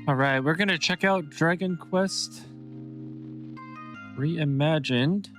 All right, we're gonna check out Dragon Quest Reimagined.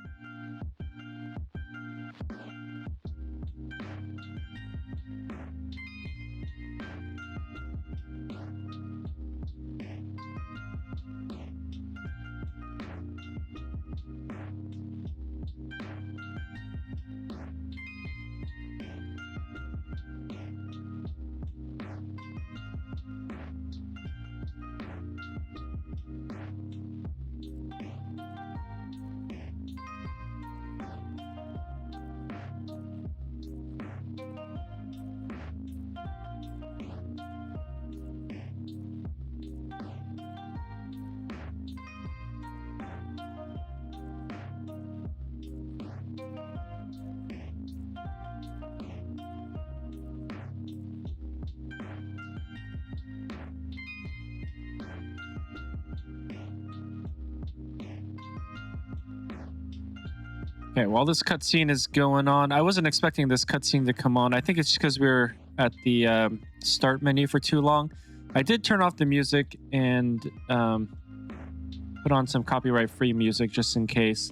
Okay, while this cutscene is going on, I wasn't expecting this cutscene to come on. I think it's because we were at the start menu for too long. I did turn off the music and put on some copyright-free music just in case.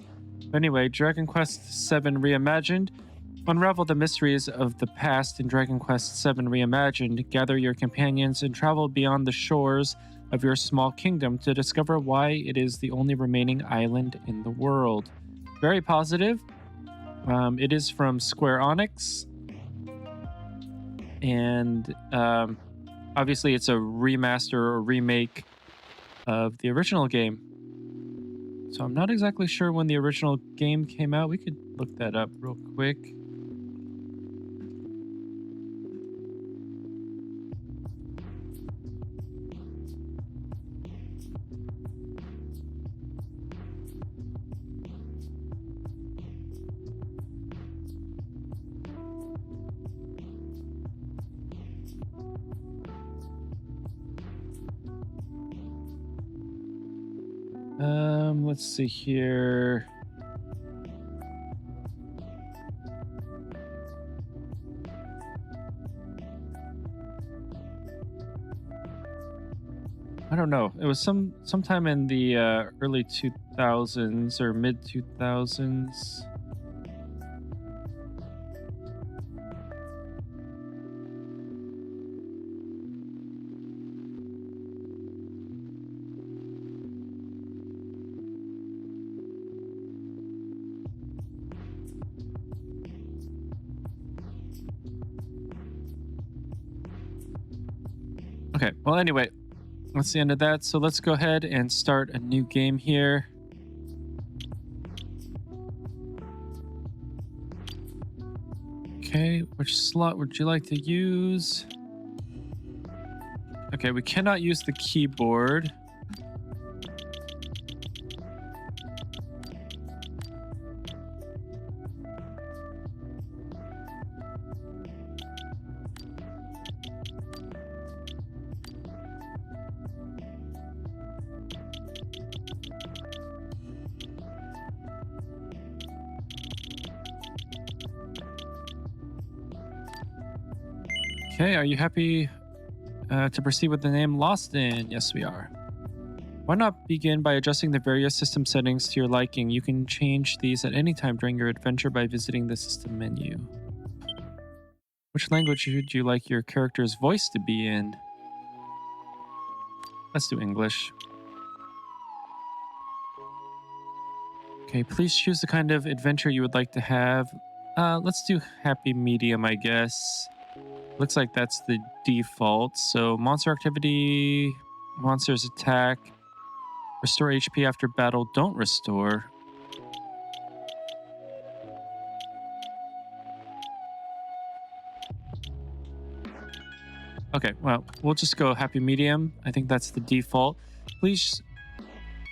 But anyway, Dragon Quest VII Reimagined. Unravel the mysteries of the past in Dragon Quest VII Reimagined. Gather your companions and travel beyond the shores of your small kingdom to discover why it is the only remaining island in the world. Very positive. It is from Square Enix. And obviously it's a remaster or remake of the original game. So I'm not exactly sure when the original game came out. We could look that up real quick. Let's see here. I don't know. It was sometime in the early 2000s or mid 2000s. Okay, well, anyway, that's the end of that. So let's go ahead and start a new game here. Okay, which slot would you like to use? Okay, we cannot use the keyboard. Okay, are you happy to proceed with the name Lost In? Yes, we are. Why not begin by adjusting the various system settings to your liking? You can change these at any time during your adventure by visiting the system menu. Which language would you like your character's voice to be in? Let's do English. Okay, please choose the kind of adventure you would like to have. Let's do happy medium, I guess. Looks like that's the default. So monster activity, monsters attack, restore HP after battle, don't restore. Okay, well, we'll just go happy medium. I think that's the default. Please,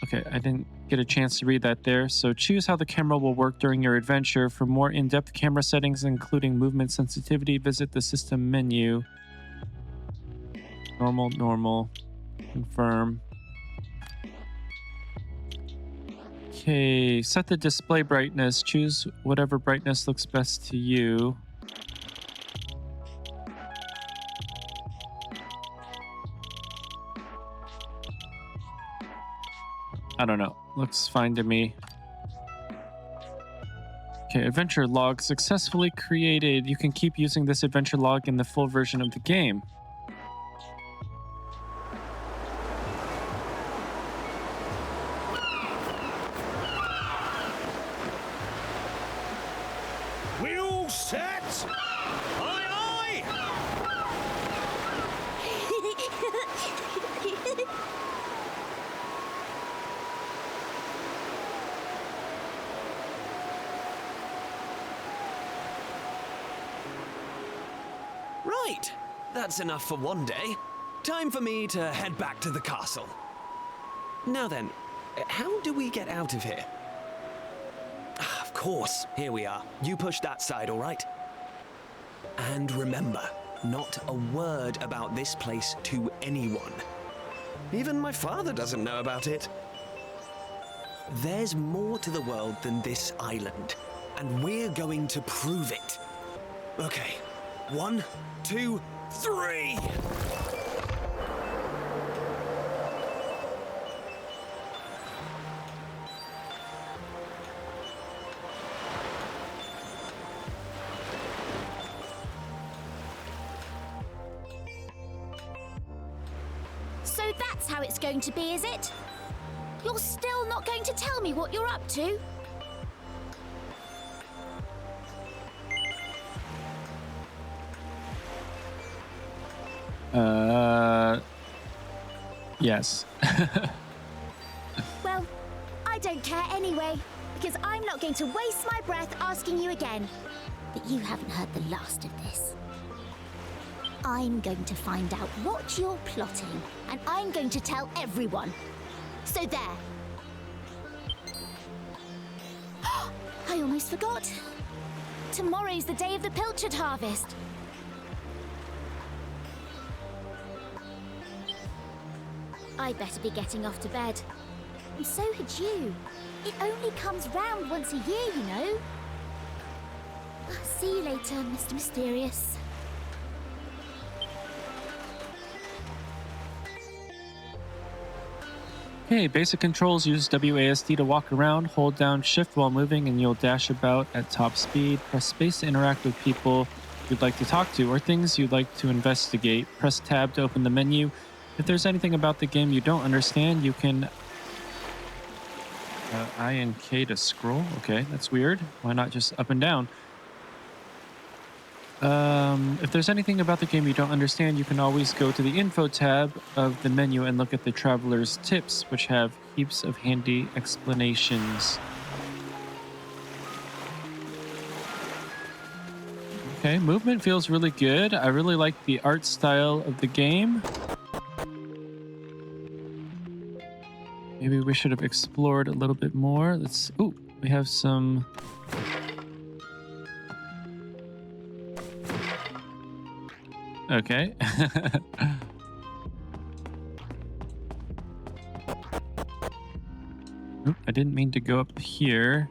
okay, I didn't get a chance to read that there. So choose how the camera will work during your adventure. For more in-depth camera settings, including movement sensitivity, visit the system menu. Normal, normal, confirm. Okay, set the display brightness. Choose whatever brightness looks best to you. I don't know. Looks fine to me. Okay, adventure log successfully created. You can keep using this adventure log in the full version of the game. We all set? Aye, aye! Right, that's enough for one day. Time for me to head back to the castle. Now then, how do we get out of here? Ah, of course, here we are. You push that side, all right? And remember, not a word about this place to anyone. Even my father doesn't know about it. There's more to the world than this island, and we're going to prove it. Okay, 1, 2, 3! So that's how it's going to be, is it? You're still not going to tell me what you're up to? Yes. Well, I don't care anyway, because I'm not going to waste my breath asking you again. But you haven't heard the last of this. I'm going to find out what you're plotting, and I'm going to tell everyone. So there. I almost forgot. Tomorrow's the day of the pilchard harvest. I'd better be getting off to bed. And so had you. It only comes round once a year, you know. See you later, Mr. Mysterious. Okay, basic controls. Use WASD to walk around. Hold down shift while moving and you'll dash about at top speed. Press space to interact with people you'd like to talk to or things you'd like to investigate. Press tab to open the menu. If there's anything about the game you don't understand, you can I and K to scroll. Okay, that's weird. Why not just up and down? If there's anything about the game you don't understand, you can always go to the info tab of the menu and look at the traveler's tips, which have heaps of handy explanations. Okay, movement feels really good. I really like the art style of the game. Maybe we should have explored a little bit more. Let's... Ooh, we have some... Okay. Oop, I didn't mean to go up here.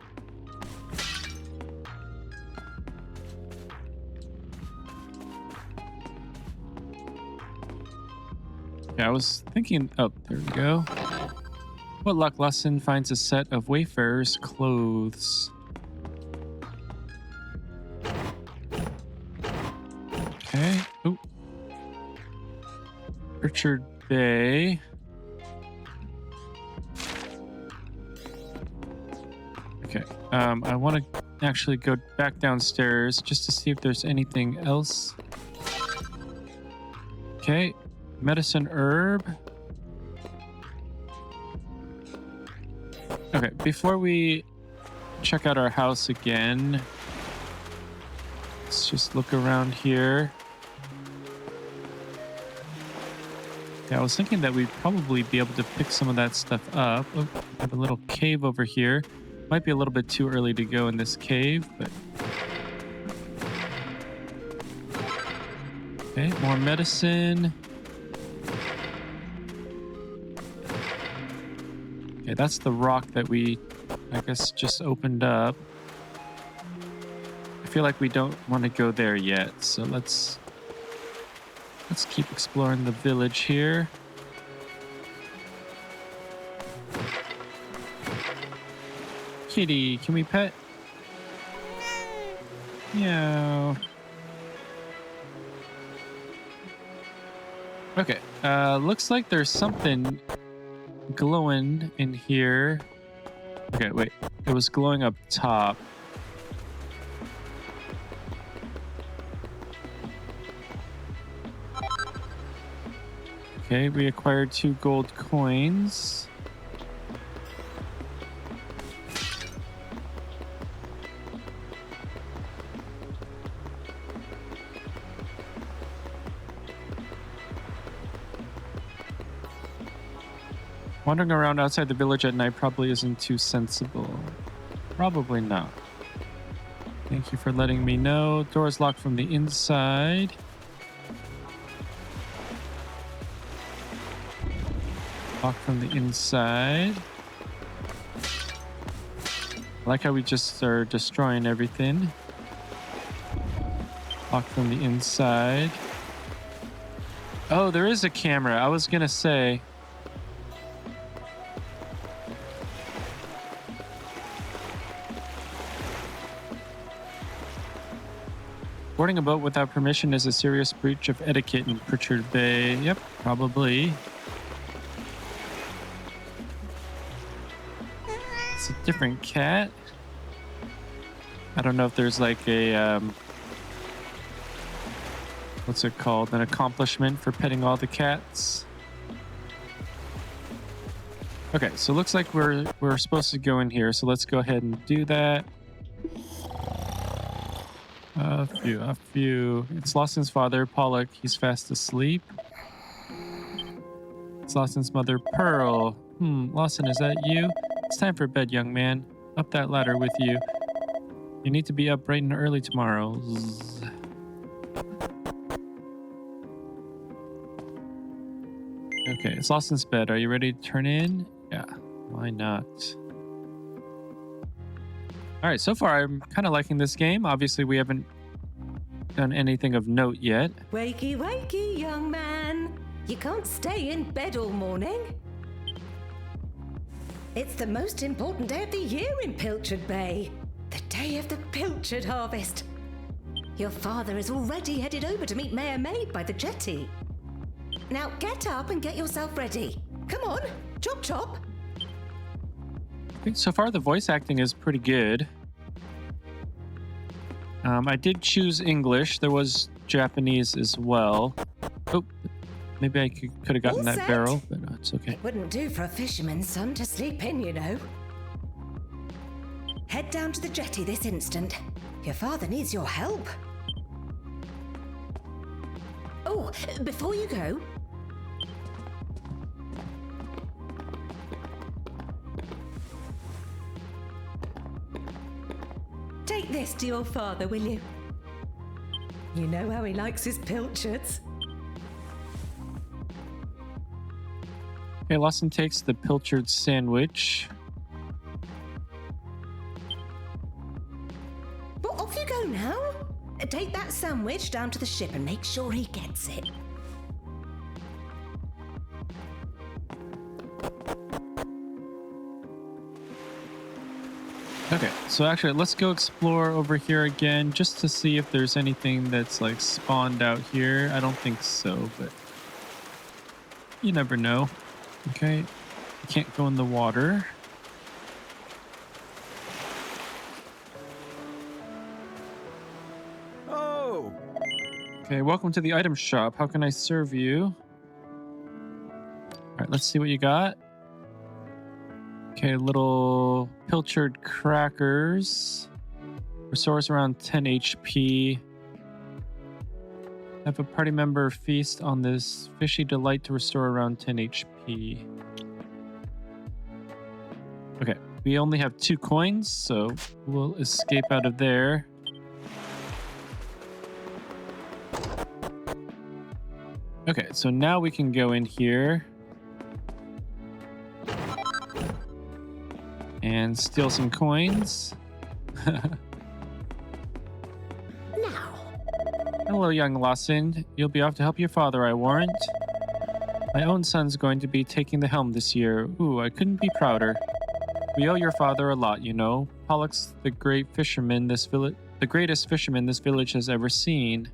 Yeah, I was thinking... Oh, there we go. What luck lesson finds a set of wayfarers' clothes? Okay. Ooh. Orchard Bay. Okay. I want to actually go back downstairs just to see if there's anything else. Okay. Medicine herb. Okay, before we check out our house again, let's just look around here. Yeah, I was thinking that we'd probably be able to pick some of that stuff up. Oh, we have a little cave over here. Might be a little bit too early to go in this cave, but... Okay, more medicine. Okay, that's the rock that we, I guess, just opened up. I feel like we don't want to go there yet, so let's keep exploring the village here. kitty. Can we pet? Yeah. Okay. Looks like there's something glowing in here. Okay, wait. It was glowing up top. Okay, we acquired 2 gold coins. Wandering around outside the village at night probably isn't too sensible. Probably not. Thank you for letting me know. Door's locked from the inside. Locked from the inside. I like how we just are destroying everything. Locked from the inside. Oh, there is a camera. I was gonna say. Boarding a boat without permission is a serious breach of etiquette in Pritchard Bay. Yep, probably. It's a different cat. I don't know if there's like a, what's it called? An accomplishment for petting all the cats. Okay, so looks like we're supposed to go in here. So let's go ahead and do that. A few. It's Lawson's father, Pollock. He's fast asleep. It's Lawson's mother, Pearl. Lawson, is that you? It's time for bed, young man. Up that ladder with you. You need to be up bright and early tomorrow. Zzz. Okay, it's Lawson's bed. Are you ready to turn in? Yeah, why not? All right, so far I'm kind of liking this game. Obviously, we haven't done anything of note yet. Wakey, wakey, young man. You can't stay in bed all morning. It's the most important day of the year in Pilchard Bay. The day of the pilchard harvest. Your father is already headed over to meet Mayor Maid by the jetty. Now get up and get yourself ready. Come on, chop chop. I think so far the voice acting is pretty good. I did choose English. There was Japanese as well. Oh, maybe I could have gotten that barrel, but no, it's okay. It wouldn't do for a fisherman's son to sleep in, you know. Head down to the jetty this instant. Your father needs your help. Oh, before you go... Take this to your father, will you? You know how he likes his pilchards. Okay, Lawson takes the pilchard sandwich. Well, off you go now. Take that sandwich down to the ship and make sure he gets it. Okay, so actually let's go explore over here again just to see if there's anything that's like spawned out here. I don't think so, but you never know. Okay, you can't go in the water. Oh! Okay, welcome to the item shop. How can I serve you? All right, let's see what you got. Okay, little pilchard crackers. Restores around 10 HP. Have a party member feast on this fishy delight to restore around 10 HP. Okay, we only have 2 coins, so we'll escape out of there. Okay, so now we can go in here and steal some coins. Now, Hello, young Lawson. You'll be off to help your father, I warrant. My own son's going to be taking the helm this year. Ooh, I couldn't be prouder. We owe your father a lot, you know. Pollock's the great fisherman this village, the greatest fisherman this village has ever seen.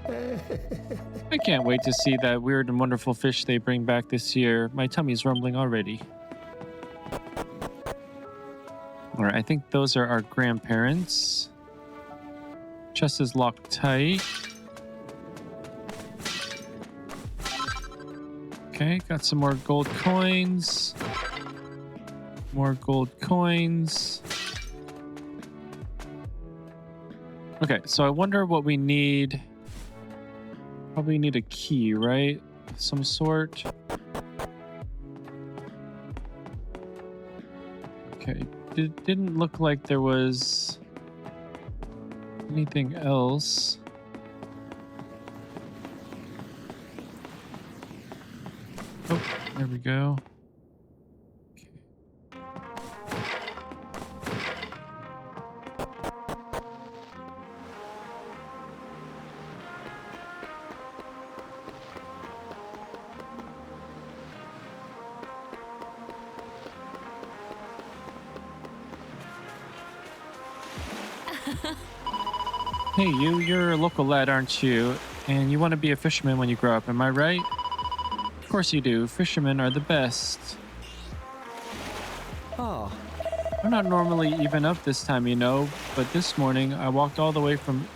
I can't wait to see that weird and wonderful fish they bring back this year. My tummy's rumbling already. All right, I think those are our grandparents. Chest is locked tight. Okay, got some more gold coins. More gold coins. Okay, so I wonder what we need. Probably need a key, right? Some sort. Okay, it didn't look like there was anything else. Oh, there we go. Hey, you're a local lad, aren't you? And you want to be a fisherman when you grow up, am I right? Of course you do. Fishermen are the best. Oh. We're not normally even up this time, you know, but this morning I walked all the way from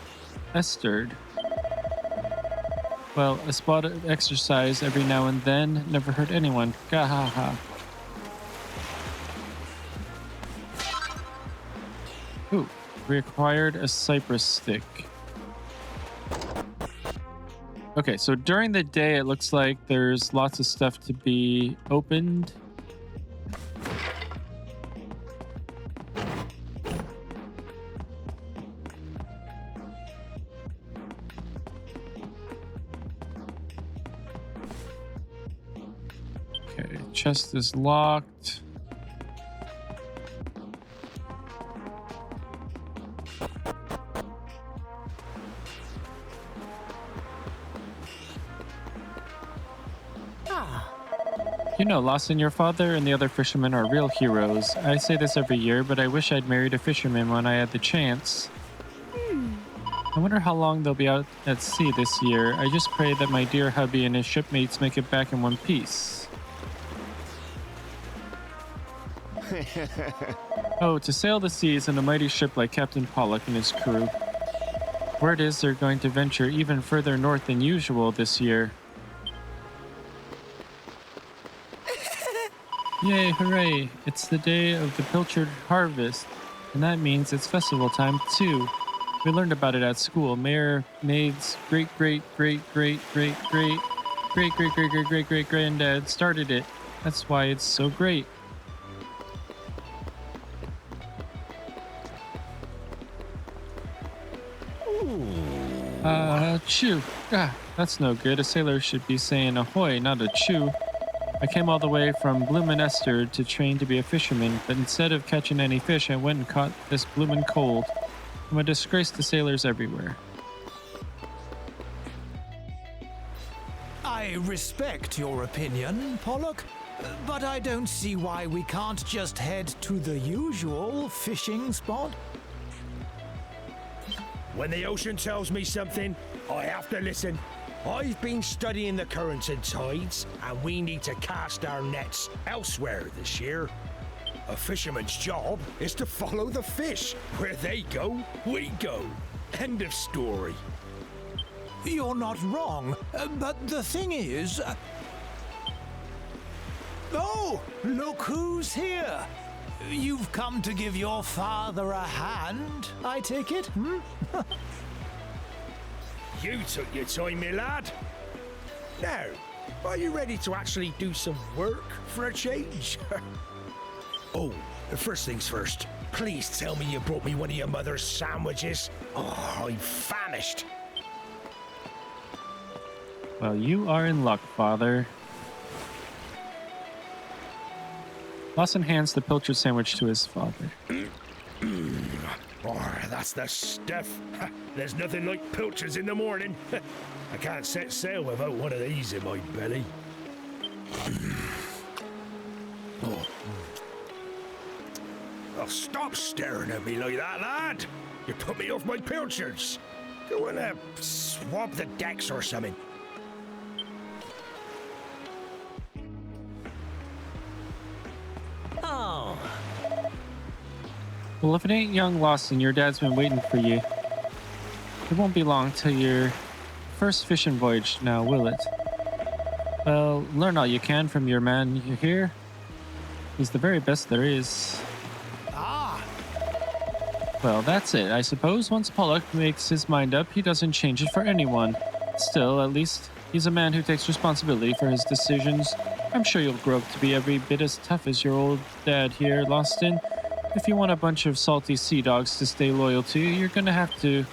Esterd. Well, a spot of exercise every now and then never hurt anyone. Gahaha. Ooh. We acquired a cypress stick. Okay, so during the day, it looks like there's lots of stuff to be opened. Okay, chest is locked. You know, Lawson, your father and the other fishermen are real heroes. I say this every year, but I wish I'd married a fisherman when I had the chance. I wonder how long they'll be out at sea this year. I just pray that my dear hubby and his shipmates make it back in one piece. Oh, to sail the seas in a mighty ship like Captain Pollock and his crew. Word is they're going to venture even further north than usual this year. Yay, hooray! It's the day of the pilchard harvest, and that means it's festival time too. We learned about it at school. Mayor Maid's great-great-great-great-great-great-great-great-great-great-granddad started it. That's why it's so great. Chew. Ah, that's no good. A sailor should be saying ahoy, not a chew. I came all the way from bloomin' Esther to train to be a fisherman, but instead of catching any fish, I went and caught this bloomin' cold. I'm a disgrace to sailors everywhere. I respect your opinion, Pollock, but I don't see why we can't just head to the usual fishing spot. When the ocean tells me something, I have to listen. I've been studying the currents and tides, and we need to cast our nets elsewhere this year. A fisherman's job is to follow the fish. Where they go, we go. End of story. You're not wrong, but the thing is... Oh, look who's here. You've come to give your father a hand, I take it, hmm? You took your time, my lad. Now, are you ready to actually do some work for a change? Oh, first things first. Please tell me you brought me one of your mother's sandwiches. Oh, I'm famished. Well, you are in luck, Father. Lawson hands the pilchard sandwich to his father. Oh, that's the stuff. There's nothing like pilchards in the morning. I can't set sail without one of these in my belly. Oh. Oh, stop staring at me like that, lad. You put me off my pilchards. Go and swab the decks or something. Oh, Well, if it ain't young Lawson, your dad's been waiting for you. It won't be long till your first fishing voyage now, will it? Well, learn all you can from your man you hear. He's the very best there is. Ah, Well, that's it. I suppose once Pollock makes his mind up, he doesn't change it for anyone. Still, at least, he's a man who takes responsibility for his decisions. I'm sure you'll grow up to be every bit as tough as your old dad here, Loston. If you want a bunch of salty sea dogs to stay loyal to you, you're gonna have to...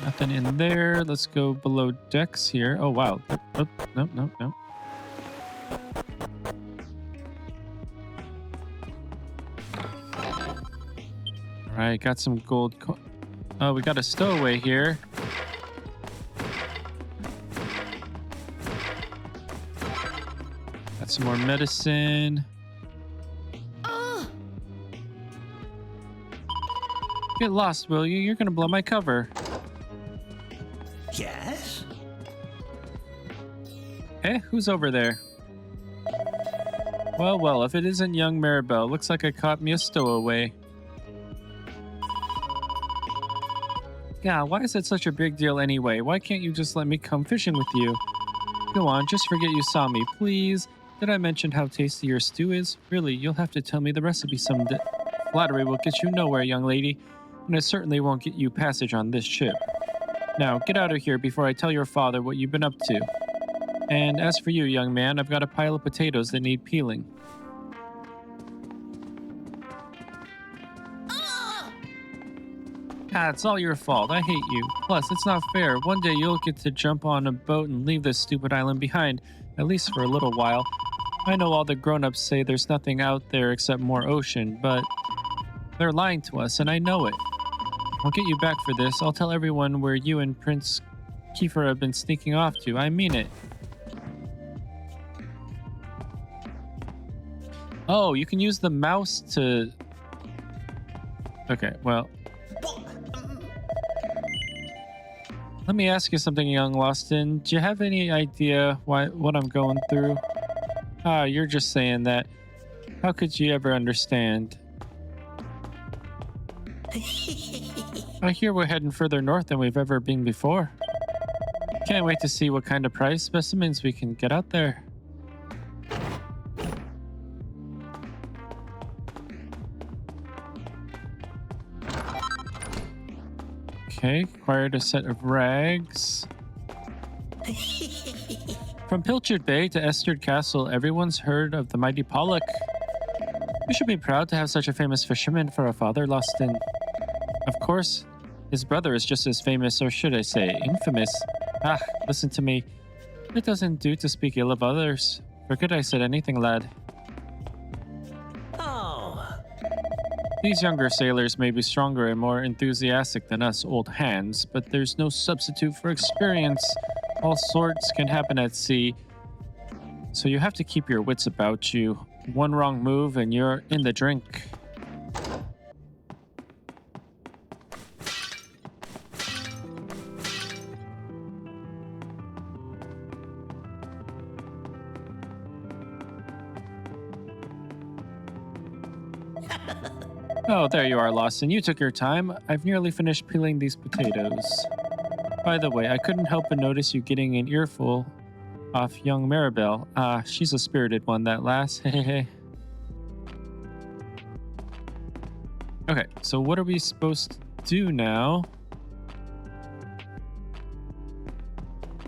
Nothing in there. Let's go below decks here. Oh, wow. Oh, no, no, no. All right, got some gold. Oh, we got a stowaway here. Got some more medicine. Get lost, will you? You're gonna blow my cover. Yes? Eh? Who's over there? Well, well, if it isn't young Maribel, looks like I caught me a stowaway. Yeah, why is it such a big deal anyway? Why can't you just let me come fishing with you? Go on, just forget you saw me, please. Did I mention how tasty your stew is? Really, you'll have to tell me the recipe someday. Flattery will get you nowhere, young lady, and it certainly won't get you passage on this ship. Now, get out of here before I tell your father what you've been up to. And as for you, young man, I've got a pile of potatoes that need peeling. Ah, it's all your fault. I hate you. Plus, it's not fair. One day you'll get to jump on a boat and leave this stupid island behind, at least for a little while. I know all the grown-ups say there's nothing out there except more ocean, but they're lying to us, and I know it. I'll get you back for this. I'll tell everyone where you and Prince Kiefer have been sneaking off to. I mean it. Oh, you can use the mouse to... Okay, well... Let me ask you something, young Loston. Do you have any idea what I'm going through? Ah, you're just saying that. How could you ever understand? I hear we're heading further north than we've ever been before. Can't wait to see what kind of prize specimens we can get out there. Okay, acquired a set of rags. From Pilchard Bay to Esterd Castle, everyone's heard of the mighty Pollock. We should be proud to have such a famous fisherman for a father, Loston. Of course, his brother is just as famous, or should I say, infamous. Ah, listen to me. It doesn't do to speak ill of others. Forget I said anything, lad. These younger sailors may be stronger and more enthusiastic than us old hands, but there's no substitute for experience. All sorts can happen at sea, so you have to keep your wits about you. One wrong move and you're in the drink. Oh, there you are, Lawson. You took your time. I've nearly finished peeling these potatoes. By the way, I couldn't help but notice you getting an earful off young Maribel. Ah, she's a spirited one, that lass. Hehehe. Okay, so what are we supposed to do now?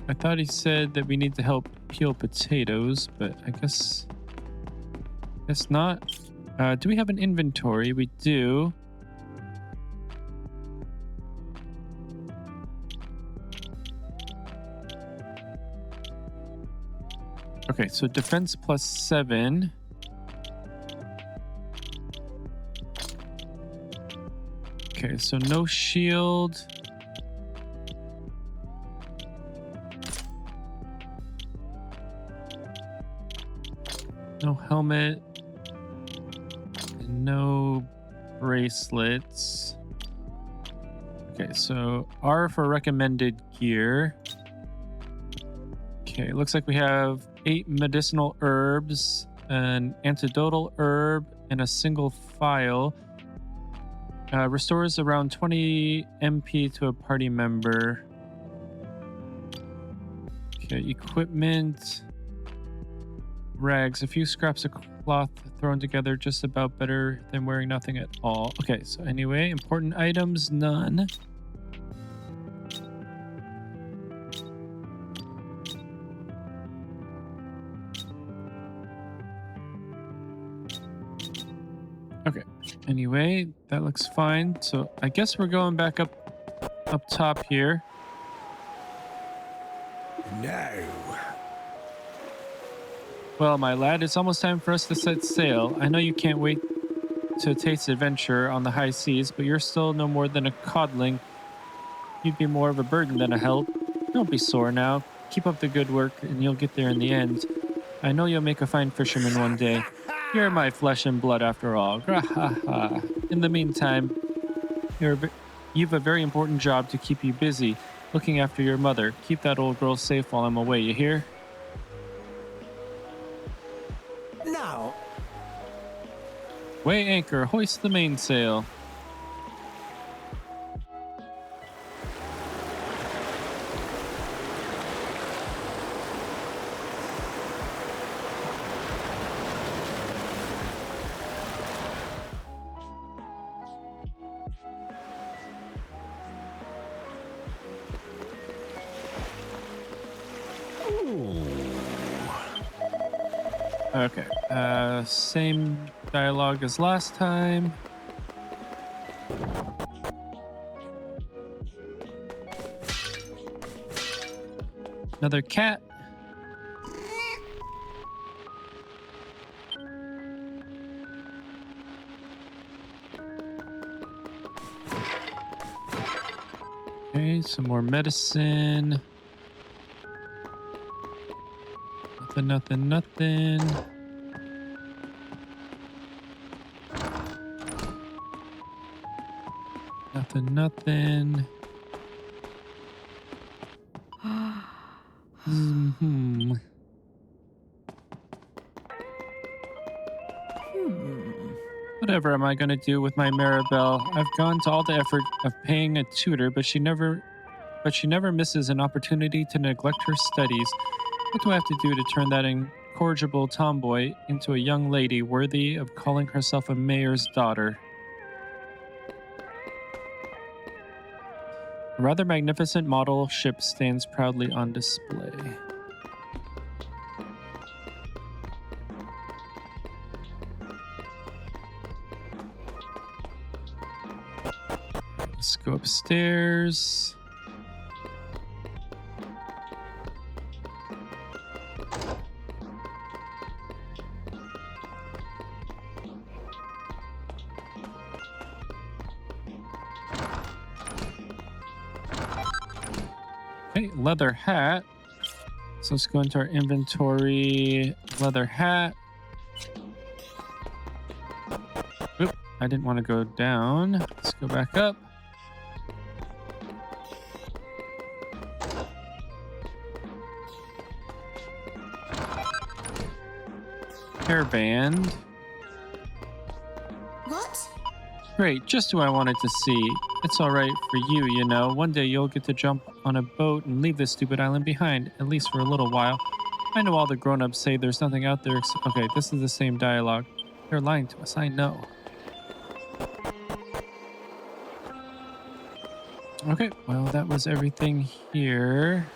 I thought he said that we need to help peel potatoes, but I guess not. Do we have an inventory? We do. Okay, so defense +7. Okay, so no shield. No helmet. And no bracelets. Okay, so R for recommended gear. Okay, looks like we have 8 medicinal herbs, an antidotal herb, and a single file. Restores around 20 MP to a party member. Okay, equipment. Rags, a few scraps of cloth thrown together, just about better than wearing nothing at all. Okay, so anyway, important items, none. Okay, anyway, that looks fine. So I guess we're going back up top here. No. Well, my lad, it's almost time for us to set sail. I know you can't wait to taste adventure on the high seas, but you're still no more than a codling. You'd be more of a burden than a help. Don't be sore now. Keep up the good work, and you'll get there in the end. I know you'll make a fine fisherman one day. You're my flesh and blood after all. In the meantime, you've a very important job to keep you busy, looking after your mother. Keep that old girl safe while I'm away, you hear? Now, Weigh anchor, hoist the mainsail. Okay, same dialogue as last time. Another cat. Okay, some more medicine. Nothing. Nothing. Whatever am I going to do with my Maribel? I've gone to all the effort of paying a tutor, but she never misses an opportunity to neglect her studies. What do I have to do to turn that incorrigible tomboy into a young lady worthy of calling herself a mayor's daughter? A rather magnificent model ship stands proudly on display. Let's go upstairs. Okay, leather hat. So let's go into our inventory. Leather hat. Oop, I didn't want to go down. Let's go back up. Hairband. What? Great, just who I wanted to see. It's all right for you, you know. One day you'll get to jump on a boat and leave this stupid island behind, at least for a little while. I know all the grown-ups say there's nothing out there. Okay, this is the same dialogue. They're lying to us, I know. Okay, well, that was everything here.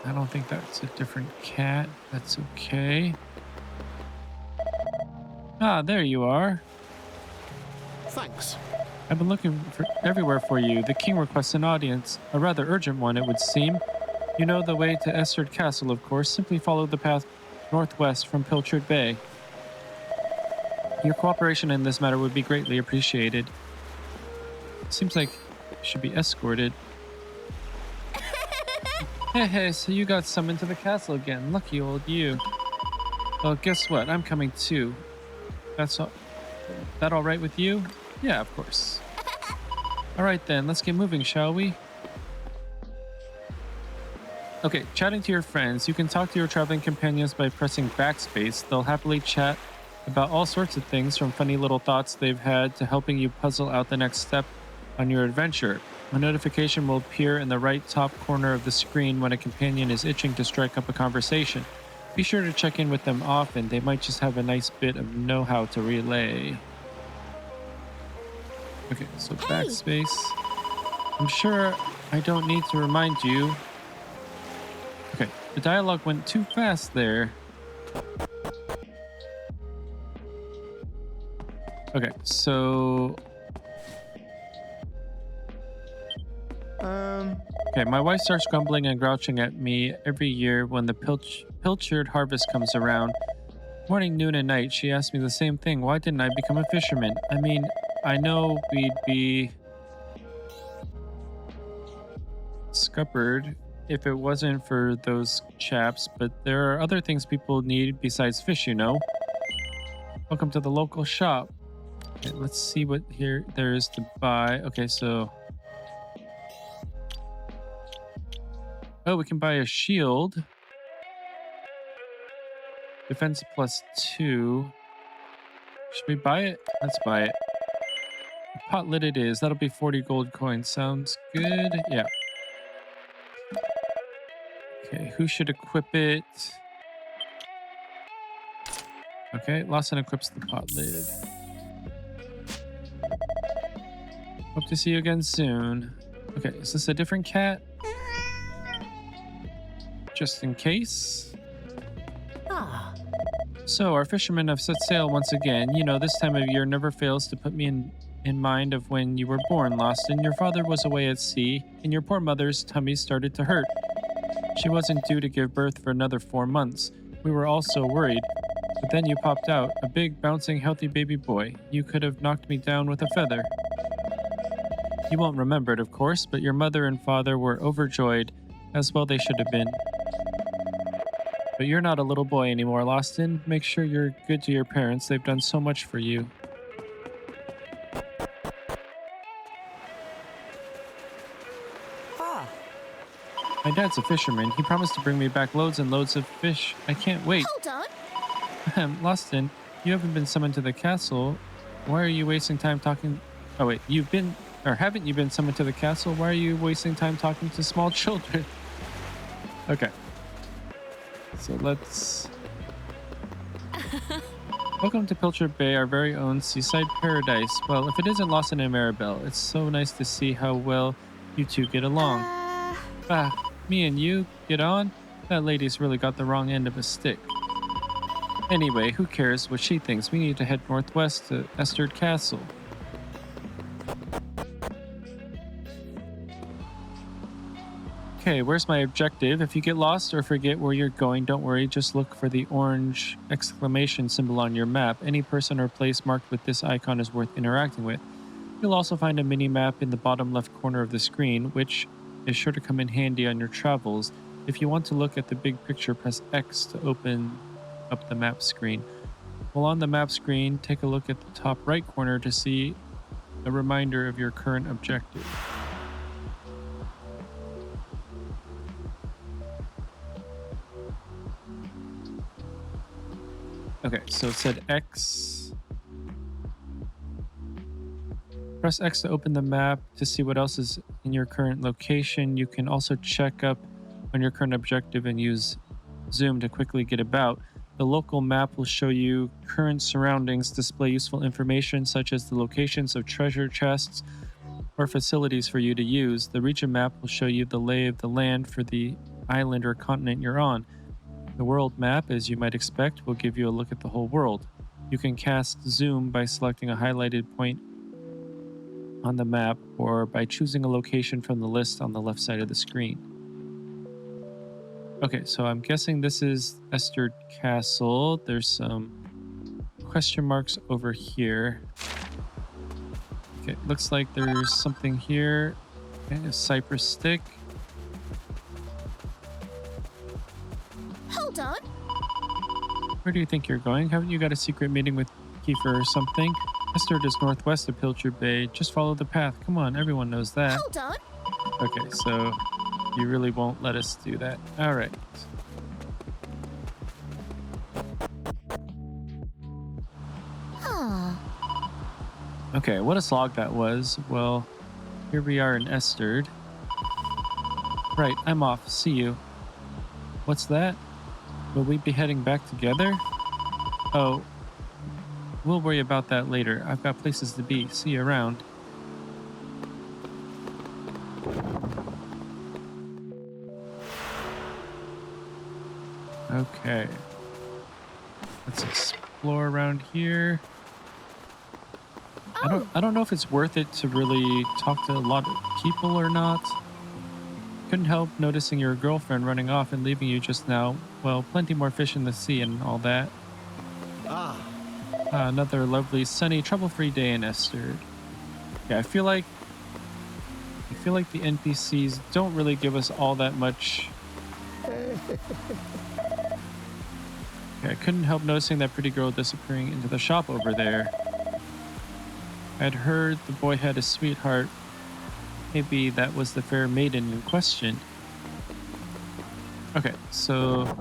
I don't think that's a different cat. That's okay. Ah, there you are. Thanks. I've been looking everywhere for you. The king requests an audience. A rather urgent one, it would seem. You know the way to Esterd Castle, of course. Simply follow the path northwest from Pilchard Bay. Your cooperation in this matter would be greatly appreciated. Seems like you should be escorted. Hey, so you got summoned to the castle again. Lucky old you. Well, guess what? I'm coming too. That's all. That all right with you? Yeah, of course. All right then, let's get moving, shall we? Okay, chatting to your friends. You can talk to your traveling companions by pressing backspace. They'll happily chat about all sorts of things, from funny little thoughts they've had to helping you puzzle out the next step on your adventure. A notification will appear in the right top corner of the screen when a companion is itching to strike up a conversation. Be sure to check in with them often. They might just have a nice bit of know-how to relay. Okay, so backspace. I'm sure I don't need to remind you. Okay, the dialogue went too fast there. Okay, so... Okay, my wife starts grumbling and grouching at me every year when the pilchard harvest comes around. Morning, noon, and night, she asks me the same thing. Why didn't I become a fisherman? I mean, I know we'd be scuppered if it wasn't for those chaps, but there are other things people need besides fish, you know. Welcome to the local shop. Okay, let's see what here there is to buy. Okay, so... Oh, we can buy a shield. Defense +2. Should we buy it? Let's buy it. Pot lid it is. That'll be 40 gold coins. Sounds good. Yeah. Okay, who should equip it? Okay, Lawson equips the pot lid. Hope to see you again soon. Okay, is this a different cat? Just in case. Ah. So, our fishermen have set sail once again. You know, this time of year never fails to put me in mind of when you were born, Lawson. Your father was away at sea, and your poor mother's tummy started to hurt. She wasn't due to give birth for another 4 months. We were all so worried. But then you popped out, a big, bouncing, healthy baby boy. You could have knocked me down with a feather. You won't remember it, of course, but your mother and father were overjoyed, as well they should have been. But you're not a little boy anymore, Lawson. Make sure you're good to your parents. They've done so much for you. Ah, My dad's a fisherman. He promised to bring me back loads and loads of fish. I can't wait. Hold on. Lawson, you haven't been summoned to the castle. Why are you wasting time talking? Oh wait, haven't you been summoned to the castle? Why are you wasting time talking to small children? Okay. So let's... Welcome to Pilchard Bay, our very own seaside paradise. Well, if it isn't Lawson and Maribel, it's so nice to see how well you two get along. Me and you get on? That lady's really got the wrong end of a stick. Anyway, who cares what she thinks? We need to head northwest to Esterd Castle. Okay, where's my objective? If you get lost or forget where you're going, don't worry. Just look for the orange exclamation symbol on your map. Any person or place marked with this icon is worth interacting with. You'll also find a mini-map in the bottom left corner of the screen, which is sure to come in handy on your travels. If you want to look at the big picture, press X to open up the map screen. While on the map screen, take a look at the top right corner to see a reminder of your current objective. Okay, so it said X. Press X to open the map to see what else is in your current location. You can also check up on your current objective and use zoom to quickly get about. The local map will show you current surroundings, display useful information such as the locations of treasure chests or facilities for you to use. The region map will show you the lay of the land for the island or continent you're on. The world map, as you might expect, will give you a look at the whole world. You can cast zoom by selecting a highlighted point on the map or by choosing a location from the list on the left side of the screen. Okay, so I'm guessing this is Esterd Castle. There's some question marks over here. Okay, looks like there's something here. Okay, a cypress stick. Where do you think you're going? Haven't you got a secret meeting with Kiefer or something? Esterd is northwest of Pilchard Bay. Just follow the path. Come on, everyone knows that. Hold on. Okay, so you really won't let us do that. All right. Ah, Okay, what a slog that was. Well, here we are in Esterd. Right, I'm off. See you. What's that? Will we be heading back together? Oh, we'll worry about that later. I've got places to be. See you around. Okay. Let's explore around here. I don't know if it's worth it to really talk to a lot of people or not. Couldn't help noticing your girlfriend running off and leaving you just now. Well, plenty more fish in the sea and all that. Another lovely, sunny, trouble-free day in Esterd. Yeah, I feel like the NPCs don't really give us all that much. Yeah, I couldn't help noticing that pretty girl disappearing into the shop over there. I'd heard the boy had a sweetheart. Maybe that was the fair maiden in question. Okay, so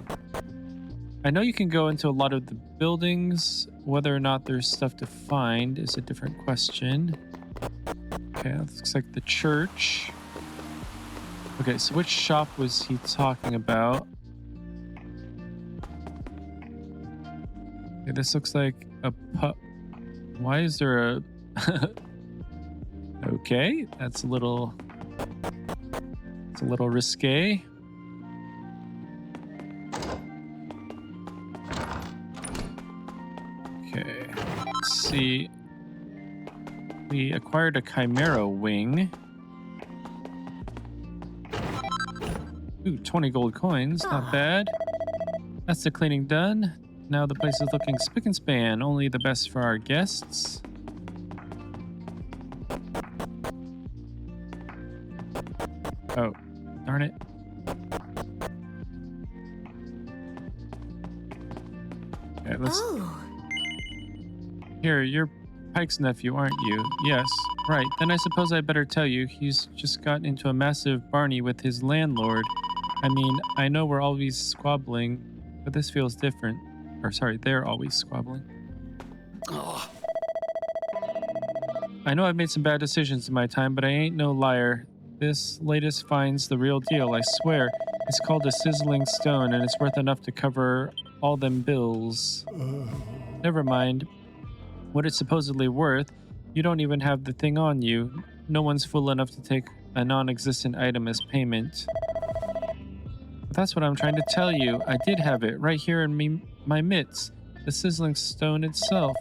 I know you can go into a lot of the buildings. Whether or not there's stuff to find is a different question. Okay, that looks like the church. Okay, so which shop was he talking about? Okay, this looks like a pub. Why is there a... Okay, that's a little... It's a little risque. Okay, let's see. We acquired a Chimera wing. Ooh, 20 gold coins, not bad. That's the cleaning done. Now the place is looking spick and span, only the best for our guests. Oh, darn it. Okay, let's... oh, Here, you're Pike's nephew, aren't you? Yes. Right, then I suppose I better tell you, he's just gotten into a massive barney with his landlord. I mean, I know we're always squabbling, but this feels different. Or sorry, they're always squabbling. I know I've made some bad decisions in my time, but I ain't no liar. This latest find's the real deal, I swear. It's called a sizzling stone, and it's worth enough to cover all them bills. Never mind what it's supposedly worth. You don't even have the thing on you. No one's fool enough to take a non-existent item as payment. But that's what I'm trying to tell you. I did have it right here in my mitts. The sizzling stone itself.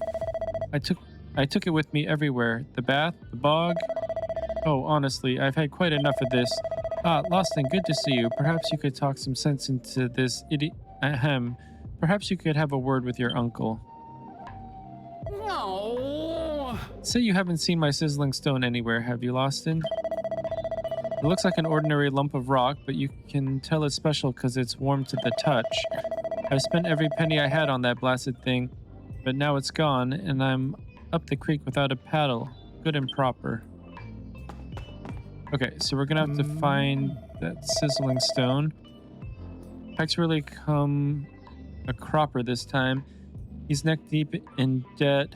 I took it with me everywhere. The bath, the bog. Oh, honestly, I've had quite enough of this. Ah, Loston, good to see you. Perhaps you could talk some sense into this idiot. Ahem. Perhaps you could have a word with your uncle. No. Say you haven't seen my sizzling stone anywhere, have you, Loston? It looks like an ordinary lump of rock, but you can tell it's special because it's warm to the touch. I've spent every penny I had on that blasted thing, but now it's gone, and I'm up the creek without a paddle. Good and proper. Okay, so we're gonna have to find that sizzling stone. Pike's really come a cropper this time. He's neck deep in debt,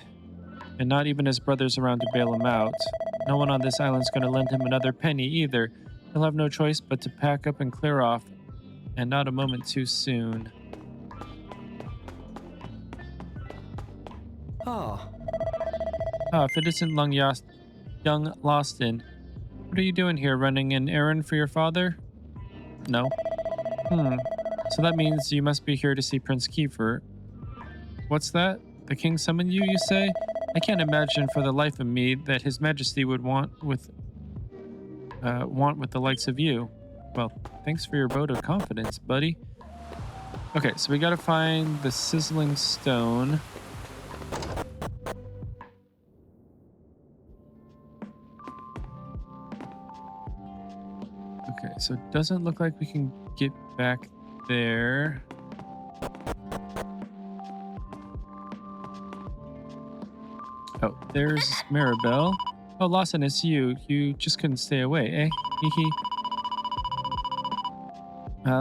and not even his brother's around to bail him out. No one on this island's gonna lend him another penny either. He'll have no choice but to pack up and clear off, and not a moment too soon. If it isn't young Loston. What are you doing here, running an errand for your father? No. So that means you must be here to see Prince Kiefer. What's that? The king summoned you, you say? I can't imagine for the life of me that His Majesty would want with the likes of you. Well, thanks for your vote of confidence, buddy. Okay, so we gotta find the sizzling stone. Okay, so it doesn't look like we can get back there. Oh, there's Maribel. Oh, Lawson, it's you. You just couldn't stay away, eh? Hee.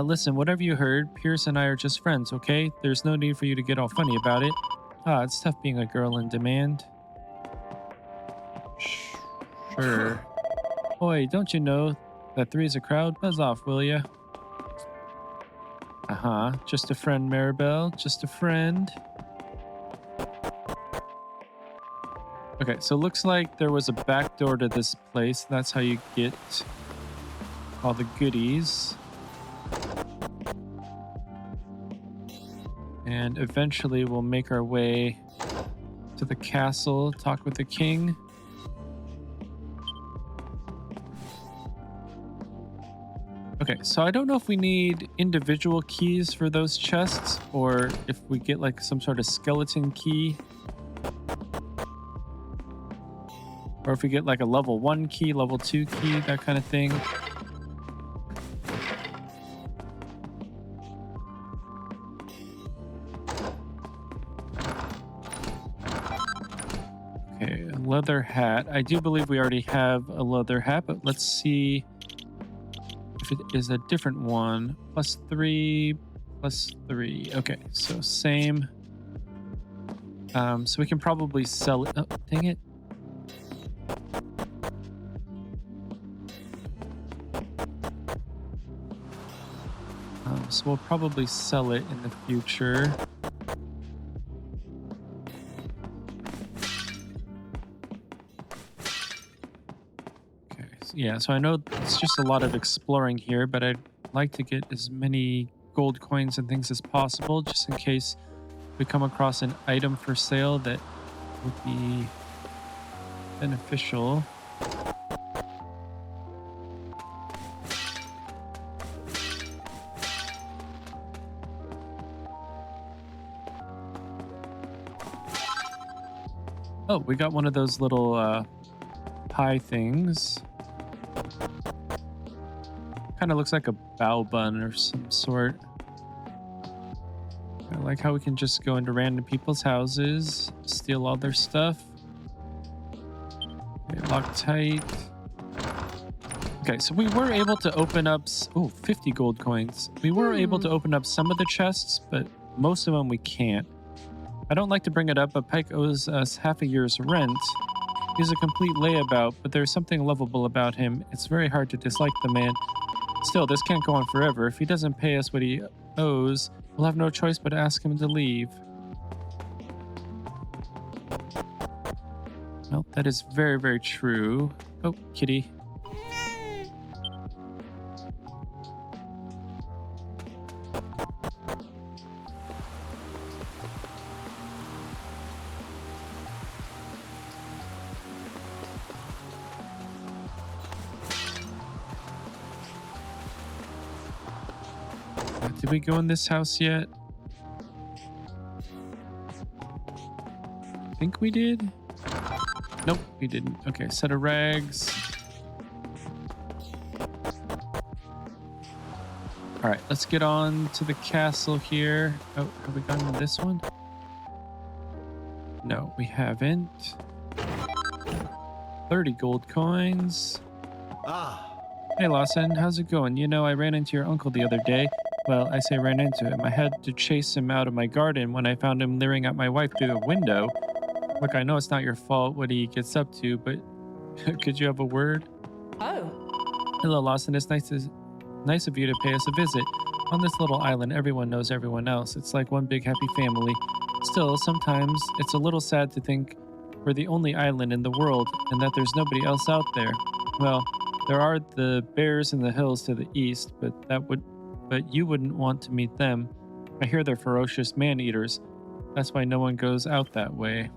Listen, whatever you heard, Pierce and I are just friends, okay? There's no need for you to get all funny about it. It's tough being a girl in demand. Sure. Oi, don't you know that 3 is a crowd? Buzz off, will ya? Just a friend, Maribel. Just a friend. Okay, so it looks like there was a back door to this place. That's how you get all the goodies. And eventually we'll make our way to the castle, talk with the king. Okay, so I don't know if we need individual keys for those chests or if we get like some sort of skeleton key. Or if we get like a level 1 key, level 2 key, that kind of thing. Okay, a leather hat. I do believe we already have a leather hat, but let's see if it is a different one. +3, +3. Okay, so same. So we can probably sell it. Oh, dang it. So we'll probably sell it in the future. Okay, yeah, so I know it's just a lot of exploring here, but I'd like to get as many gold coins and things as possible, just in case we come across an item for sale that would be beneficial. Oh, we got one of those little pie things. Kind of looks like a bao bun or some sort. I like how we can just go into random people's houses, steal all their stuff. Okay, lock tight. Okay, so we were able to open up... 50 gold coins. We were able to open up some of the chests, but most of them we can't. I don't like to bring it up, but Pike owes us half a year's rent. He's a complete layabout, but there's something lovable about him. It's very hard to dislike the man. Still, this can't go on forever. If he doesn't pay us what he owes, we'll have no choice but to ask him to leave. Well, that is very, very true. Oh, kitty. Did we go in this house yet? I think we did. Nope, we didn't. Okay, set of rags. All right, let's get on to the castle here. Oh, have we gone to this one? No, we haven't. 30 gold coins. Hey, Lawson, how's it going? You know, I ran into your uncle the other day. Well, I say ran into him. I had to chase him out of my garden when I found him leering at my wife through the window. Look, I know it's not your fault what he gets up to, but could you have a word? Oh. Hello, Lawson. It's nice of you to pay us a visit. On this little island, everyone knows everyone else. It's like one big happy family. Still, sometimes it's a little sad to think we're the only island in the world and that there's nobody else out there. Well, there are the bears in the hills to the east, but you wouldn't want to meet them. I hear they're ferocious man-eaters. That's why no one goes out that way.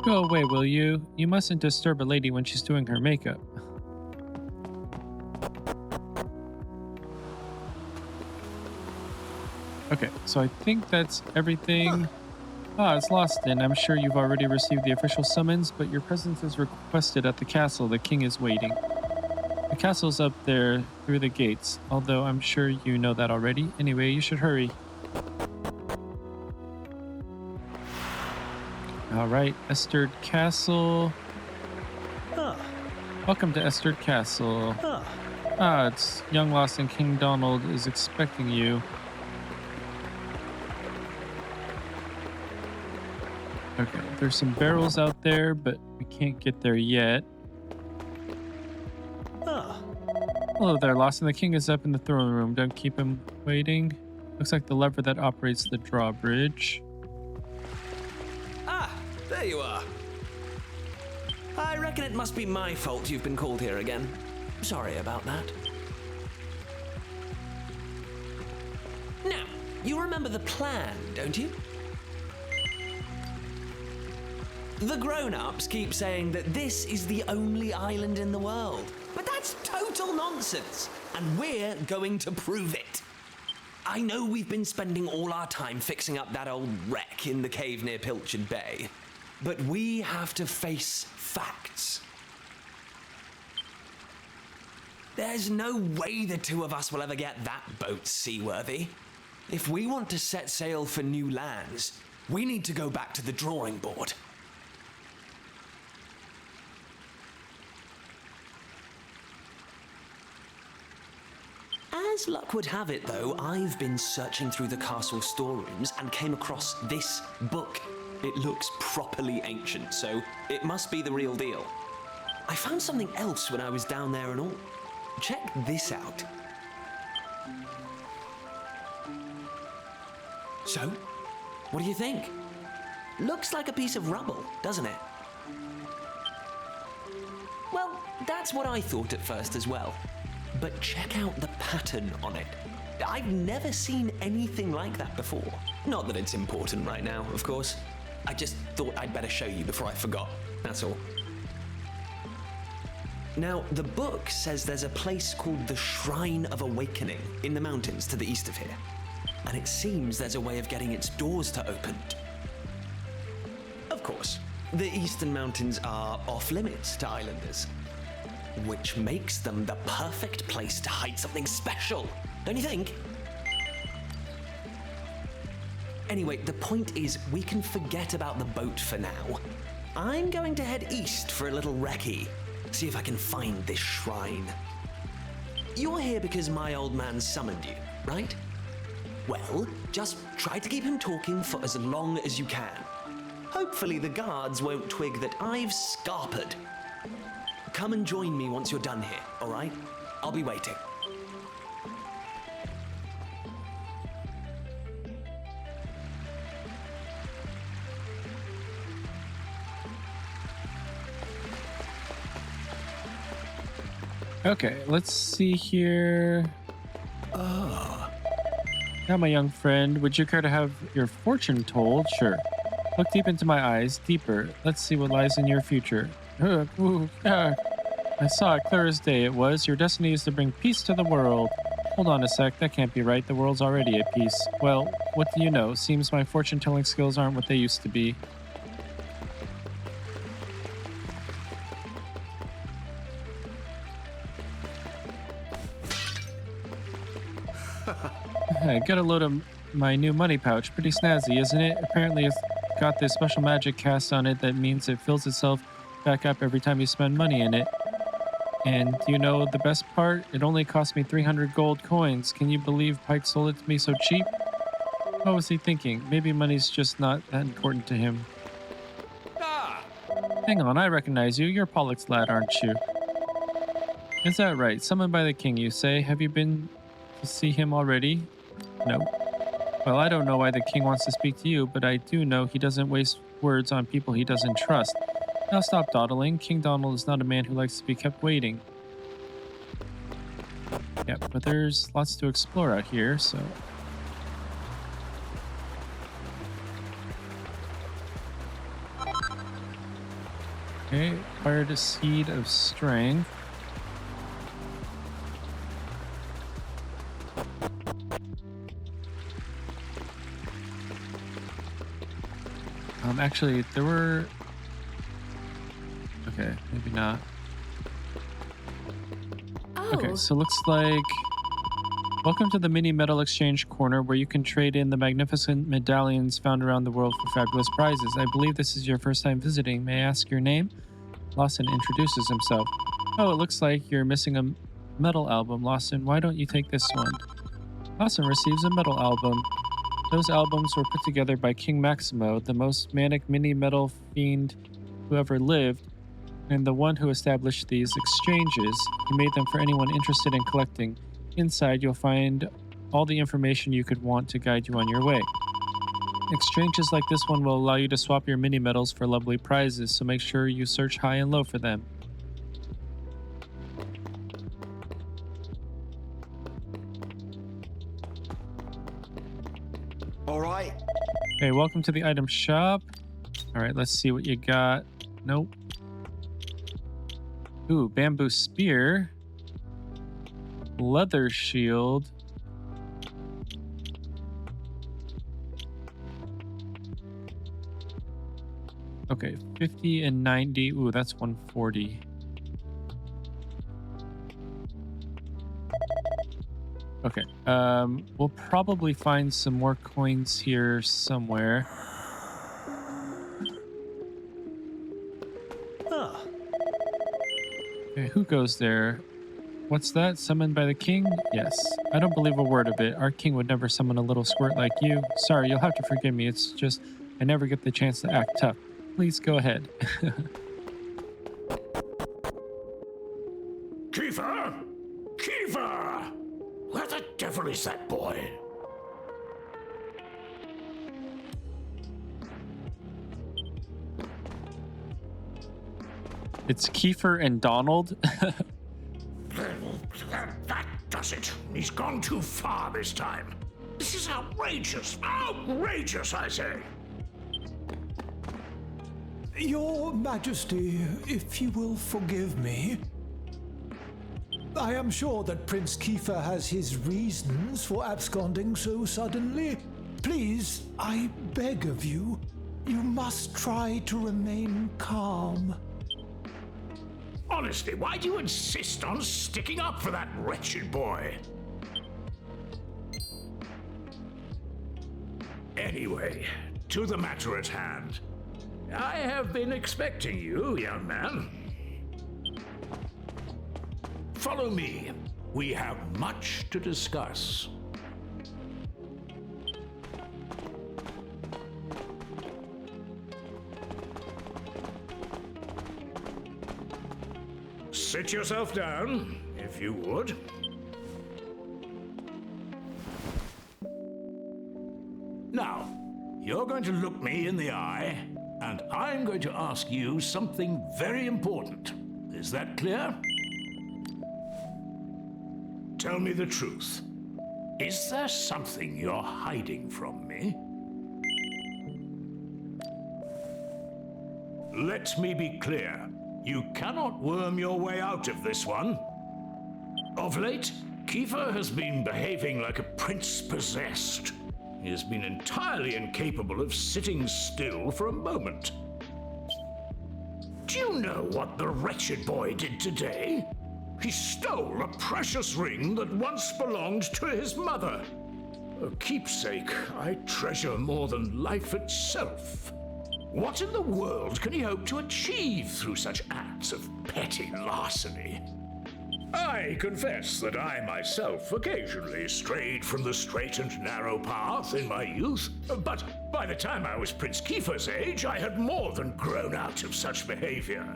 Go away, will you? You mustn't disturb a lady when she's doing her makeup. Okay, so I think that's everything. It's Lawson. I'm sure you've already received the official summons, but your presence is requested at the castle. The king is waiting. The castle's up there through the gates, although I'm sure you know that already. Anyway, you should hurry. All right, Esterd Castle. Huh. Welcome to Esterd Castle. Huh. Ah, it's young Lost and King Donald is expecting you. Okay, there's some barrels out there, but we can't get there yet. Huh. Hello there, Lost, and the king is up in the throne room. Don't keep him waiting. Looks like the lever that operates the drawbridge. Ah, there you are. I reckon it must be my fault you've been called here again. Sorry about that. Now, you remember the plan, don't you? The grown-ups keep saying that this is the only island in the world. But that's total nonsense, and we're going to prove it. I know we've been spending all our time fixing up that old wreck in the cave near Pilchard Bay, but we have to face facts. There's no way the two of us will ever get that boat seaworthy. If we want to set sail for new lands, we need to go back to the drawing board. As luck would have it, though, I've been searching through the castle storerooms and came across this book. It looks properly ancient, so it must be the real deal. I found something else when I was down there and all. Check this out. So, what do you think? Looks like a piece of rubble, doesn't it? Well, that's what I thought at first as well. But check out the pattern on it. I've never seen anything like that before. Not that it's important right now, of course. I just thought I'd better show you before I forgot, that's all. Now, the book says there's a place called the Shrine of Awakening in the mountains to the east of here. And it seems there's a way of getting its doors to open. Of course, the eastern mountains are off limits to islanders, which makes them the perfect place to hide something special, don't you think? Anyway, the point is we can forget about the boat for now. I'm going to head east for a little recce, see if I can find this shrine. You're here because my old man summoned you, right? Well, just try to keep him talking for as long as you can. Hopefully the guards won't twig that I've scarpered. Come and join me once you're done here, all right? I'll be waiting. Okay, let's see here. Now, my young friend, would you care to have your fortune told? Sure. Look deep into my eyes, deeper. Let's see what lies in your future. I saw it clear as day. It was. Your destiny is to bring peace to the world. Hold on a sec. That can't be right. The world's already at peace. Well, what do you know? Seems my fortune-telling skills aren't what they used to be. I got a load of my new money pouch. Pretty snazzy, isn't it? Apparently it's got this special magic cast on it that means it fills itself back up every time you spend money in it. And do you know the best part? It only cost me 300 gold coins. Can you believe Pike sold it to me so cheap? What was he thinking? Maybe money's just not that important to him. Hang on, I recognize you. You're Pollock's lad, aren't you? Is that right? Summoned by the king, you say? Have you been to see him already? No. Well, I don't know why the king wants to speak to you, but I do know he doesn't waste words on people he doesn't trust. Now stop dawdling. King Donald is not a man who likes to be kept waiting. Yeah, but there's lots to explore out here, so... Okay, acquired a seed of strength. Actually, there were... Okay, maybe not. Oh, Okay, so looks like... Welcome to the mini metal exchange corner where you can trade in the magnificent medallions found around the world for fabulous prizes. I believe this is your first time visiting. May I ask your name? Lawson introduces himself. Oh, it looks like you're missing a metal album. Lawson, why don't you take this one? Lawson receives a metal album. Those albums were put together by King Maximo, the most manic mini metal fiend who ever lived, and the one who established these exchanges. He made them for anyone interested in collecting. Inside, you'll find all the information you could want to guide you on your way. Exchanges like this one will allow you to swap your mini medals for lovely prizes, so make sure you search high and low for them. All right. Okay, welcome to the item shop. All right, let's see what you got. Nope. Ooh, bamboo spear. Leather shield. Okay, 50 and 90. Ooh, that's 140. Okay, we'll probably find some more coins here somewhere. Huh. Okay, who goes there? What's that? Summoned by the king? Yes. I don't believe a word of it. Our king would never summon a little squirt like you. Sorry, you'll have to forgive me. It's just I never get the chance to act tough. Please go ahead. Kiefer! Kiefer! Where the devil is that boy? It's Kiefer and Donald. That does it. He's gone too far this time. This is outrageous. Outrageous, I say. Your Majesty, if you will forgive me, I am sure that Prince Kiefer has his reasons for absconding so suddenly. Please, I beg of you, you must try to remain calm. Honestly, why do you insist on sticking up for that wretched boy? Anyway, to the matter at hand. I have been expecting you, young man. Follow me. We have much to discuss. Sit yourself down, if you would. Now, you're going to look me in the eye, and I'm going to ask you something very important. Is that clear? Tell me the truth. Is there something you're hiding from me? Let me be clear. You cannot worm your way out of this one. Of late, Kiefer has been behaving like a prince possessed. He has been entirely incapable of sitting still for a moment. Do you know what the wretched boy did today? He stole a precious ring that once belonged to his mother. A keepsake I treasure more than life itself. What in the world can he hope to achieve through such acts of petty larceny? I confess that I myself occasionally strayed from the straight and narrow path in my youth, but by the time I was Prince Kiefer's age, I had more than grown out of such behavior.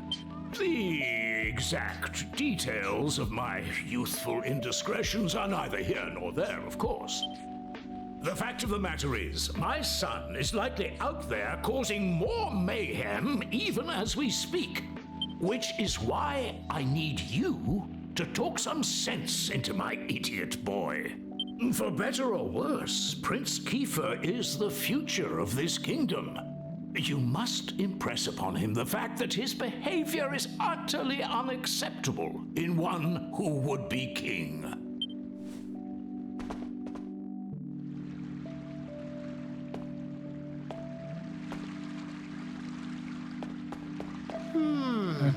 The exact details of my youthful indiscretions are neither here nor there, of course. The fact of the matter is, my son is likely out there causing more mayhem even as we speak. Which is why I need you to talk some sense into my idiot boy. For better or worse, Prince Kiefer is the future of this kingdom. You must impress upon him the fact that his behavior is utterly unacceptable in one who would be king.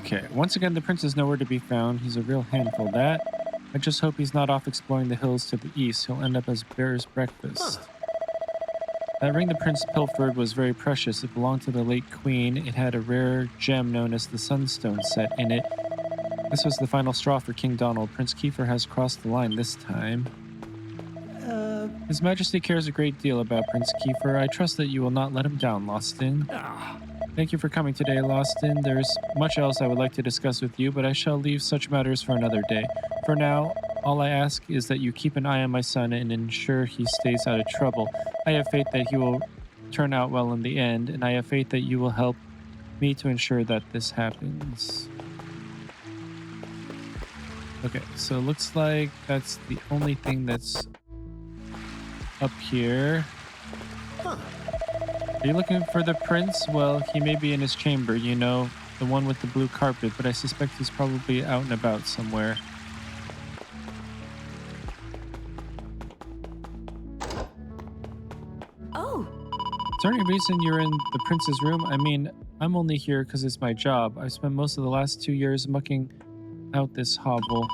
Okay, once again, the prince is nowhere to be found. He's a real handful. That I just hope he's not off exploring the hills to the east. He'll end up as bear's breakfast. That ring the prince pilfered was very precious. It belonged to the late queen. It had a rare gem known as the Sunstone set in it. This was the final straw for King Donald. Prince Kiefer has crossed the line this time. His Majesty cares a great deal about Prince Kiefer. I trust that you will not let him down, Lostin. Thank you for coming today, Lostin. There's much else I would like to discuss with you, but I shall leave such matters for another day. For now, all I ask is that you keep an eye on my son and ensure he stays out of trouble. I have faith that he will turn out well in the end, and I have faith that you will help me to ensure that this happens. Okay, so it looks like that's the only thing that's up here. Are you looking for the prince? Well, he may be in his chamber, you know, the one with the blue carpet, but I suspect he's probably out and about somewhere. Oh, Is there any reason you're in the prince's room? I mean, I'm only here because it's my job. I spent most of the last 2 years mucking out this hovel.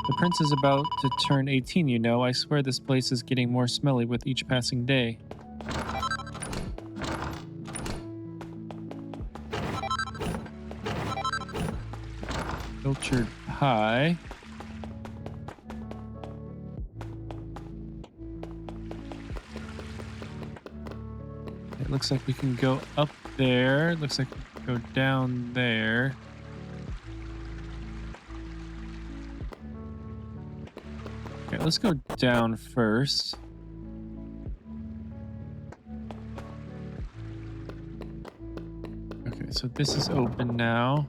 The prince is about to turn 18, you know. I swear this place is getting more smelly with each passing day. Filtered pie. It looks like we can go up there. It looks like we can go down there. Okay, let's go down first. Okay, so this is open now.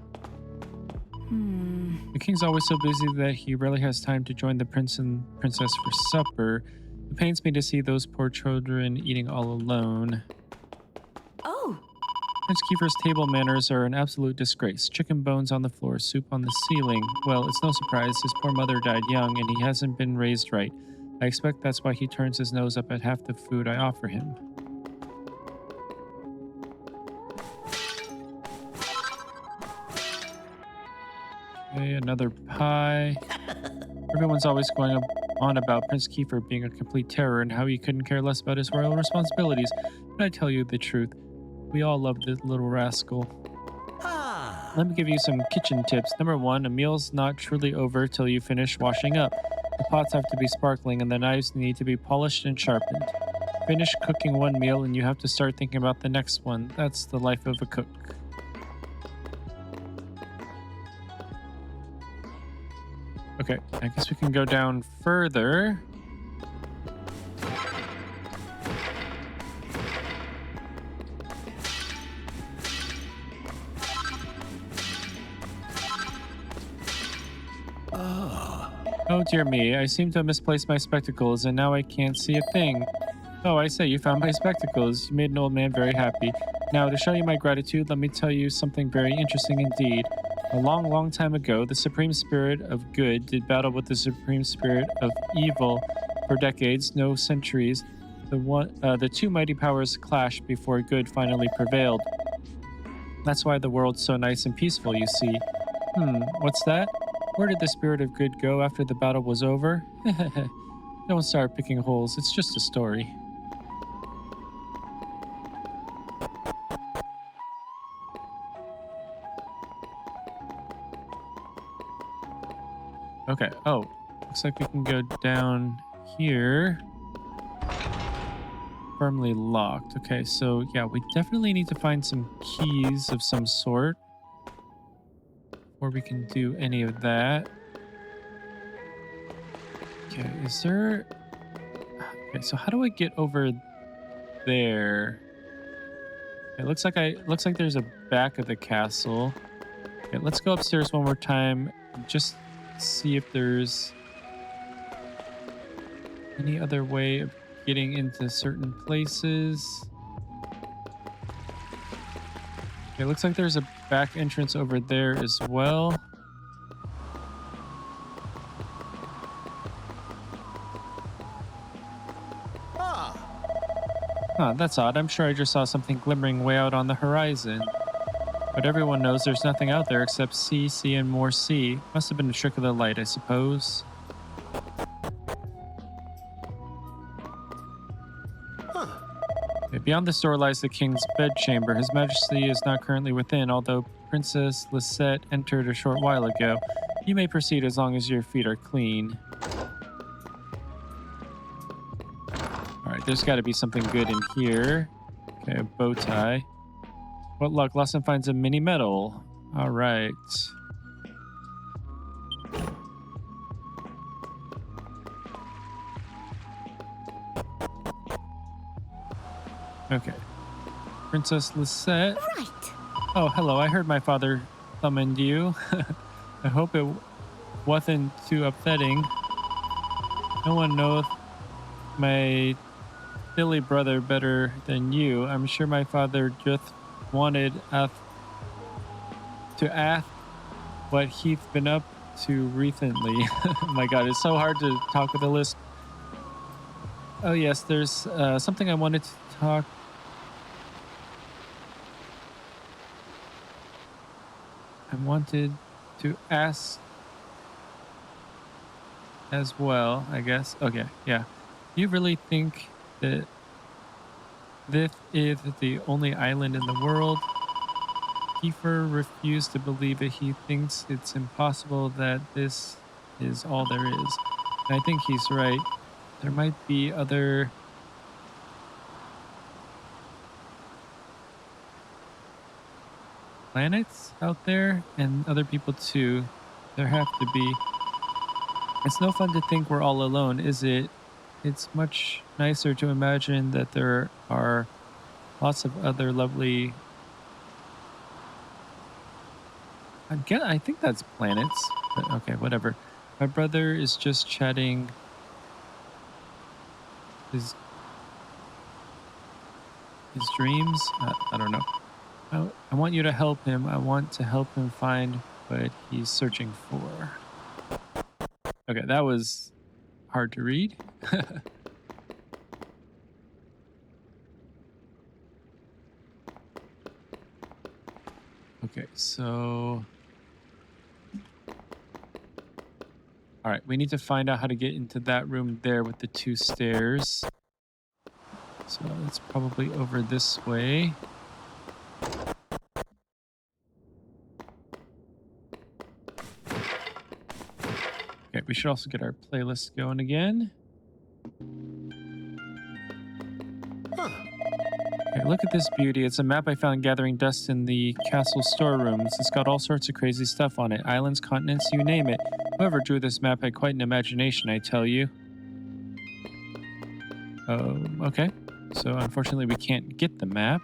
The king's always so busy that he rarely has time to join the prince and princess for supper. It pains me to see those poor children eating all alone. oh, Prince Kiefer's table manners are an absolute disgrace. Chicken bones on the floor, soup on the ceiling. Well, it's no surprise. His poor mother died young and he hasn't been raised right. I expect that's why he turns his nose up at half the food I offer him. Okay, another pie. Everyone's always going on about Prince Kiefer being a complete terror and how he couldn't care less about his royal responsibilities. But I tell you the truth, we all love this little rascal. Let me give you some kitchen tips. Number 1, a meal's not truly over till you finish washing up. The pots have to be sparkling and the knives need to be polished and sharpened. Finish cooking one meal and you have to start thinking about the next one. That's the life of a cook. Okay, I guess we can go down further. Oh dear me, I seem to have misplaced my spectacles and now I can't see a thing. Oh, I say, you found my spectacles. You made an old man very happy. Now, to show you my gratitude, let me tell you something very interesting indeed. A long, long time ago, the Supreme Spirit of Good did battle with the Supreme Spirit of Evil for decades, no centuries. The two mighty powers clashed before good finally prevailed. That's why the world's so nice and peaceful, you see. What's that? Where did the Spirit of Good go after the battle was over? Don't start picking holes, it's just a story. Okay, oh, looks like we can go down here. Firmly locked. Okay, so yeah, we definitely need to find some keys of some sort before we can do any of that. Okay, is there... Okay, so how do I get over there? It looks like there's a back of the castle. Okay, let's go upstairs one more time and just see if there's any other way of getting into certain places. Okay, looks like there's a back entrance over there as well. Huh, that's odd. I'm sure I just saw something glimmering way out on the horizon. But everyone knows there's nothing out there except sea, and more sea. Must have been a trick of the light, I suppose. beyond this door lies the king's bedchamber. His Majesty is not currently within, although Princess Lisette entered a short while ago. You may proceed as long as your feet are clean. Alright, there's got to be something good in here. Okay, a bow tie. What luck, Lawson finds a mini medal. Alright. Okay. Princess Lisette. Right. Oh, hello. I heard my father summoned you. I hope it wasn't too upsetting. No one knows my silly brother better than you. I'm sure my father just wanted us to ask what he's been up to recently. Oh my god, it's so hard to talk with a lisp. Oh yes, there's something I wanted to talk. I wanted to ask as well, I guess. Okay, yeah. You really think that this is the only island in the world? Kiefer refused to believe it. He thinks it's impossible that this is all there is. And I think he's right. There might be other planets out there and other people too. There have to be. It's no fun to think we're all alone, is it? It's much nicer to imagine that there are lots of other lovely... I think that's planets. But okay, whatever. My brother is just chatting his dreams. I don't know. I want you to help him. I want to help him find what he's searching for. Okay, that was hard to read. Okay, so... All right, we need to find out how to get into that room there with the 2 stairs. So it's probably over this way. Okay, we should also get our playlist going again. Okay, look at this beauty. It's a map I found gathering dust in the castle storerooms. It's got all sorts of crazy stuff on it. Islands, continents, you name it. Whoever drew this map had quite an imagination, I tell you. Okay. So unfortunately we can't get the map.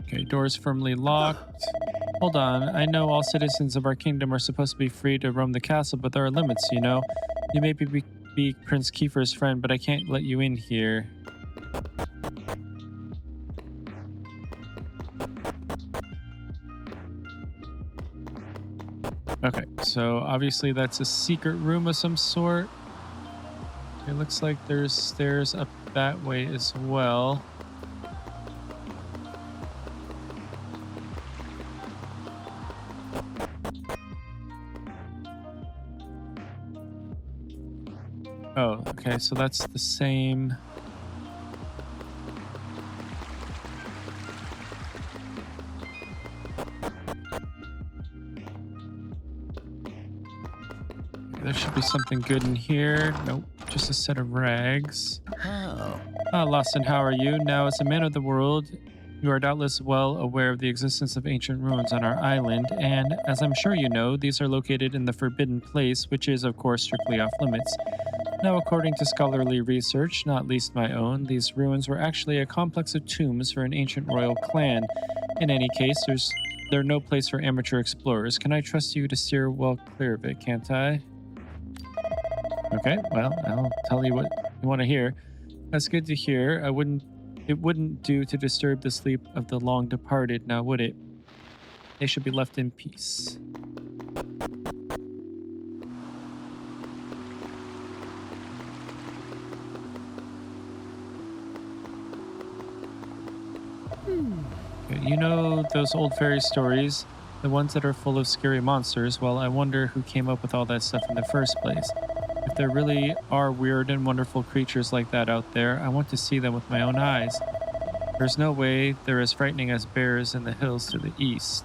Okay, doors firmly locked. Hold on, I know all citizens of our kingdom are supposed to be free to roam the castle, but there are limits, you know. You may be Prince Kiefer's friend, but I can't let you in here. Okay, so obviously that's a secret room of some sort. It looks like there's stairs up that way as well. Oh, okay, so that's the same. There should be something good in here. Nope, just a set of rags. Oh. Ah, Lawson, how are you? Now, as a man of the world, you are doubtless well aware of the existence of ancient ruins on our island, and as I'm sure you know, these are located in the Forbidden Place, which is, of course, strictly off limits. Now, according to scholarly research, not least my own, these ruins were actually a complex of tombs for an ancient royal clan. In any case, they're no place for amateur explorers. Can I trust you to steer well clear of it, can't I? Okay, well, I'll tell you what you want to hear. That's good to hear. It wouldn't do to disturb the sleep of the long departed, now would it? They should be left in peace. Okay, you know those old fairy stories? The ones that are full of scary monsters. Well, I wonder who came up with all that stuff in the first place. If there really are weird and wonderful creatures like that out there, I want to see them with my own eyes. There's no way they're as frightening as bears in the hills to the east.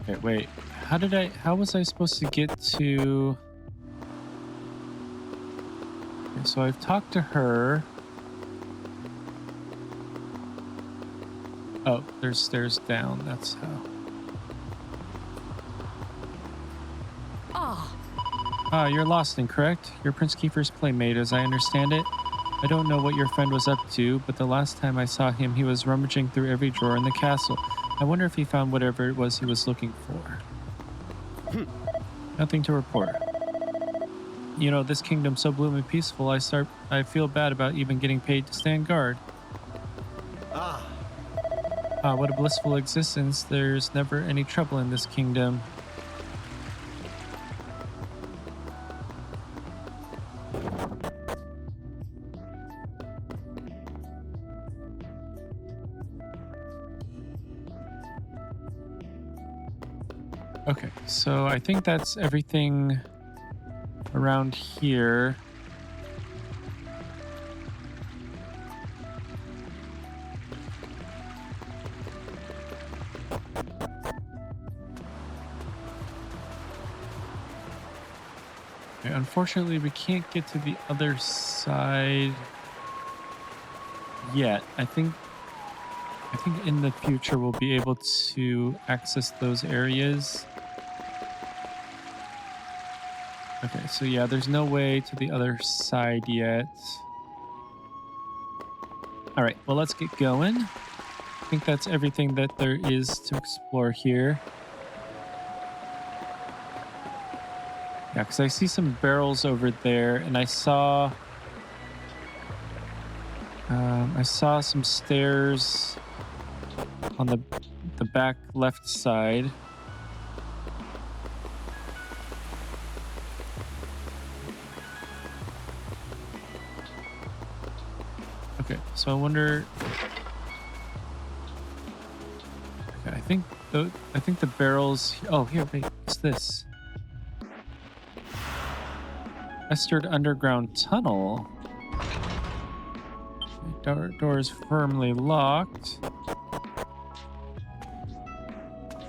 Okay, wait. How was I supposed to get to... Okay, so I've talked to her. Oh, there's stairs down. That's how. Ah, you're lost, incorrect? You're Prince Kiefer's playmate, as I understand it. I don't know what your friend was up to, but the last time I saw him, he was rummaging through every drawer in the castle. I wonder if he found whatever it was he was looking for. Nothing to report. You know, this kingdom's so blooming peaceful, I feel bad about even getting paid to stand guard. What a blissful existence. There's never any trouble in this kingdom. Okay, so I think that's everything around here. Okay, unfortunately, we can't get to the other side yet. I think in the future we'll be able to access those areas. Okay, so yeah, there's no way to the other side yet. All right, well, let's get going. I think that's everything that there is to explore here. Yeah, because I see some barrels over there, and I saw some stairs on the back left side. Okay, so I wonder. Okay, I think the barrels. Oh, here, wait, what's this? Estered underground tunnel. Door is firmly locked.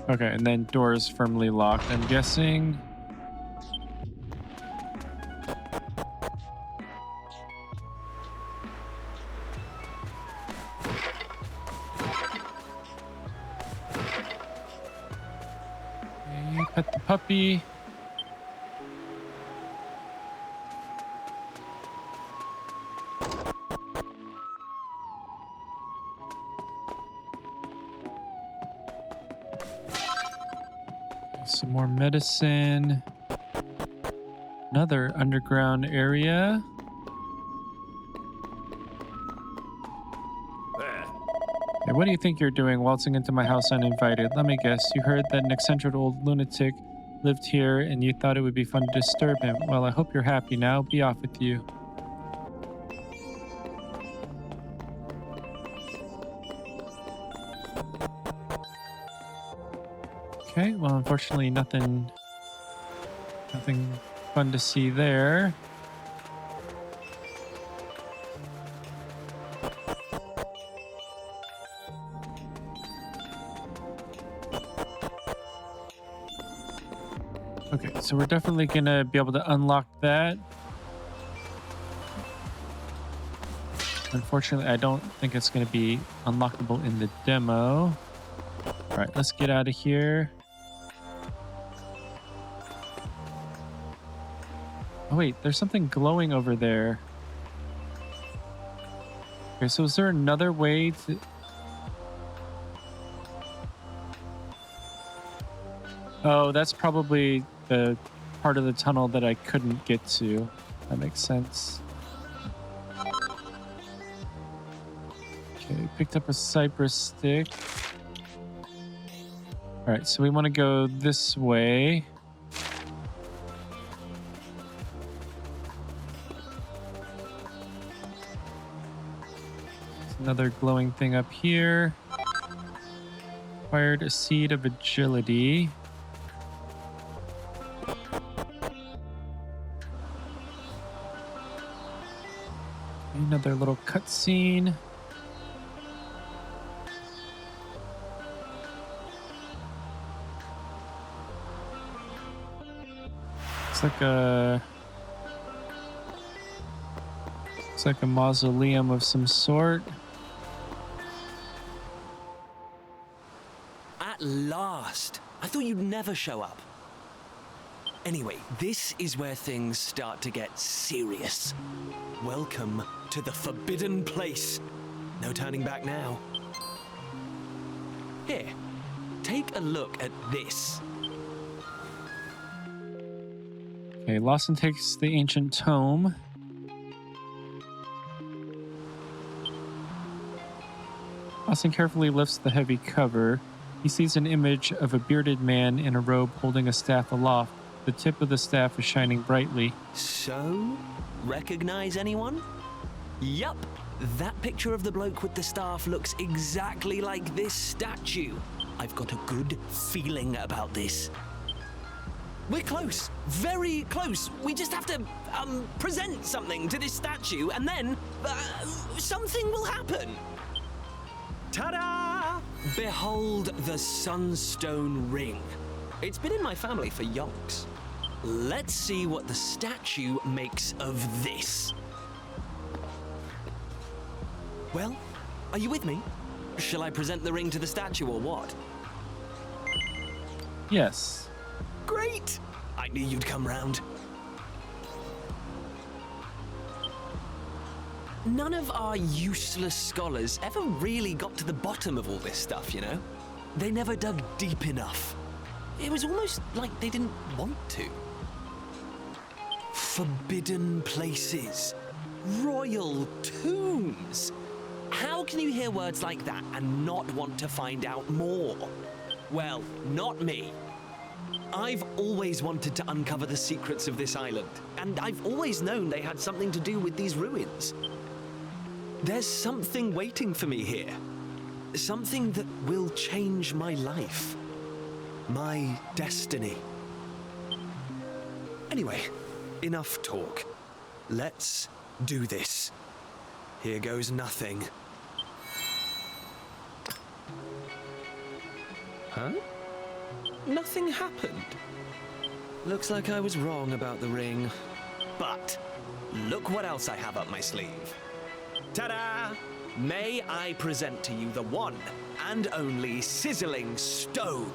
Okay, and then door is firmly locked, I'm guessing. Okay, pet the puppy. Some more medicine. Another underground area. Hey, what do you think you're doing waltzing into my house uninvited? Let me guess, you heard that an eccentric old lunatic lived here and you thought it would be fun to disturb him. Well, I hope you're happy now. Be off with you. Okay, well, unfortunately, nothing fun to see there. Okay, so we're definitely gonna be able to unlock that. Unfortunately, I don't think it's gonna be unlockable in the demo. All right, let's get out of here. Oh wait, there's something glowing over there. Okay, so is there another way to... Oh, that's probably the part of the tunnel that I couldn't get to. That makes sense. Okay, picked up a cypress stick. All right, so we want to go this way. There's another glowing thing up here. Acquired a seed of agility. Another little cutscene. It's like a mausoleum of some sort. At last! I thought you'd never show up. Anyway, this is where things start to get serious. Welcome to the forbidden place. No turning back now. Here, take a look at this. Okay, Lawson takes the ancient tome. Lawson carefully lifts the heavy cover. He sees an image of a bearded man in a robe holding a staff aloft. The tip of the staff is shining brightly. So, recognize anyone? Yup, that picture of the bloke with the staff looks exactly like this statue. I've got a good feeling about this. We're close, very close. We just have to present something to this statue and then something will happen. Ta-da! Behold the Sunstone Ring. It's been in my family for yonks. Let's see what the statue makes of this. Well, are you with me? Shall I present the ring to the statue or what? Yes. Great! I knew you'd come round. None of our useless scholars ever really got to the bottom of all this stuff, you know? They never dug deep enough. It was almost like they didn't want to. Forbidden places. Royal tombs. How can you hear words like that and not want to find out more? Well, not me. I've always wanted to uncover the secrets of this island, and I've always known they had something to do with these ruins. There's something waiting for me here. Something that will change my life. My destiny. Anyway, enough talk. Let's do this. Here goes nothing. Huh? Nothing happened. Looks like I was wrong about the ring. But look what else I have up my sleeve. Ta-da! May I present to you the one and only sizzling stone.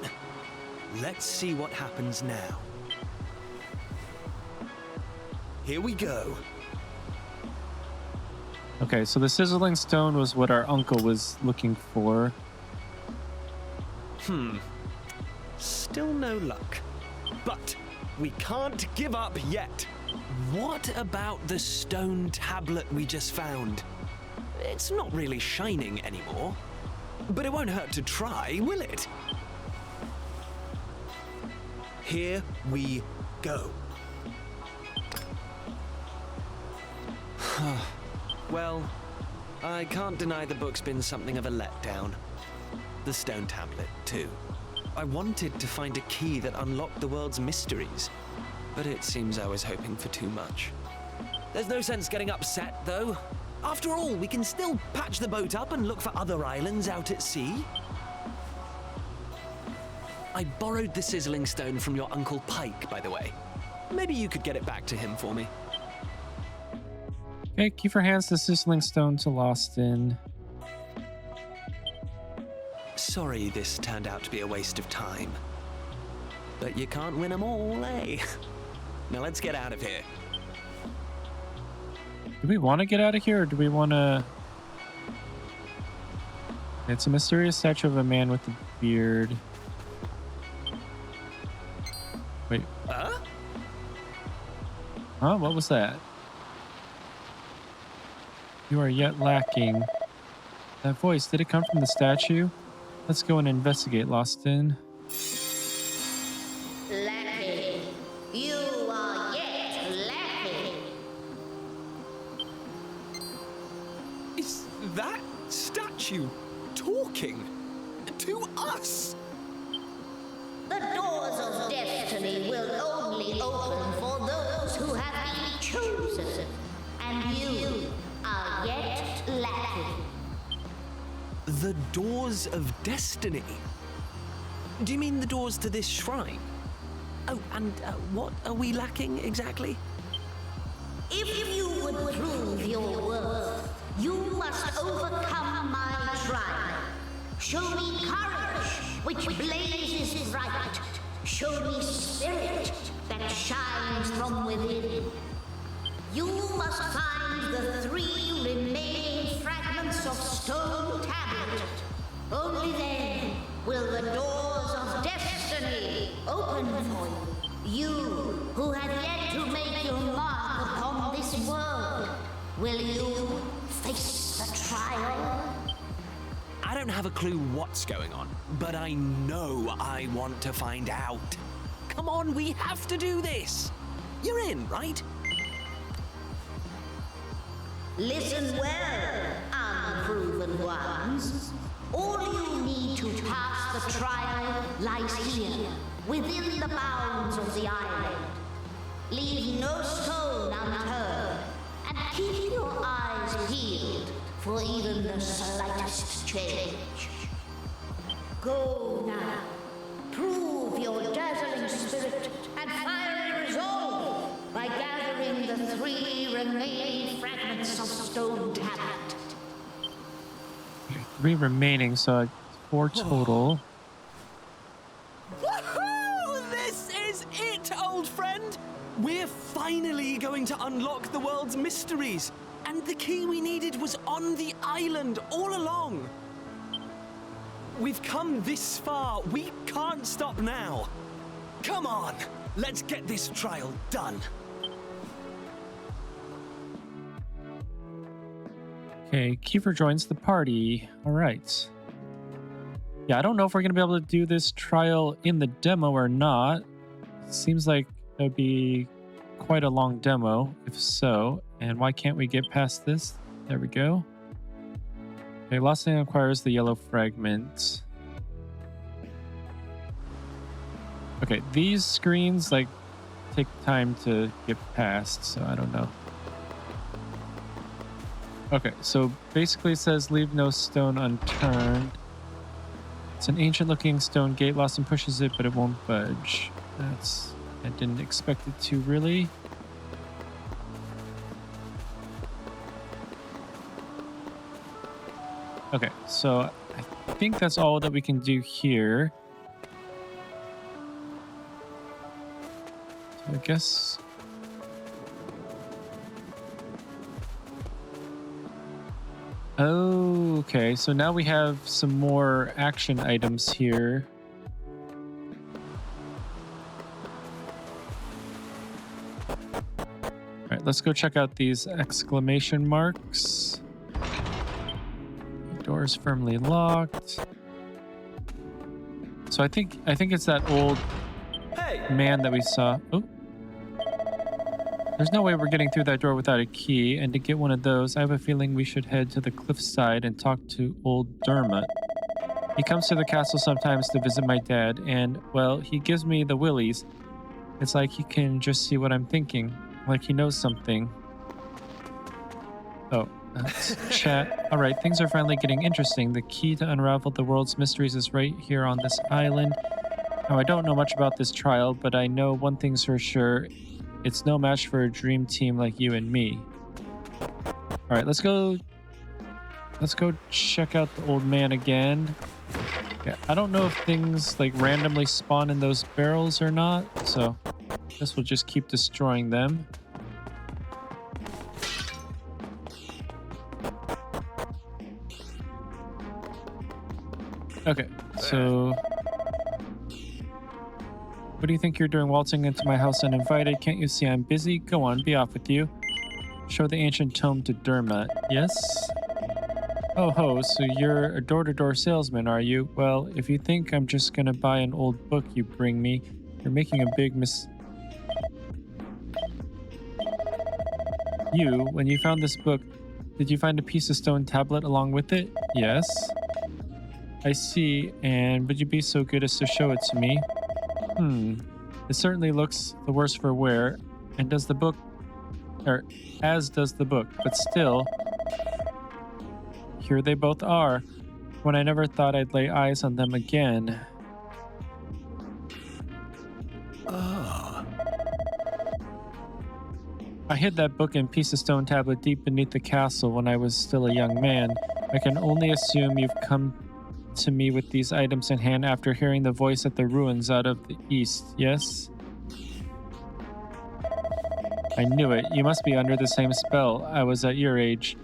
Let's see what happens now. Here we go. Okay, so the sizzling stone was what our uncle was looking for. Still no luck. But we can't give up yet. What about the stone tablet we just found? It's not really shining anymore. But it won't hurt to try, will it? Here we go. Well, I can't deny the book's been something of a letdown. The stone tablet, too. I wanted to find a key that unlocked the world's mysteries, but it seems I was hoping for too much. There's no sense getting upset, though. After all, we can still patch the boat up and look for other islands out at sea. I borrowed the sizzling stone from your Uncle Pike, by the way. Maybe you could get it back to him for me. Okay, Kiefer hands the sizzling stone to Lawson. Sorry this turned out to be a waste of time. But you can't win them all, eh? Now let's get out of here. Do we want to get out of here, or do we want to... It's a mysterious statue of a man with a beard. Wait. Huh? Huh? What was that? You are yet lacking. That voice, did it come from the statue? Let's go and investigate, Lostin. Lackey, you are yet lacking. Is that statue talking to us? The doors of destiny will only open for those who have been chosen, and you are yet lacking. The doors of destiny? Do you mean the doors to this shrine? Oh, and what are we lacking exactly? If you would prove your worth, you must overcome my trial. Show me courage, which blazes bright. Show me spirit that shines from within. You must find the 3 remaining fragments of stone tablet. Only then will the doors of destiny open for you. You who have yet to make your mark upon this world, will you face the trial? I don't have a clue what's going on, but I know I want to find out. Come on, we have to do this. You're in, right? Listen well, unproven ones. All you need to pass the trial lies here, within the bounds of the island. Leave no stone unturned, and keep your eyes peeled for even the slightest change. Go now. Prove your dazzling spirit and fiery resolve by gathering the 3 remaining fragments of stone tablet. 3 remaining, so 4 total. Woohoo! This is it, old friend! We're finally going to unlock the world's mysteries. And the key we needed was on the island all along. We've come this far. We can't stop now. Come on, let's get this trial done. Okay, Kiefer joins the party. All right. Yeah, I don't know if we're going to be able to do this trial in the demo or not. Seems like it would be quite a long demo, if so. And why can't we get past this? There we go. Okay, last thing acquires the yellow fragment. Okay, these screens like take time to get past, so I don't know. Okay, so basically it says leave no stone unturned. It's an ancient looking stone gate. Lawson pushes it, but it won't budge. I didn't expect it to really. Okay, so I think that's all that we can do here. So I guess... Oh, okay, so now we have some more action items here. All right, let's go check out these exclamation marks. Doors firmly locked. So I think it's that old man that we saw. Oh. There's no way we're getting through that door without a key, and to get one of those, I have a feeling we should head to the cliffside and talk to old Dermot. He comes to the castle sometimes to visit my dad, and, well, he gives me the willies. It's like he can just see what I'm thinking, like he knows something. Oh, let's chat. All right, things are finally getting interesting. The key to unravel the world's mysteries is right here on this island. Now, I don't know much about this trial, but I know one thing's for sure. It's no match for a dream team like you and me. All right, let's go check out the old man again. Yeah, I don't know if things like randomly spawn in those barrels or not, so I guess we'll just keep destroying them. Okay, so what do you think you're doing waltzing into my house uninvited? Can't you see I'm busy? Go on, be off with you. Show the ancient tome to Dermot. Yes? Oh ho, so you're a door-to-door salesman, are you? Well, if you think I'm just gonna buy an old book you bring me, you're making a big You, when you found this book, did you find a piece of stone tablet along with it? Yes. I see, and would you be so good as to show it to me? It certainly looks the worse for wear, and does the book, or as does the book, but still, here they both are, when I never thought I'd lay eyes on them again. I hid that book and piece of stone tablet deep beneath the castle when I was still a young man. I can only assume you've come to me with these items in hand after hearing the voice at the ruins out of the east, yes? I knew it. You must be under the same spell. I was at your age.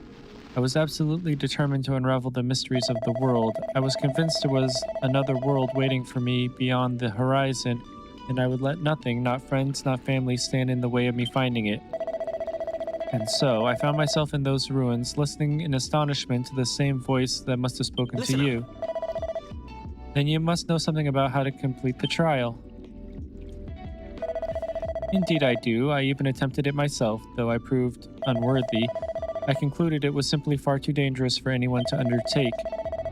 I was absolutely determined to unravel the mysteries of the world. I was convinced there was another world waiting for me beyond the horizon, and I would let nothing, not friends, not family, stand in the way of me finding it. And so, I found myself in those ruins, listening in astonishment to the same voice that must have spoken to you. Then you must know something about how to complete the trial. Indeed I do. I even attempted it myself, though I proved unworthy. I concluded it was simply far too dangerous for anyone to undertake.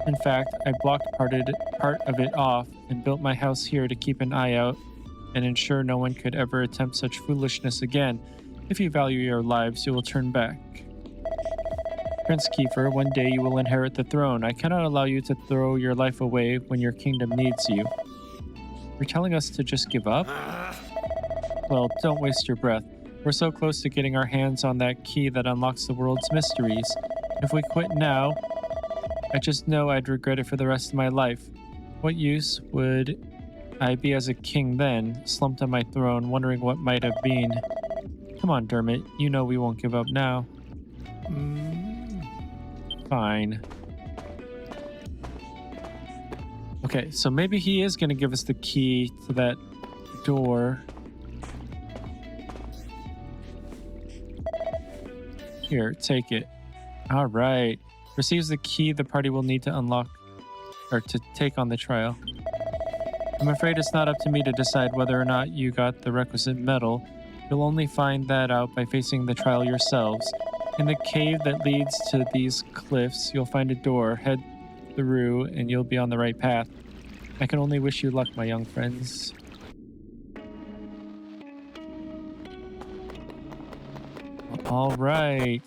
In fact, I blocked part of it off and built my house here to keep an eye out and ensure no one could ever attempt such foolishness again. If you value your lives, you will turn back. Prince Kiefer, one day you will inherit the throne. I cannot allow you to throw your life away when your kingdom needs you. You're telling us to just give up? Well, don't waste your breath. We're so close to getting our hands on that key that unlocks the world's mysteries. If we quit now, I just know I'd regret it for the rest of my life. What use would I be as a king then, slumped on my throne, wondering what might have been? Come on, Dermot. You know we won't give up now. Fine. Okay, so maybe he is going to give us the key to that door. Here, take it. All right. Receives the key the party will need to unlock or to take on the trial. I'm afraid it's not up to me to decide whether or not you got the requisite medal. You'll only find that out by facing the trial yourselves. In the cave that leads to these cliffs, you'll find a door. Head through and you'll be on the right path. I can only wish you luck, my young friends. All right.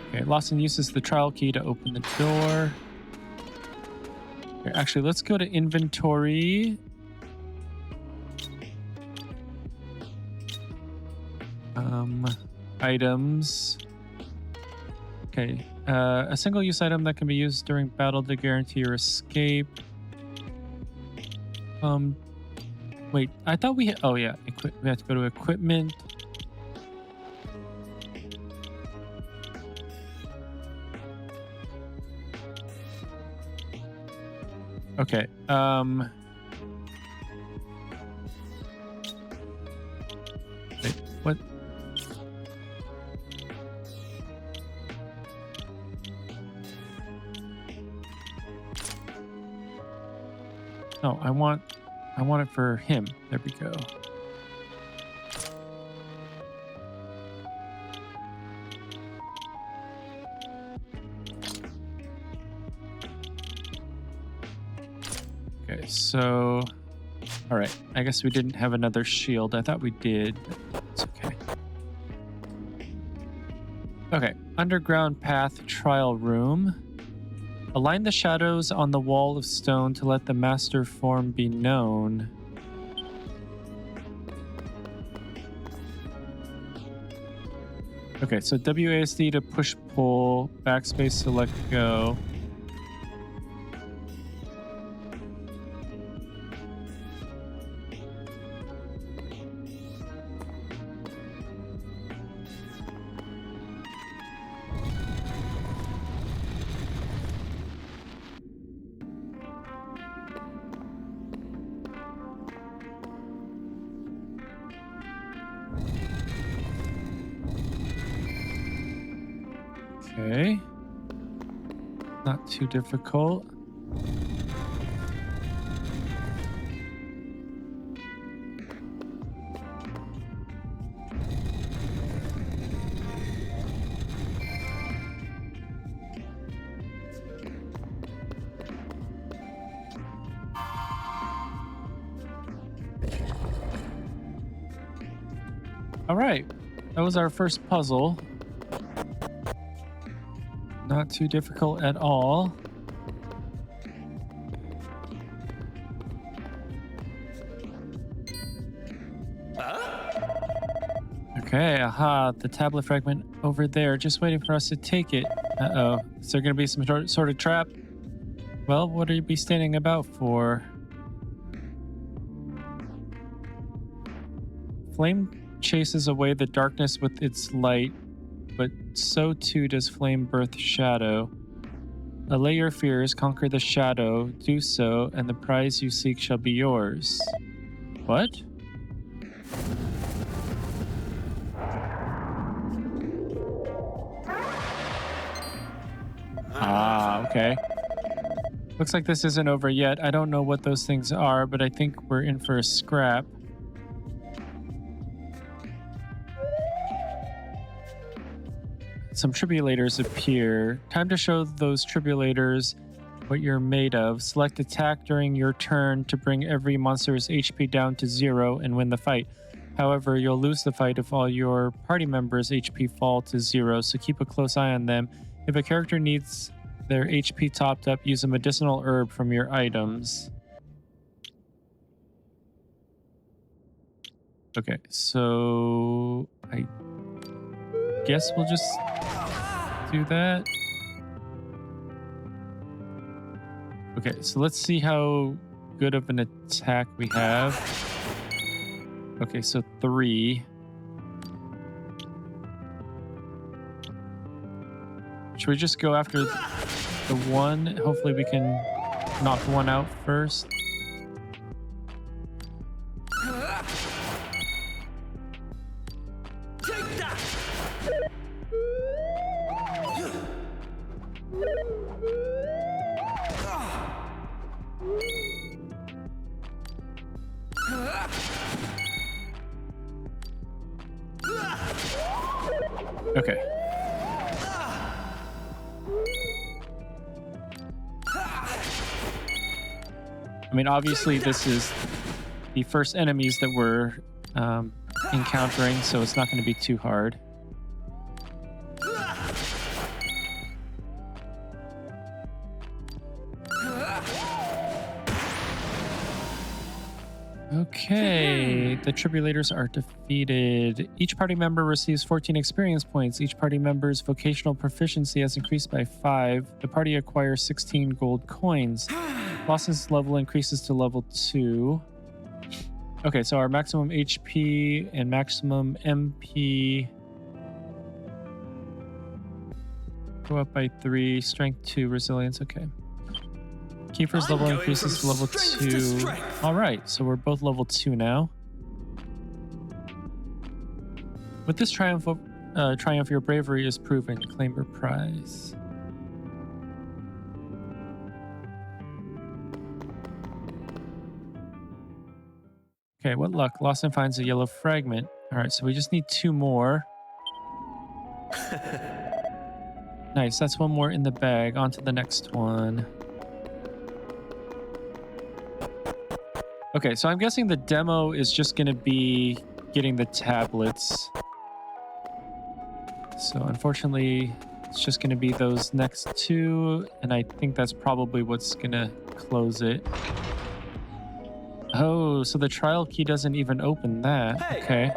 Okay, Lawson uses the trial key to open the door. Here, actually, let's go to inventory. Items. Okay. A single-use item that can be used during battle to guarantee your escape. Wait, I thought we had... Oh, yeah. We have to go to equipment. Okay. Wait, what? No, I want it for him. There we go. Okay, so all right. I guess we didn't have another shield. I thought we did, but it's okay. Okay, underground path trial room. Align the shadows on the wall of stone to let the master form be known. Okay, so WASD to push pull, backspace to let go. Okay. Not too difficult. All right, that was our first puzzle. Not too difficult at all. Okay, aha, the tablet fragment over there, just waiting for us to take it. Uh-oh, is there going to be some sort of trap? Well, what are you be standing about for? Flame chases away the darkness with its light, but so too does flame birth shadow. Allay your fears, conquer the shadow, do so, and the prize you seek shall be yours. What? Ah, okay. Looks like this isn't over yet. I don't know what those things are, but I think we're in for a scrap. Some tribulators appear. Time to show those tribulators what you're made of. Select attack during your turn to bring every monster's HP down to 0 and win the fight. However, you'll lose the fight if all your party members' HP fall to 0, so keep a close eye on them. If a character needs their HP topped up, use a medicinal herb from your items. Okay, so I guess we'll just do that. Okay, so let's see how good of an attack we have. Okay, so 3. Should we just go after the 1? Hopefully we can knock 1 out first. Okay. I mean, obviously this is the first enemies that we're encountering, so it's not going to be too hard. Okay, the tribulators are defeated. Each party member receives 14 experience points. Each party member's vocational proficiency has increased by 5. The party acquires 16 gold coins. Boss's level increases to level 2. Okay, so our maximum HP and maximum MP go up by 3. Strength 2, resilience, okay. Kiefer's level increases to level 2. All right, so we're both level 2 now. With this triumph, your bravery is proven. Claim your prize. Okay, what luck. Lawson finds a yellow fragment. All right, so we just need 2 more. Nice, that's 1 more in the bag. On to the next one. Okay, so I'm guessing the demo is just going to be getting the tablets. So unfortunately, it's just going to be those next 2, and I think that's probably what's going to close it. Oh, so the trial key doesn't even open that. Okay.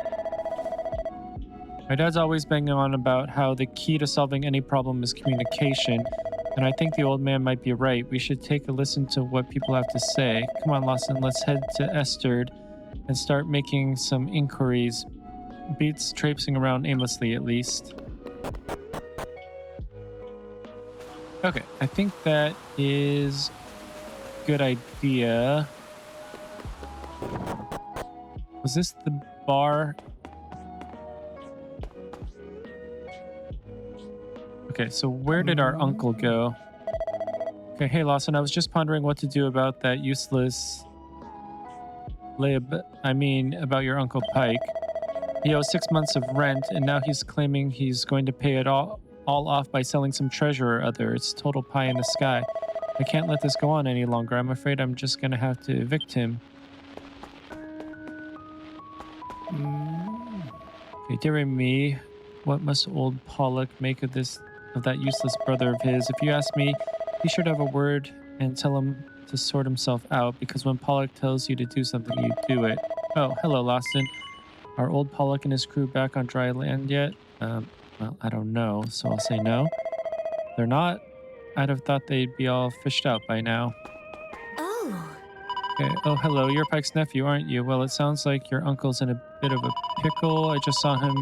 My dad's always banging on about how the key to solving any problem is communication. And I think the old man might be right. We should take a listen to what people have to say. Come on, Lawson, let's head to Esterd and start making some inquiries. Beats traipsing around aimlessly, at least. Okay, I think that is a good idea. Was this the bar? Okay, so where did our uncle go? Okay, hey Lawson, I was just pondering what to do about that useless about your Uncle Pike. He owes 6 months of rent, and now he's claiming he's going to pay it all off by selling some treasure or other. It's total pie in the sky. I can't let this go on any longer. I'm afraid I'm just going to have to evict him. Okay, dear me, what must old Pollock make of that useless brother of his? If you ask me, he should have a word and tell him to sort himself out, because when Pollock tells you to do something, you do it. Oh, hello, Lawson. Are old Pollock and his crew back on dry land yet? Well, I don't know, so I'll say no. They're not? I'd have thought they'd be all fished out by now. Oh. Okay. Oh, hello. You're Pike's nephew, aren't you? Well, it sounds like your uncle's in a bit of a pickle. I just saw him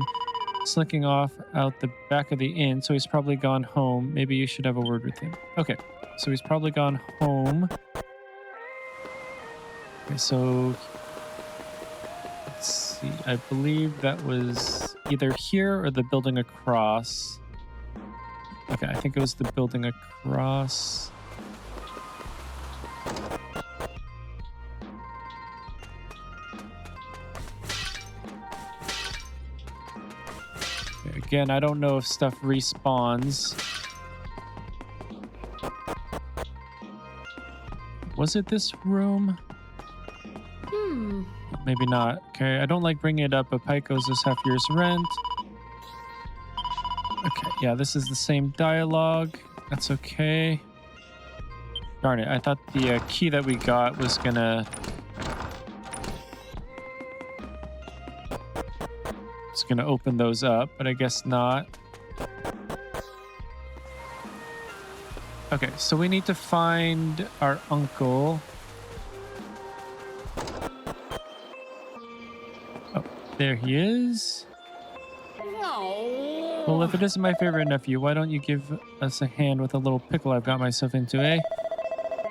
slinking off out the back of the inn, so he's probably gone home. Maybe you should have a word with him. Okay. So he's probably gone home. Okay, so let's see. I believe that was either here or the building across. Okay, I think it was the building across. Okay, again, I don't know if stuff respawns. Was it this room? Maybe not. Okay, I don't like bringing it up, but Pike owes us half year's rent. Okay, yeah, this is the same dialogue. That's okay. Darn it, I thought the key that we got was gonna... It's gonna open those up, but I guess not. Okay, so we need to find our uncle. Oh, there he is. Well, if it isn't my favorite nephew, why don't you give us a hand with a little pickle I've got myself into, eh?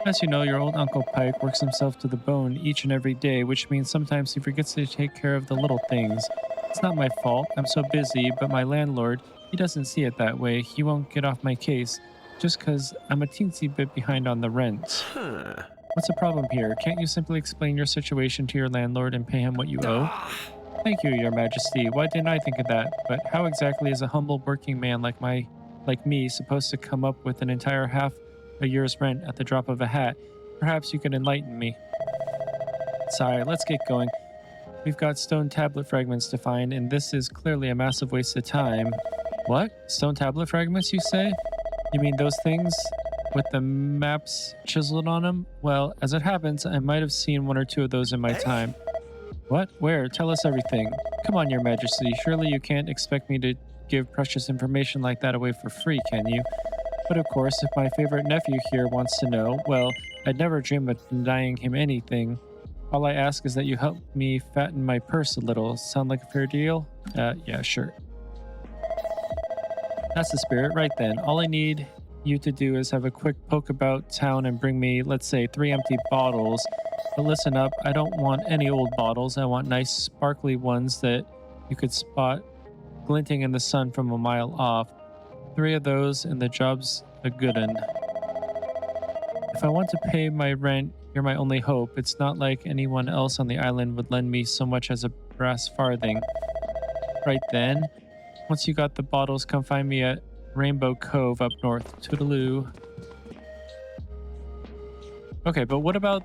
As you know, your old Uncle Pike works himself to the bone each and every day, which means sometimes he forgets to take care of the little things. It's not my fault. I'm so busy, but my landlord, he doesn't see it that way. He won't get off my case just because I'm a teensy bit behind on the rent. What's the problem here? Can't you simply explain your situation to your landlord and pay him what you owe? Thank you, Your Majesty. Why didn't I think of that? But how exactly is a humble working man like me supposed to come up with an entire half a year's rent at the drop of a hat? Perhaps you can enlighten me. Sire, let's get going. We've got stone tablet fragments to find, and this is clearly a massive waste of time. What? Stone tablet fragments, you say? You mean those things with the maps chiseled on them? Well, as it happens, I might have seen one or two of those in my time. What? Where? Tell us everything. Come on, Your Majesty. Surely you can't expect me to give precious information like that away for free, can you? But of course, if my favorite nephew here wants to know, well, I'd never dream of denying him anything. All I ask is that you help me fatten my purse a little. Sound like a fair deal? Yeah, sure. That's the spirit. Right then. All I need you to do is have a quick poke about town and bring me, let's say, 3 empty bottles. But listen up, I don't want any old bottles. I want nice, sparkly ones that you could spot glinting in the sun from a mile off. 3 of those and the job's a good un. If I want to pay my rent, you're my only hope. It's not like anyone else on the island would lend me so much as a brass farthing. Right then. Once you got the bottles, come find me at Rainbow Cove up north. Toodaloo. Okay, but what about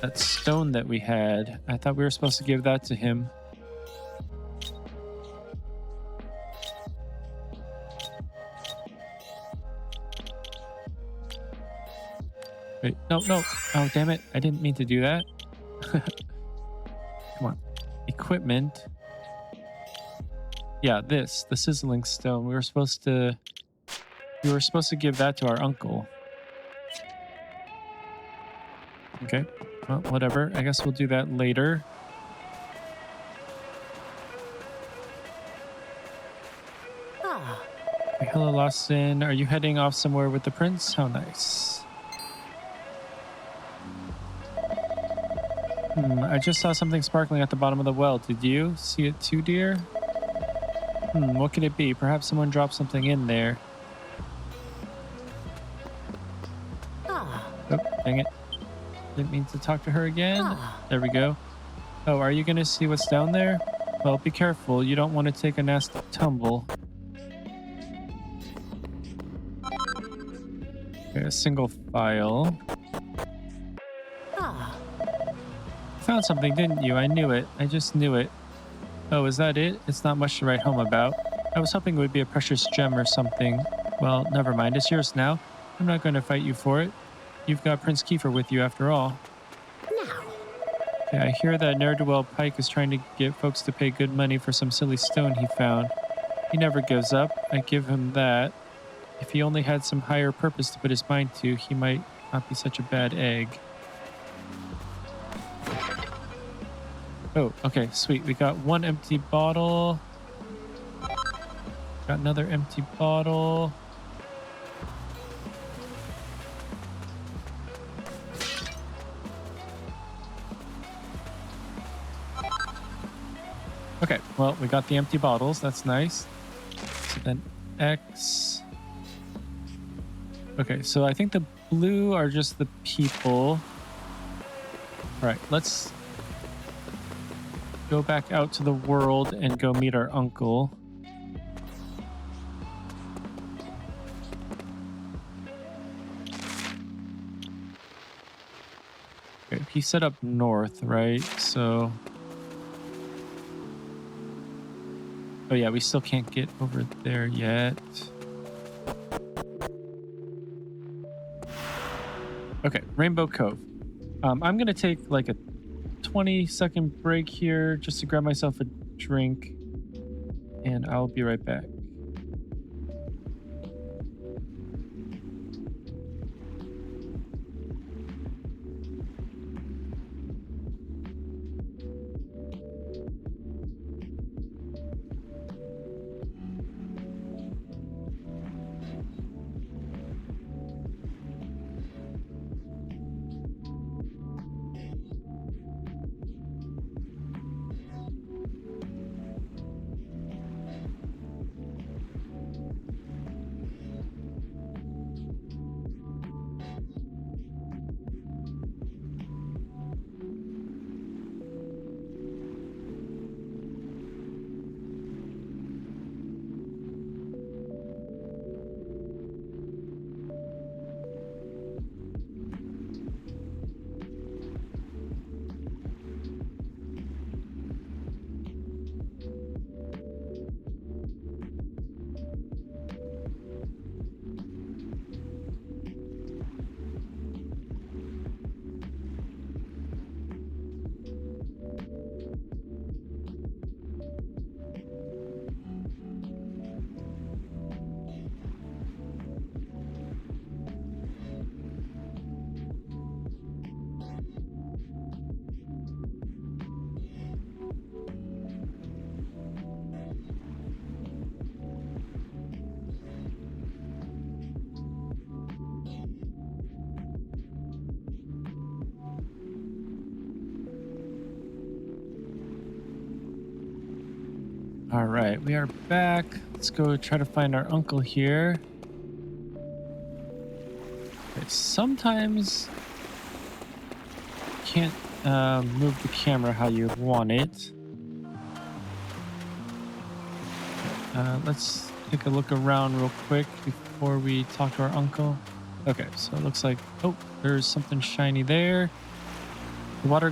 that stone that we had? I thought we were supposed to give that to him. Wait, no. Oh, damn it. I didn't mean to do that. Come on. Equipment. Yeah, the sizzling stone. We were supposed to give that to our uncle. Okay. Well, whatever. I guess we'll do that later. Okay, hello, Lawson. Are you heading off somewhere with the prince? How nice. I just saw something sparkling at the bottom of the well. Did you see it too, dear? What could it be? Perhaps someone dropped something in there. Oh, dang it. Didn't mean to talk to her again. There we go. Oh, are you going to see what's down there? Well, be careful. You don't want to take a nasty tumble. Okay, a single file. Found something, didn't you? I knew it. I just knew it. Oh, is that it? It's not much to write home about. I was hoping it would be a precious gem or something. Well, never mind. It's yours now. I'm not going to fight you for it. You've got Prince Kiefer with you after all. Okay, I hear that ne'er-do-well Pike is trying to get folks to pay good money for some silly stone he found. He never gives up. I give him that. If he only had some higher purpose to put his mind to, he might not be such a bad egg. Oh, okay, sweet. We got one empty bottle. Got another empty bottle. Okay, well, we got the empty bottles. That's nice. So then X. Okay, so I think the blue are just the people. All right, let's go back out to the world and go meet our uncle. Okay, he set up north, right? So... Oh yeah, we still can't get over there yet. Okay, Rainbow Cove. I'm gonna take like a 20-second break here just to grab myself a drink, and I'll be right back. All right, we are back. Let's go try to find our uncle here. Okay, sometimes you can't move the camera how you want it. Let's take a look around real quick before we talk to our uncle. Okay, so it looks like, oh, there's something shiny there. The water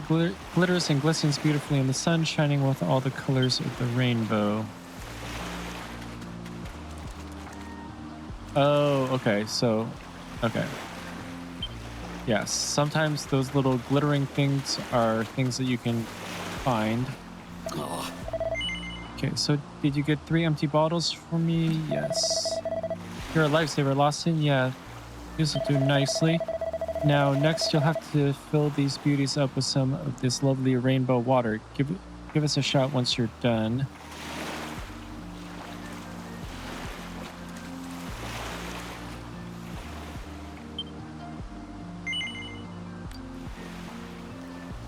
glitters and glistens beautifully in the sun, shining with all the colors of the rainbow. Oh, okay, so, okay. Yeah, sometimes those little glittering things are things that you can find. Okay, so did you get 3 empty bottles for me? Yes. You're a lifesaver, Lawson. Yeah, this will do nicely. Now, next you'll have to fill these beauties up with some of this lovely rainbow water. Give us a shot once you're done.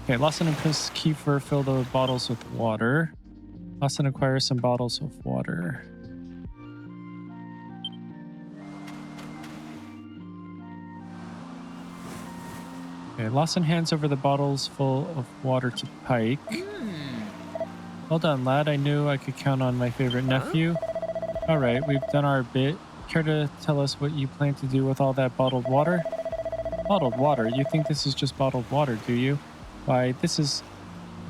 Okay, Lawson and Prince Kiefer fill the bottles with water. Lawson acquires some bottles of water. Okay, Lawson hands over the bottles full of water to Pike. Well done, lad. I knew I could count on my favorite nephew. All right, we've done our bit. Care to tell us what you plan to do with all that bottled water? Bottled water? You think this is just bottled water, do you? Why, this is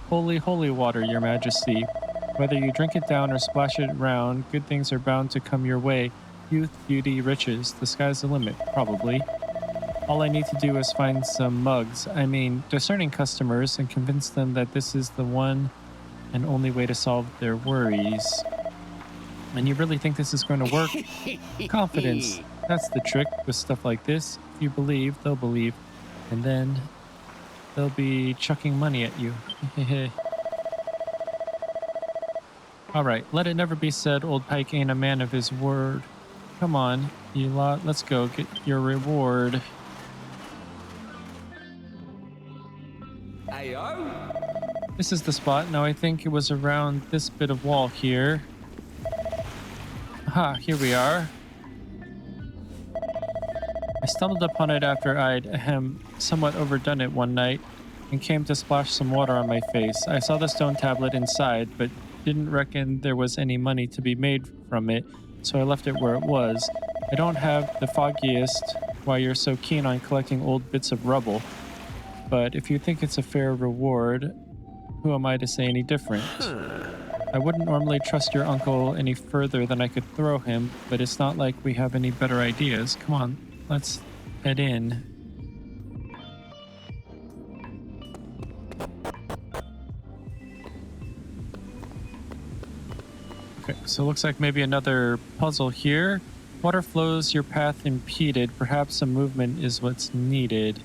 holy, holy water, your majesty. Whether you drink it down or splash it around, good things are bound to come your way. Youth, beauty, riches. The sky's the limit, probably. All I need to do is find some mugs, discerning customers, and convince them that this is the one and only way to solve their worries. And you really think this is going to work? Confidence. That's the trick with stuff like this. If you believe, they'll believe. And then they'll be chucking money at you. Alright, let it never be said old Pike ain't a man of his word. Come on, you lot, let's go get your reward. Ayo? This is the spot. Now I think it was around this bit of wall here. Aha, here we are. I stumbled upon it after I'd somewhat overdone it one night and came to splash some water on my face. I saw the stone tablet inside, but didn't reckon there was any money to be made from it, so I left it where it was. I don't have the foggiest why you're so keen on collecting old bits of rubble, but if you think it's a fair reward, who am I to say any different? I wouldn't normally trust your uncle any further than I could throw him, but it's not like we have any better ideas. Come on, let's head in. Okay, so it looks like maybe another puzzle here. Water flows, your path impeded. Perhaps some movement is what's needed.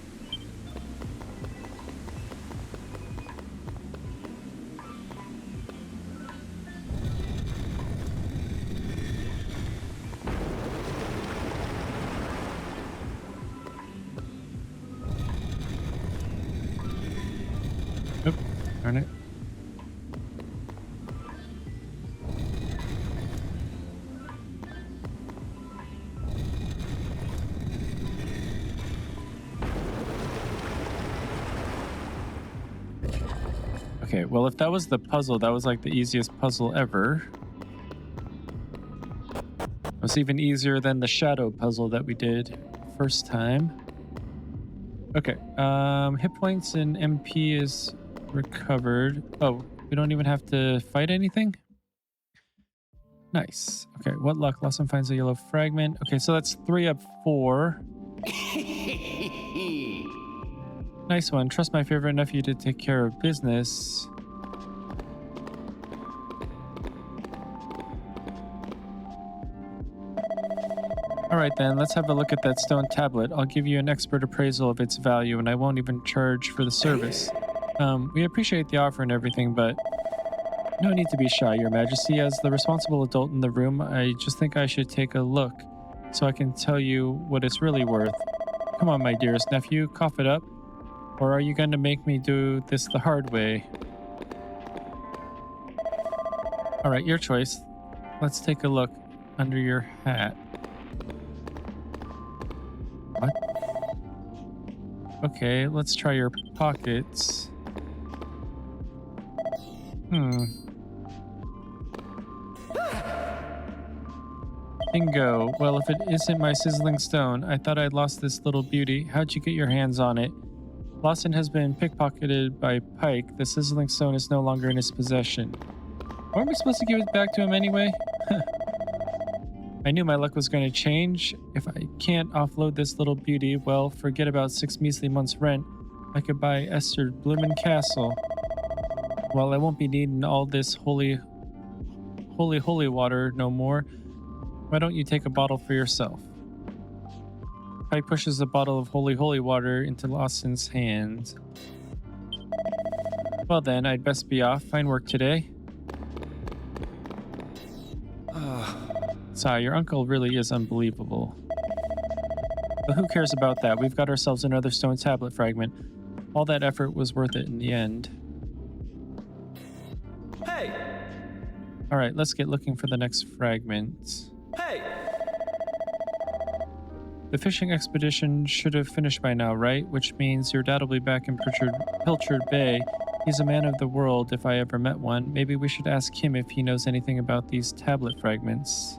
Oop, darn it. Okay, well, if that was the puzzle, that was like the easiest puzzle ever. It was even easier than the shadow puzzle that we did first time. Okay, hit points and MP is recovered. Oh, we don't even have to fight anything? Nice. Okay, what luck? Lawson finds a yellow fragment. Okay, so that's 3 of 4. Nice one. Trust my favorite nephew to take care of business. Alright then, let's have a look at that stone tablet. I'll give you an expert appraisal of its value, and I won't even charge for the service. We appreciate the offer and everything, but no need to be shy, Your Majesty. As the responsible adult in the room, I just think I should take a look so I can tell you what it's really worth. Come on, my dearest nephew, cough it up. Or are you going to make me do this the hard way? Alright, your choice. Let's take a look under your hat. What? Okay, let's try your pockets. Bingo. Well, if it isn't my sizzling stone, I thought I'd lost this little beauty. How'd you get your hands on it? Lawson has been pickpocketed by Pike. The sizzling stone is no longer in his possession. Weren't we supposed to give it back to him anyway? I knew my luck was going to change. If I can't offload this little beauty, well, forget about 6 measly months' rent. I could buy Esther Bloomin' Castle. Well, I won't be needing all this holy water no more. Why don't you take a bottle for yourself? Pike pushes a bottle of holy water into Lawson's hand. Well then, I'd best be off. Fine work today. Sigh, your uncle really is unbelievable. But who cares about that? We've got ourselves another stone tablet fragment. All that effort was worth it in the end. Hey! All right, let's get looking for the next fragment. Hey! The fishing expedition should have finished by now, right? Which means your dad will be back in Pilchard Bay. He's a man of the world if I ever met one. Maybe we should ask him if he knows anything about these tablet fragments.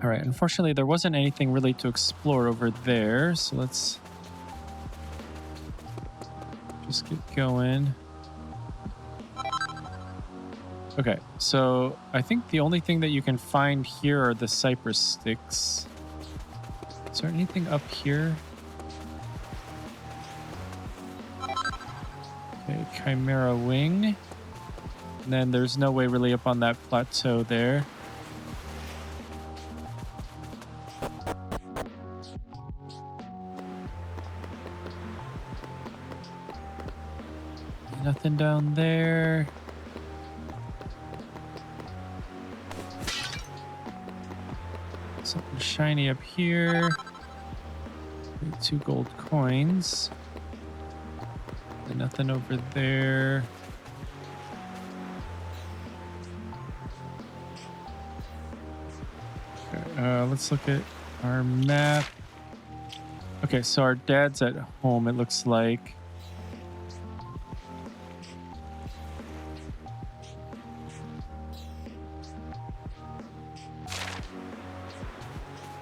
All right, unfortunately, there wasn't anything really to explore over there, so let's just get going. Okay, so I think the only thing that you can find here are the cypress sticks. Is there anything up here? Okay, Chimera Wing. And then there's no way really up on that plateau there. Nothing down there. Something shiny up here. 2 gold coins. And nothing over there. Okay, let's look at our map. Okay, so our dad's at home, it looks like.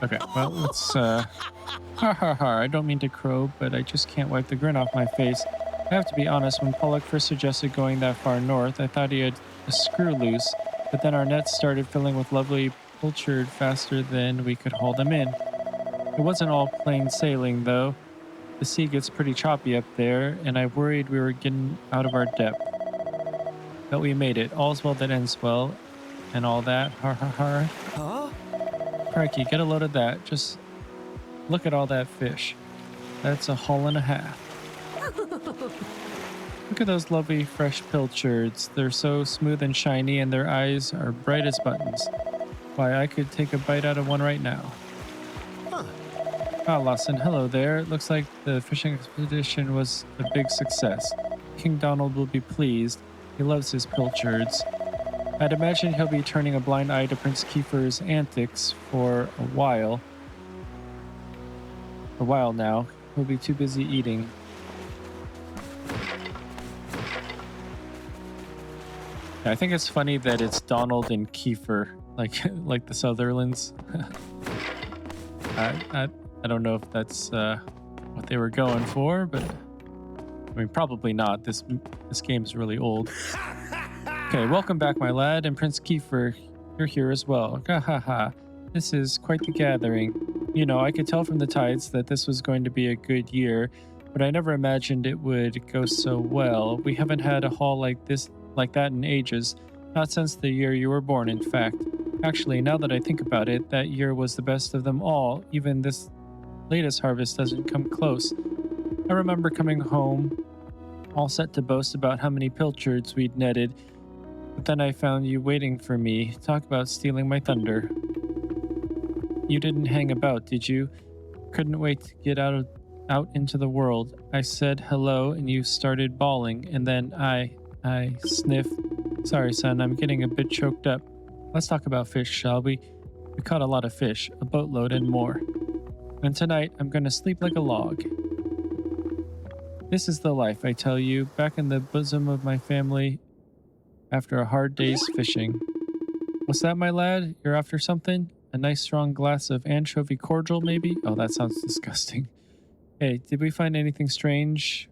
Okay, well, let's, ha ha ha, I don't mean to crow, but I just can't wipe the grin off my face. I have to be honest, when Pollock first suggested going that far north, I thought he had a screw loose, but then our nets started filling with lovely pilchard faster than we could haul them in. It wasn't all plain sailing, though. The sea gets pretty choppy up there, and I worried we were getting out of our depth. But we made it. All's well that ends well, and all that, ha ha ha. Huh? Crikey, get a load of that. Just look at all that fish. That's a haul and a half. Look at those lovely fresh pilchards. They're so smooth and shiny and their eyes are bright as buttons. Why, I could take a bite out of one right now. Huh. Ah, Lawson, hello there. It looks like the fishing expedition was a big success. King Donald will be pleased. He loves his pilchards. I'd imagine he'll be turning a blind eye to Prince Kiefer's antics for a while. A while now. He'll be too busy eating. I think it's funny that it's Donald and Kiefer, like the Sutherlands. I don't know if that's what they were going for, but I mean probably not. This game's really old. Okay, welcome back, my lad, and Prince Kiefer, you're here as well. Ha ha ha. This is quite the gathering. You know, I could tell from the tides that this was going to be a good year, but I never imagined it would go so well. We haven't had a haul like that in ages. Not since the year you were born, in fact. Actually, now that I think about it, that year was the best of them all. Even this latest harvest doesn't come close. I remember coming home, all set to boast about how many pilchards we'd netted, but then I found you waiting for me. Talk about stealing my thunder. You didn't hang about, did you? Couldn't wait to get out into the world. I said hello and you started bawling, and then I sniffed. Sorry, son, I'm getting a bit choked up. Let's talk about fish, shall we? We caught a lot of fish, a boatload and more. And tonight, I'm gonna sleep like a log. This is the life, I tell you, back in the bosom of my family after a hard day's fishing. What's that, my lad? You're after something? A nice strong glass of anchovy cordial, maybe? Oh, that sounds disgusting. Hey, did we find anything strange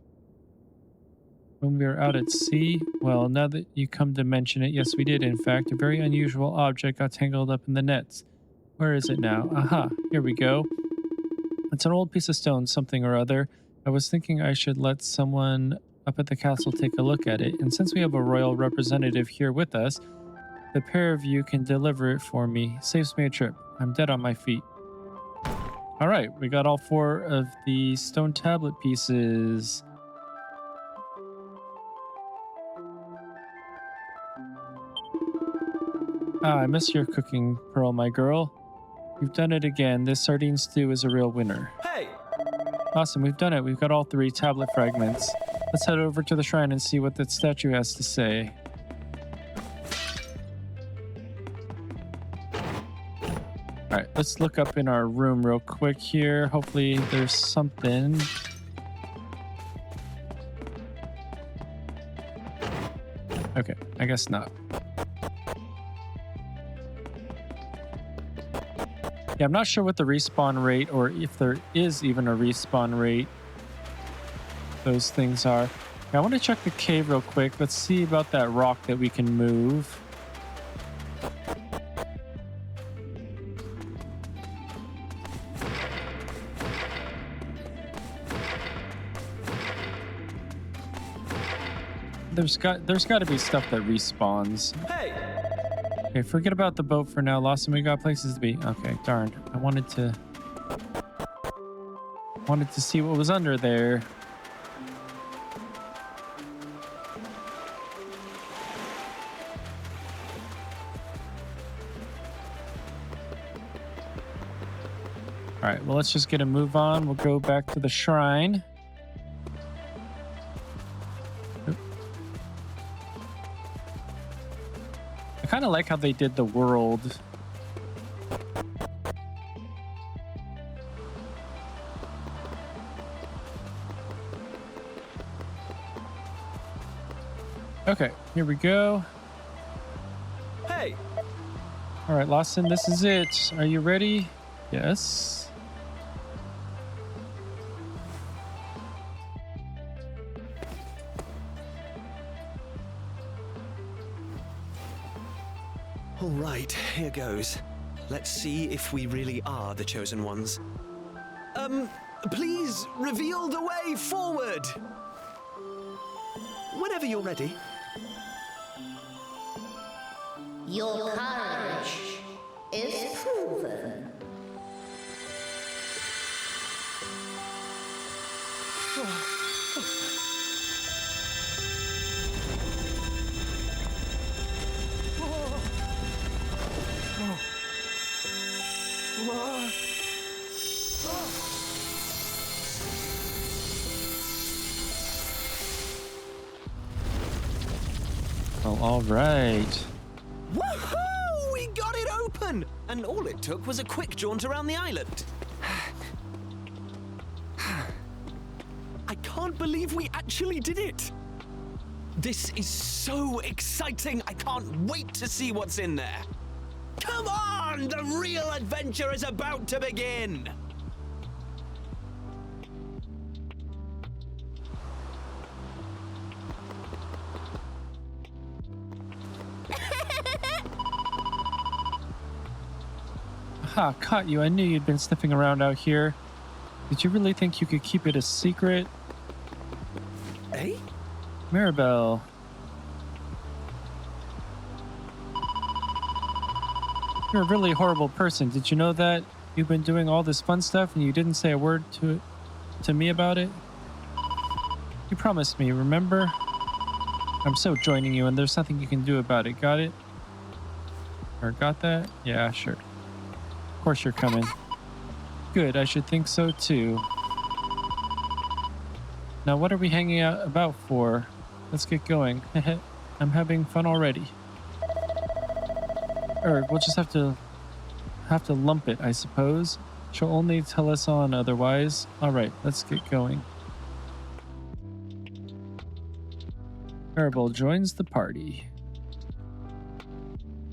when we were out at sea? Well, now that you come to mention it, yes, we did, in fact. A very unusual object got tangled up in the nets. Where is it now? Aha, here we go. It's an old piece of stone, something or other. I was thinking I should let someone up at the castle take a look at it, and since we have a royal representative here with us, the pair of you can deliver it for me. Saves me a trip. I'm dead on my feet. All right, we got all 4 of the stone tablet pieces. Ah, I miss your cooking, Pearl, my girl. You've done it again. This sardine stew is a real winner. Hey! Awesome, we've done it. We've got all 3 tablet fragments. Let's head over to the shrine and see what that statue has to say. Alright, let's look up in our room real quick here. Hopefully there's something. Okay, I guess not. Yeah, I'm not sure what the respawn rate, or if there is even a respawn rate, those things are. I want to check the cave real quick. Let's see about that rock that we can move. There's got to be stuff that respawns. Hey! Okay, forget about the boat for now, Lawson. We got places to be. Okay, darn. I wanted to see what was under there. All right, well, let's just get a move on. We'll go back to the shrine. I kind of like how they did the world. Okay, here we go. Hey! All right, Lawson, this is it. Are you ready? Yes. All right, here goes. Let's see if we really are the chosen ones. Please reveal the way forward. Whenever you're ready. Your courage is proven. Well, all right. Woohoo! We got it open! And all it took was a quick jaunt around the island. I can't believe we actually did it! This is so exciting! I can't wait to see what's in there! Come on! The real adventure is about to begin! Ha, caught you. I knew you'd been sniffing around out here. Did you really think you could keep it a secret? Eh? Maribel. You're a really horrible person. Did you know that? You've been doing all this fun stuff and you didn't say a word to me about it? You promised me, remember? I'm so joining you and there's nothing you can do about it. Got it? Or got that? Yeah, sure. Of course you're coming. Good, I should think so too. Now what are we hanging out about for? Let's get going. I'm having fun already. Or we'll just have to lump it, I suppose. She'll only tell us on otherwise. Alright, let's get going. Maribel joins the party.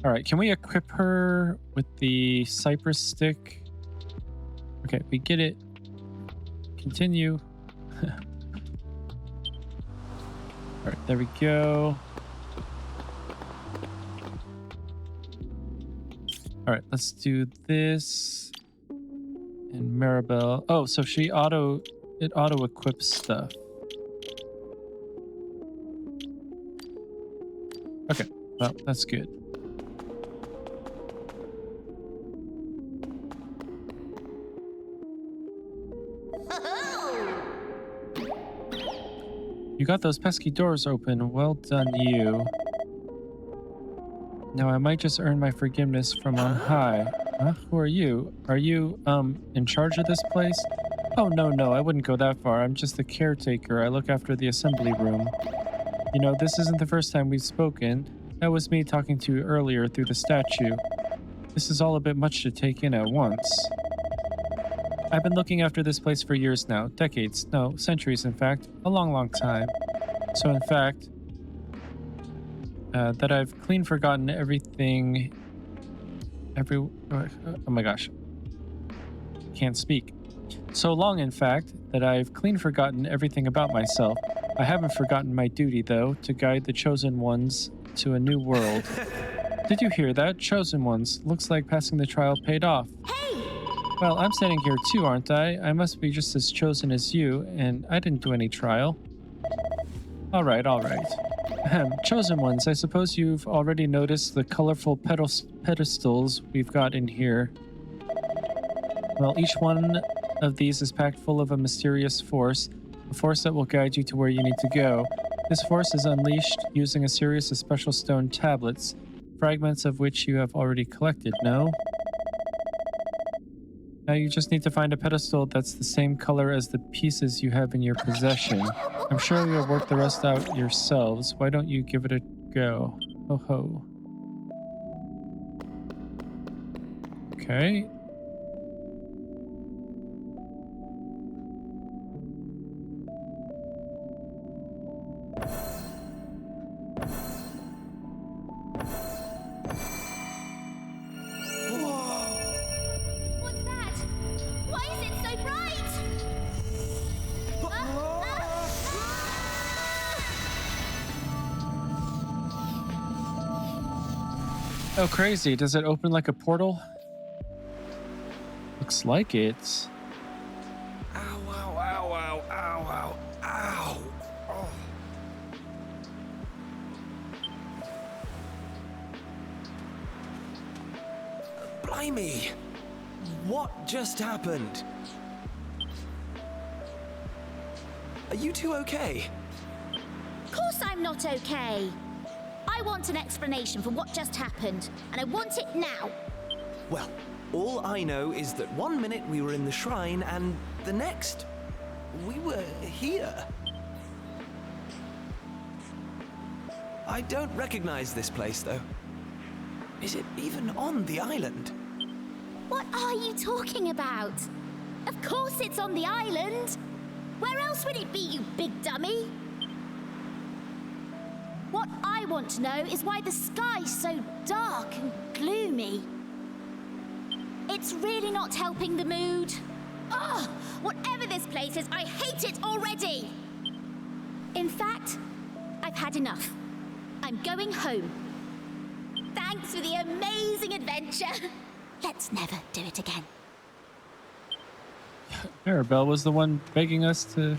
Alright, can we equip her with the cypress stick? Okay, we get it. Continue. Alright, there we go. Alright, let's do this. And Maribel. Oh, so it auto equips stuff. Okay, well, that's good. You got those pesky doors open. Well done, you. Now I might just earn my forgiveness from on high. Huh? Who are you? Are you, in charge of this place? Oh, no, I wouldn't go that far. I'm just the caretaker. I look after the assembly room. You know, this isn't the first time we've spoken. That was me talking to you earlier through the statue. This is all a bit much to take in at once. I've been looking after this place for years now. Decades. No, centuries, in fact. A long time. So, in fact, that I've clean forgotten everything... oh my gosh. Can't speak. So long, in fact, that I've clean forgotten everything about myself. I haven't forgotten my duty, though, to guide the Chosen Ones to a new world. Did you hear that? Chosen Ones. Looks like passing the trial paid off. Hey! Well, I'm standing here too, aren't I? I must be just as chosen as you, and I didn't do any trial. All right. Chosen Ones, I suppose you've already noticed the colorful pedestals we've got in here. Well, each one of these is packed full of a mysterious force, a force that will guide you to where you need to go. This force is unleashed using a series of special stone tablets, fragments of which you have already collected, no? Now you just need to find a pedestal that's the same color as the pieces you have in your possession. I'm sure you'll work the rest out yourselves. Why don't you give it a go? Ho ho. Okay. What's that? Why is it so bright? Oh, crazy. Does it open like a portal? Looks like it. Ow, ow, ow, ow, ow, ow, ow. Oh. Blimey! What just happened? Are you two okay? Of course I'm not okay. I want an explanation for what just happened, and I want it now. Well, all I know is that 1 minute we were in the shrine, and the next, we were here. I don't recognize this place, though. Is it even on the island? What are you talking about? Of course it's on the island. Where else would it be, you big dummy? What I want to know is why the sky's so dark and gloomy. It's really not helping the mood. Ugh! Whatever this place is, I hate it already! In fact, I've had enough. I'm going home. Thanks for the amazing adventure. Let's never do it again. Maribel was the one begging us to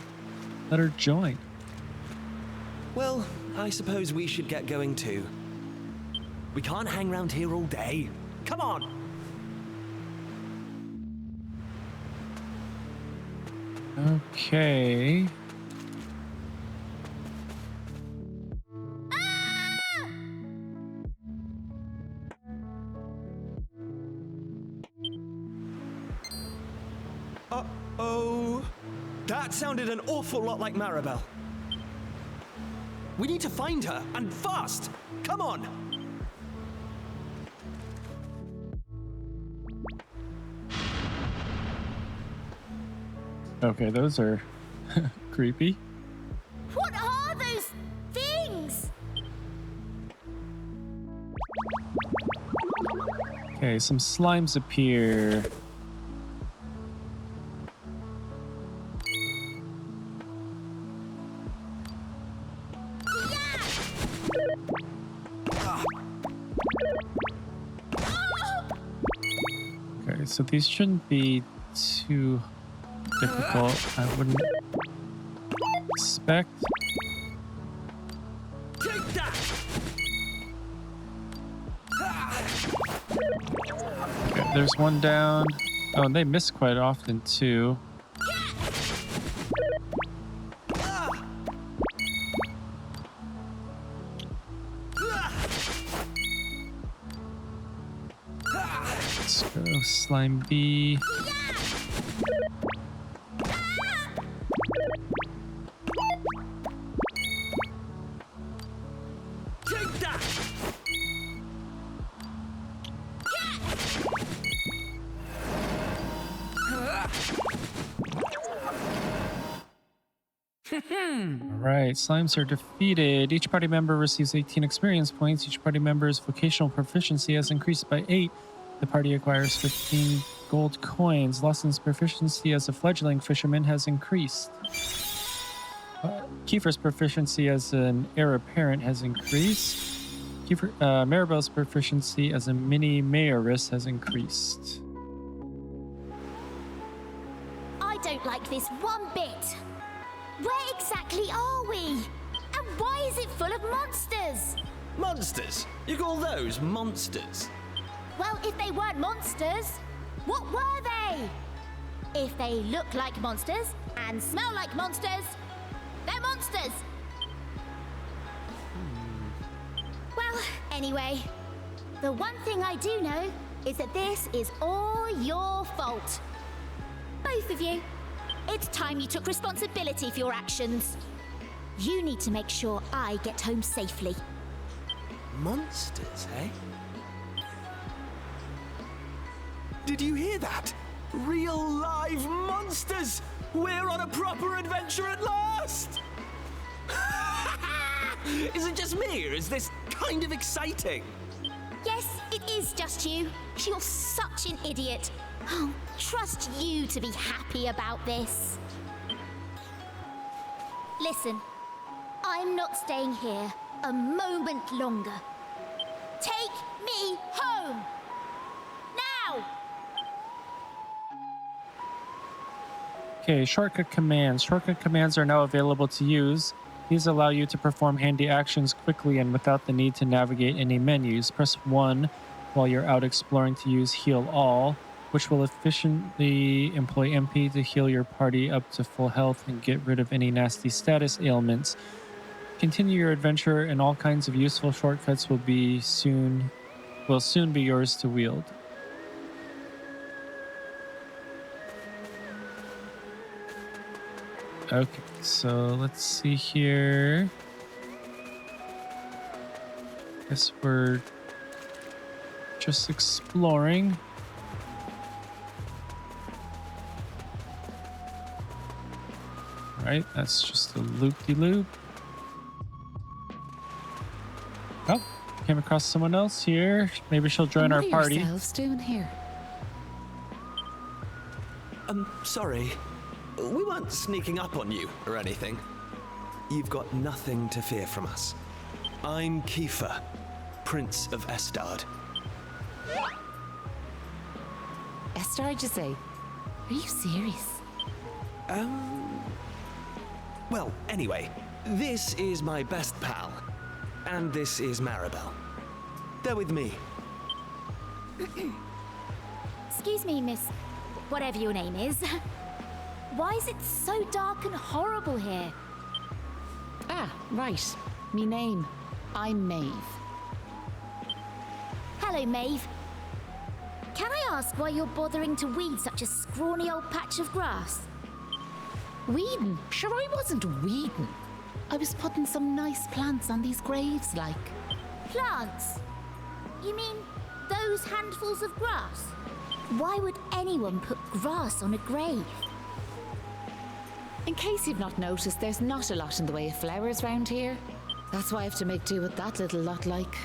let her join. Well, I suppose we should get going too. We can't hang around here all day. Come on! Okay. Uh-oh. That sounded an awful lot like Maribel. We need to find her, and fast! Come on! Okay, those are creepy. What are those things? Okay, some slimes appear. Okay, so these shouldn't be too difficult, I wouldn't expect. Take that! Okay, there's one down. Oh, and they miss quite often too. Slime B. Take that! Alright, slimes are defeated. Each party member receives 18 experience points. Each party member's vocational proficiency has increased by 8. The party acquires 15 gold coins. Lawson's proficiency as a fledgling fisherman has increased. Kiefer's proficiency as an heir apparent has increased. Maribel's proficiency as a mini mayoress has increased. I don't like this one bit. Where exactly are we? And why is it full of monsters? Monsters? You call those monsters? Well, if they weren't monsters, what were they? If they look like monsters and smell like monsters, they're monsters. Well, anyway, the one thing I do know is that this is all your fault. Both of you. It's time you took responsibility for your actions. You need to make sure I get home safely. Monsters, eh? Did you hear that? Real live monsters! We're on a proper adventure at last! Is it just me, or is this kind of exciting? Yes, it is just you. You're such an idiot. Oh, trust you to be happy about this. Listen, I'm not staying here a moment longer. Take me home! Now! Okay, shortcut commands. Shortcut commands are now available to use. These allow you to perform handy actions quickly and without the need to navigate any menus. Press 1 while you're out exploring to use Heal All, which will efficiently employ MP to heal your party up to full health and get rid of any nasty status ailments. Continue your adventure, and all kinds of useful shortcuts will soon be yours to wield. Okay, so let's see here. Guess we're just exploring. Right, that's just a loop-de-loop. Oh, came across someone else here. Maybe she'll join our party. What are yourselves doing here? Sorry. We weren't sneaking up on you or anything. You've got nothing to fear from us. I'm Kiefer, Prince of Estard. Estard, you say? Are you serious? Well, anyway, this is my best pal, and this is Maribel. They're with me. Excuse me, miss, whatever your name is. Why is it so dark and horrible here? Ah, right. Me name. I'm Maeve. Hello, Maeve. Can I ask why you're bothering to weed such a scrawny old patch of grass? Weeding? Sure, I wasn't weeding. I was putting some nice plants on these graves, like. Plants? You mean those handfuls of grass? Why would anyone put grass on a grave? In case you've not noticed, there's not a lot in the way of flowers round here. That's why I have to make do with that little lot, like.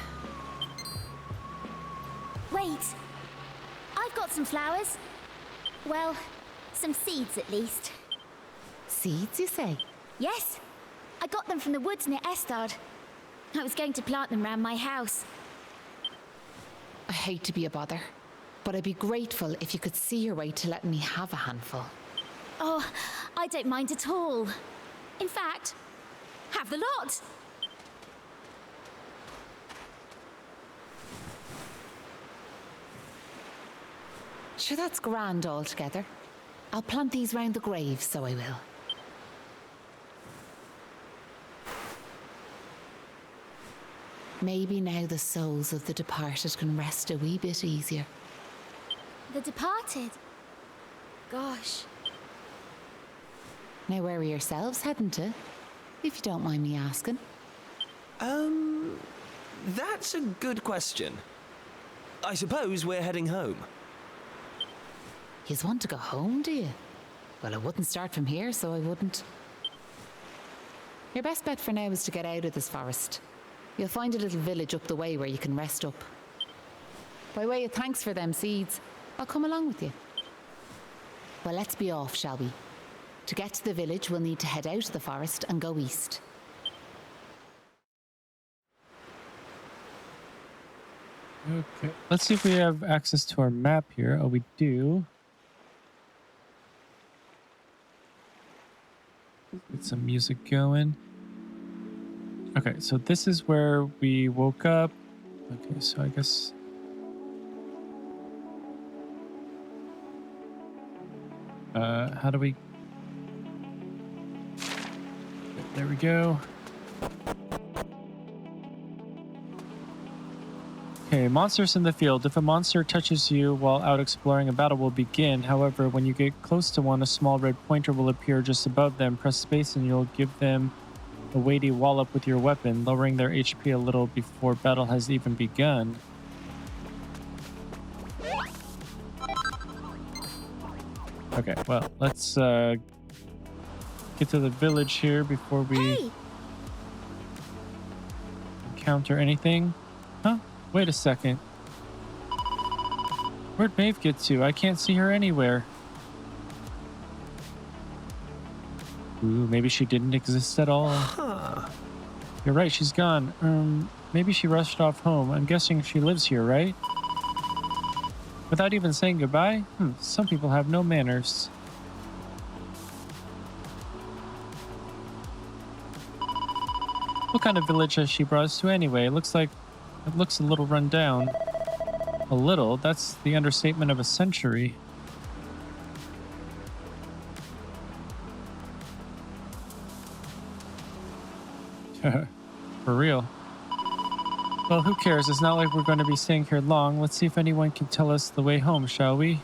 Wait. I've got some flowers. Well, some seeds at least. Seeds, you say? Yes. I got them from the woods near Estard. I was going to plant them round my house. I hate to be a bother, but I'd be grateful if you could see your way to letting me have a handful. Oh, I don't mind at all. In fact, have the lot. Sure, that's grand altogether. I'll plant these round the grave, so I will. Maybe now the souls of the departed can rest a wee bit easier. The departed. Gosh. Now, where are yourselves heading to? If you don't mind me asking. That's a good question. I suppose we're heading home. Yous want to go home, do you? Well, I wouldn't start from here, so I wouldn't. Your best bet for now is to get out of this forest. You'll find a little village up the way where you can rest up. By way of thanks for them seeds, I'll come along with you. Well, let's be off, shall we? To get to the village, we'll need to head out of the forest and go east. Okay, let's see if we have access to our map here. Oh, we do. Get some music going. Okay, so this is where we woke up. Okay, so I guess... how do we... There we go. Okay, monsters in the field. If a monster touches you while out exploring, a battle will begin. However, when you get close to one, a small red pointer will appear just above them. Press space and you'll give them a weighty wallop with your weapon, lowering their HP a little before battle has even begun. Okay, well, let's get to the village here before we encounter anything. Huh? Wait a second. Where'd Maeve get to? I can't see her anywhere. Ooh, maybe she didn't exist at all. You're right, she's gone. Maybe she rushed off home. I'm guessing she lives here, right? Without even saying goodbye? Some people have no manners. What kind of village has she brought us to anyway? It looks a little run down. A little? That's the understatement of a century. For real. Well, who cares? It's not like we're going to be staying here long. Let's see if anyone can tell us the way home, shall we?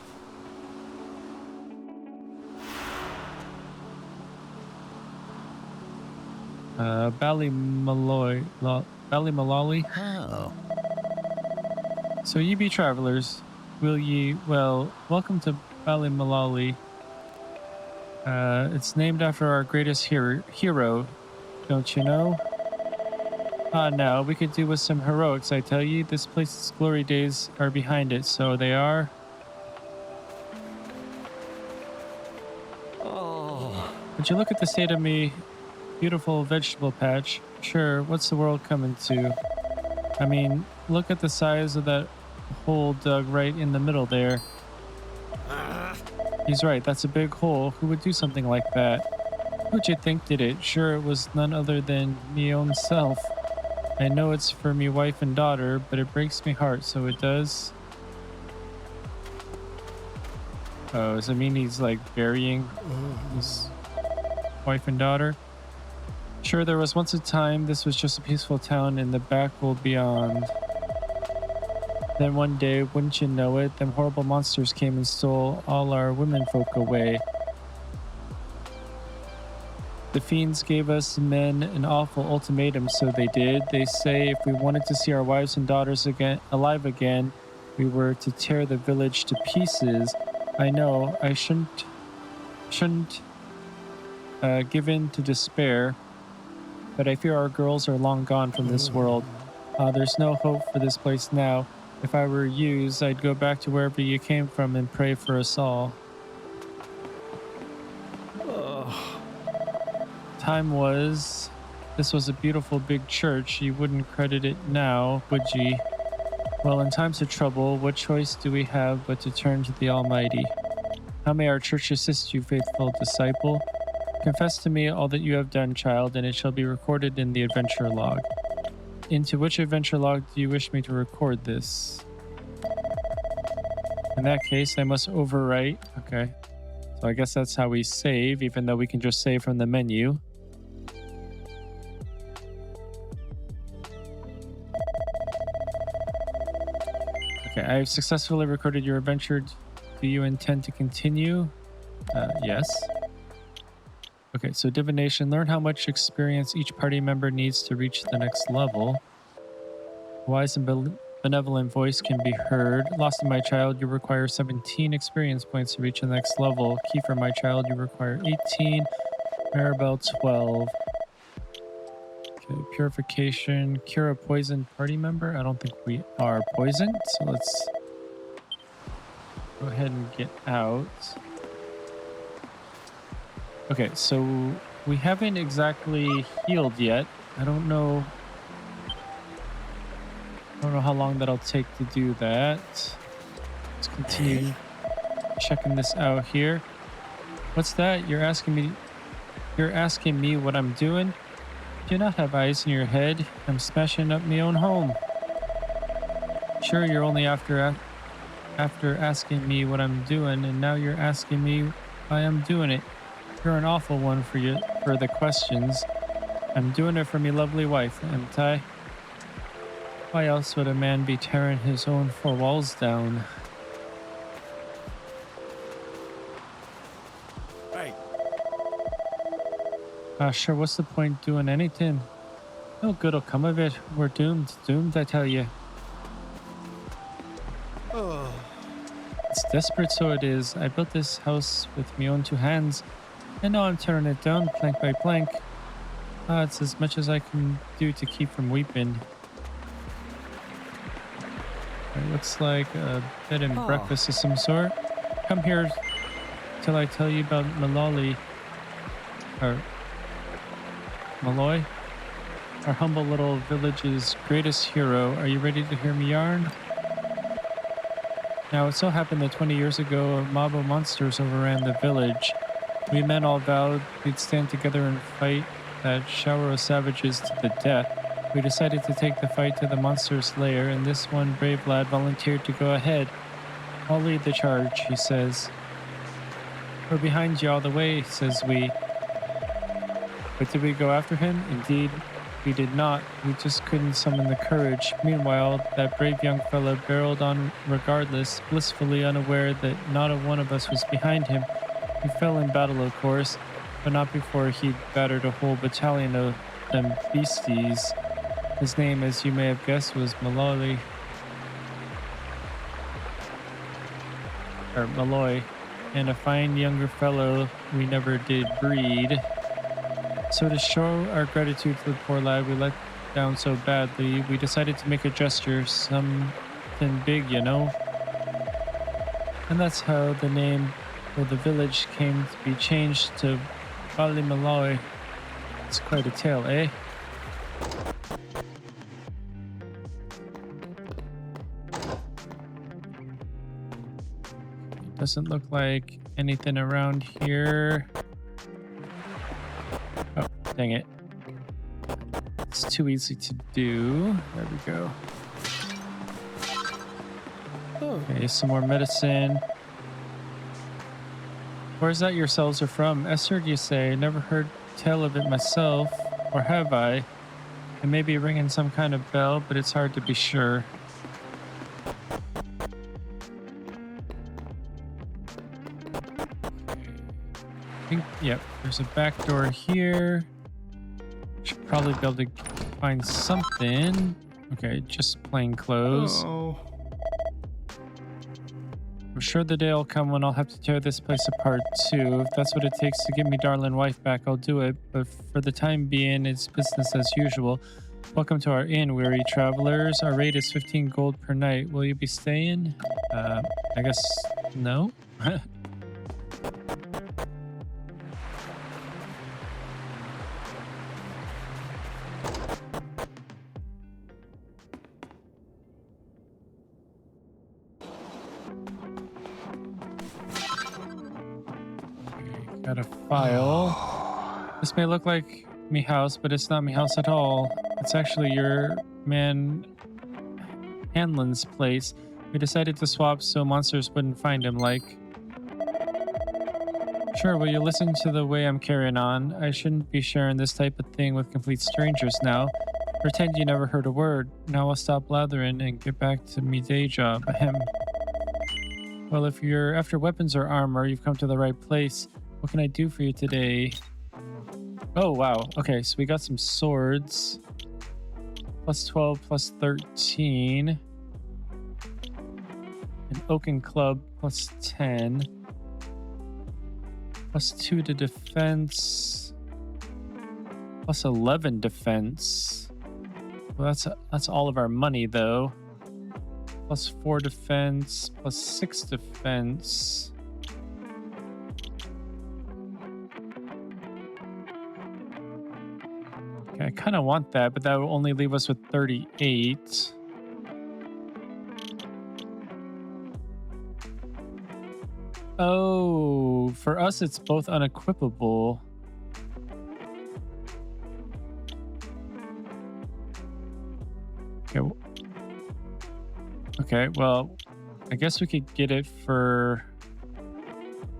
Ballymalolly. Oh. So ye be travelers. Will ye... Well, welcome to Ballymalolly. It's named after our greatest hero. Don't you know? Ah, now, we could do with some heroics, I tell ye. This place's glory days are behind it, so they are. Oh. Would you look at the state of me beautiful vegetable patch? Sure, what's the world coming to? I mean, look at the size of that hole dug right in the middle there. He's right, that's a big hole. Who would do something like that? Who'd you think did it? Sure, it was none other than me own self. I know it's for me wife and daughter, but it breaks me heart, so it does. Oh, does it mean he's like burying his wife and daughter? Sure, there was once a time this was just a peaceful town in the back world beyond. Then one day, wouldn't you know it, them horrible monsters came and stole all our womenfolk away. The fiends gave us men an awful ultimatum, so they did. They say if we wanted to see our wives and daughters alive again, we were to tear the village to pieces. I know, I shouldn't give in to despair, but I fear our girls are long gone from this world. There's no hope for this place now. If I were yous, I'd go back to wherever you came from and pray for us all. This was a beautiful big church. You wouldn't credit it now, would ye? Well, in times of trouble, what choice do we have but to turn to the Almighty? How may our church assist you, faithful disciple? Confess to me all that you have done, child, and it shall be recorded in the adventure log. Into which adventure log do you wish me to record this? In that case, I must overwrite. Okay. So I guess that's how we save, even though we can just save from the menu. Okay, I have successfully recorded your adventure Do you intend to continue? Yes. Okay, so divination. Learn how much experience each party member needs to reach the next level. Wise and benevolent voice can be heard. Lost in my child, you require 17 experience points to reach the next level. Kiefer, my child, you require 18. Maribel, 12. Okay, purification. Cure a poisoned party member. I don't think we are poisoned, so let's go ahead and get out. Okay, so we haven't exactly healed yet. I don't know how long that'll take to do that. Let's continue checking this out here. What's that? You're asking me what I'm doing? Do you not have eyes in your head? I'm smashing up my own home. Sure, you're only after asking me what I'm doing, and now you're asking me why I'm doing it. You're an awful one for the questions. I'm doing it for me lovely wife, ain't I? Why else would a man be tearing his own four walls down? Hey. Sure, what's the point doing anything? No good'll come of it. We're doomed. Doomed, I tell you. It's desperate, so it is. I built this house with my own two hands. And now I'm tearing it down, plank by plank. It's as much as I can do to keep from weeping. It looks like a bed and breakfast of some sort. Come here till I tell you about Malloy, our humble little village's greatest hero. Are you ready to hear me yarn? Now, it so happened that 20 years ago, a mob of monsters overran the village. We men all vowed we'd stand together and fight that shower of savages to the death. We decided to take the fight to the monster's lair, and this one brave lad volunteered to go ahead. I'll lead the charge, he says. We're behind you all the way, says we. But did we go after him? Indeed, we did not. We just couldn't summon the courage. Meanwhile, that brave young fellow barreled on regardless, blissfully unaware that not a one of us was behind him. He fell in battle, of course, but not before he'd battered a whole battalion of them beasties. His name, as you may have guessed, was Malloy. And a fine younger fellow we never did breed. So to show our gratitude to the poor lad we let down so badly, we decided to make a gesture, something big, you know. And that's how the name of the village came to be changed to Ballymalloy. It's quite a tale, eh? Doesn't look like anything around here. Oh, dang it. It's too easy to do. There we go. Okay, some more medicine. Where's that yourselves are from? Esther, you say? Never heard tell of it myself. Or have I? It may be ringing some kind of bell, but it's hard to be sure. Yep, there's a back door here. Should probably be able to find something. Okay, just plain clothes. I'm sure the day will come when I'll have to tear this place apart too. If that's what it takes to get me darling wife back, I'll do it. But for the time being, it's business as usual. Welcome to our inn, weary travelers. Our rate is 15 gold per night. Will you be staying? I guess no. Got a file. This may look like me house, but it's not me house at all. It's actually your man Hanlon's place. We decided to swap so monsters wouldn't find him, like. Sure, will you listen to the way I'm carrying on? I shouldn't be sharing this type of thing with complete strangers now. Pretend you never heard a word. Now I'll stop blathering and get back to me day job. Ahem. Well, if you're after weapons or armor, you've come to the right place. What can I do for you today? Oh, wow. Okay, so we got some swords. Plus 12, plus 13. An oaken club, plus 10. Plus 2 to defense. Plus 11 defense. Well, that's all of our money, though. Plus 4 defense, plus 6 defense. Okay, I kind of want that, but that will only leave us with 38. Oh, for us it's both unequipable. Okay. Okay, well, I guess we could get it for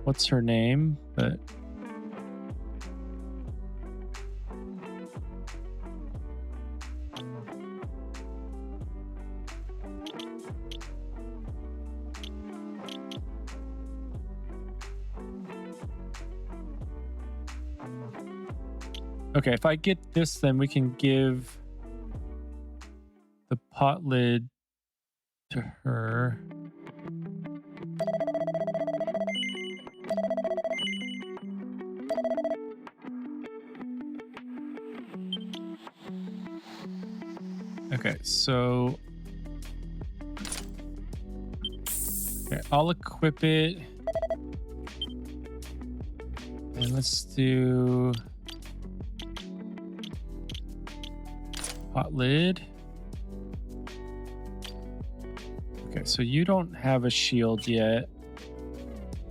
what's her name, but okay, if I get this, then we can give the pot lid to her. Okay, so okay, I'll equip it. And let's do pot lid. Okay, so you don't have a shield yet.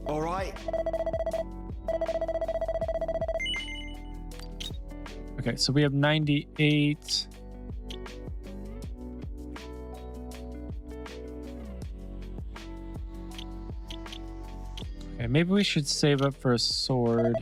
All right. Okay, so we have 98. Okay, maybe we should save up for a sword.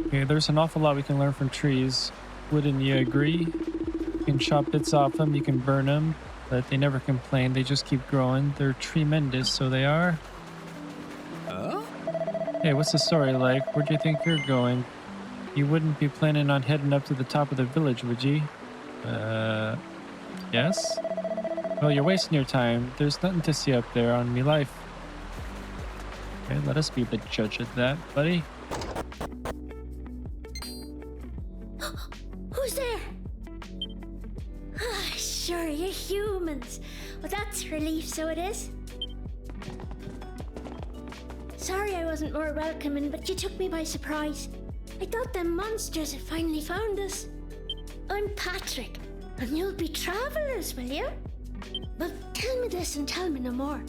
Okay, there's an awful lot we can learn from trees. Wouldn't you agree? You can chop bits off them, you can burn them, but they never complain. They just keep growing. They're tremendous, so they are. Hey, what's the story like? Where do you think you're going? You wouldn't be planning on heading up to the top of the village, would you? Yes? Well, you're wasting your time. There's nothing to see up there on me life. Okay, let us be the judge of that, buddy. Who's there? Sure, you're humans. Well, that's relief, so it is. Sorry I wasn't more welcoming, but you took me by surprise. I thought them monsters had finally found us. I'm Patrick, and you'll be travelers, will you? Well, tell me this and tell me no more.